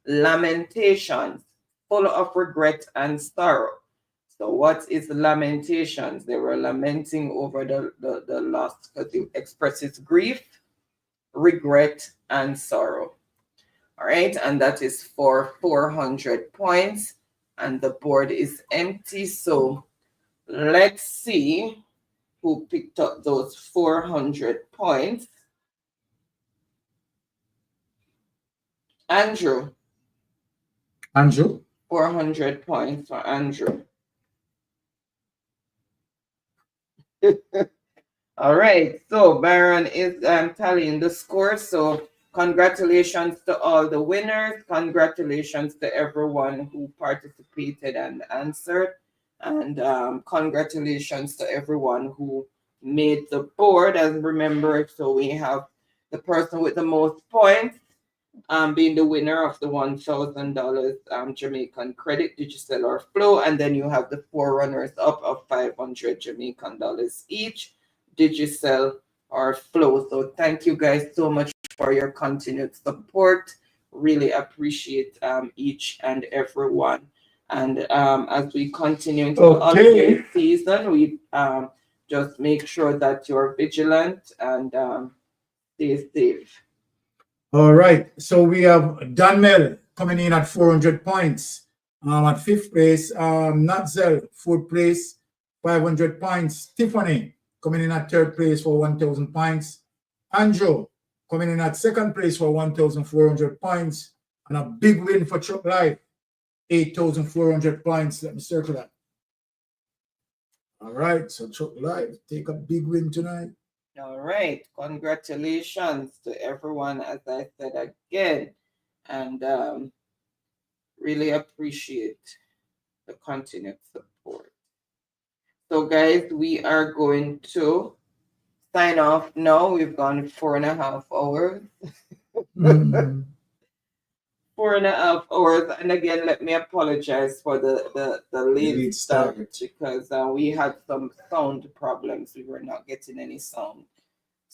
Speaker 4: Lamentations, full of regret and sorrow. So what is Lamentations? They were lamenting over the loss because it expresses grief, regret, and sorrow. All right, and that is for 400 points, and the board is empty. So let's see who picked up those 400 points. Andrew.
Speaker 5: Andrew?
Speaker 4: 400 points for Andrew. All right, so Byron is tallying the score. So congratulations to all the winners. Congratulations to everyone who participated and answered. And congratulations to everyone who made the board. And remember, so we have the person with the most points being the winner of the $1,000 Jamaican credit, Digicel or Flow. And then you have the 4 runners up of 500 Jamaican dollars each, Digicel or Flow. So thank you guys so much for your continued support. Really appreciate each and every one. And as we continue into the holiday season, we just make sure that you're vigilant and stay safe.
Speaker 5: All right, so we have Danmel coming in at 400 points. At 5th place, Natzel, 4th place, 500 points. Tiffany coming in at 3rd place for 1,000 points. Andrew coming in at 2nd place for 1,400 points. And a big win for Chuck Life, 8,400 points. Let me circle that. All right, so Chuck Life, take a big win tonight.
Speaker 4: All right, congratulations to everyone, as I said again, and really appreciate the continued support. So guys, we are going to sign off now. We've gone 4.5 hours. 4.5 hours. And again, let me apologize for the late start because we had some sound problems. We were not getting any sound.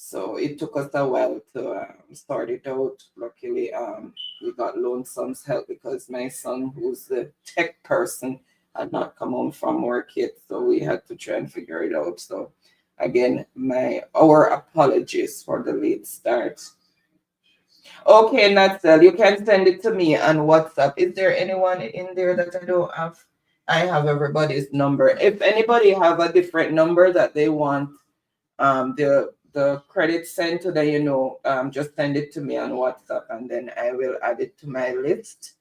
Speaker 4: So it took us a while to start it out. Luckily, we got loan sums help because my son, who's the tech person, had not come home from work yet. So we had to try and figure it out. So again, our apologies for the late start. Okay, Natsel, you can send it to me on WhatsApp. Is there anyone in there that I don't have? I have everybody's number. If anybody have a different number that they want the credit sent to, then just send it to me on WhatsApp, and then I will add it to my list.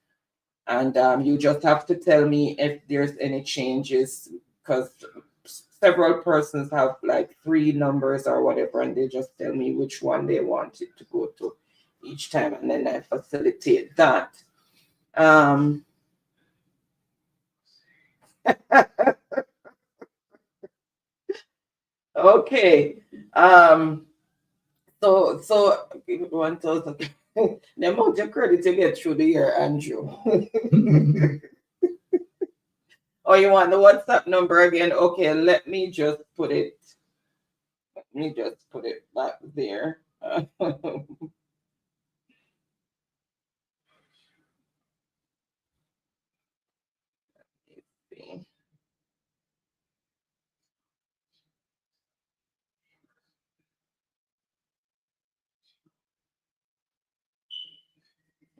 Speaker 4: And you just have to tell me if there's any changes, because several persons have like 3 numbers or whatever, and they just tell me which one they want it to go to each time, and then I facilitate that. Okay. So 1,000. The amount of credit you get through the year, Andrew. Oh, you want the WhatsApp number again? Okay, let me just put it back there.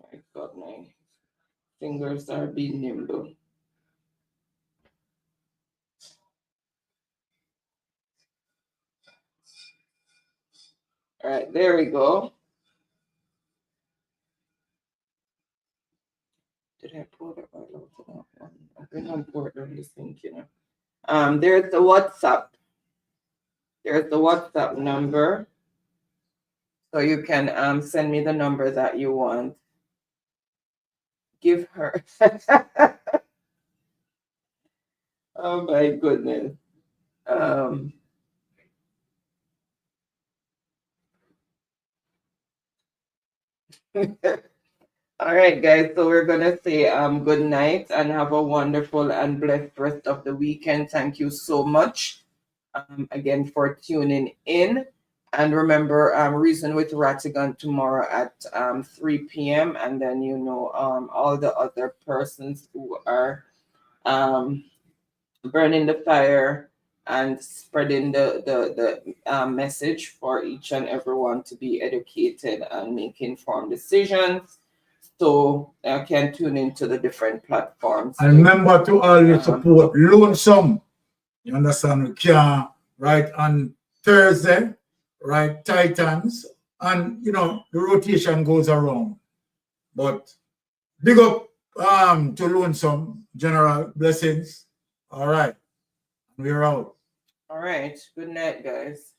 Speaker 4: My God, my fingers are being nimble. All right, there we go. Did I pour it all out to that one? I think I'm pouring this thing, There's the WhatsApp. There's the WhatsApp number. So you can send me the number that you want. Give her. Oh my goodness. All right, guys. So we're gonna say good night and have a wonderful and blessed rest of the weekend. Thank you so much again for tuning in. And remember, Reason with Ratigan tomorrow at 3 p.m. And then all the other persons who are burning the fire and spreading the message for each and everyone to be educated and make informed decisions. So I can tune into the different platforms.
Speaker 5: And remember to always support Lonesome. You understand? We can, right, on Thursday, right, Titans, and the rotation goes around. But big up to Lonesome, General. Blessings. All right. We're out.
Speaker 4: All right. Good night, guys.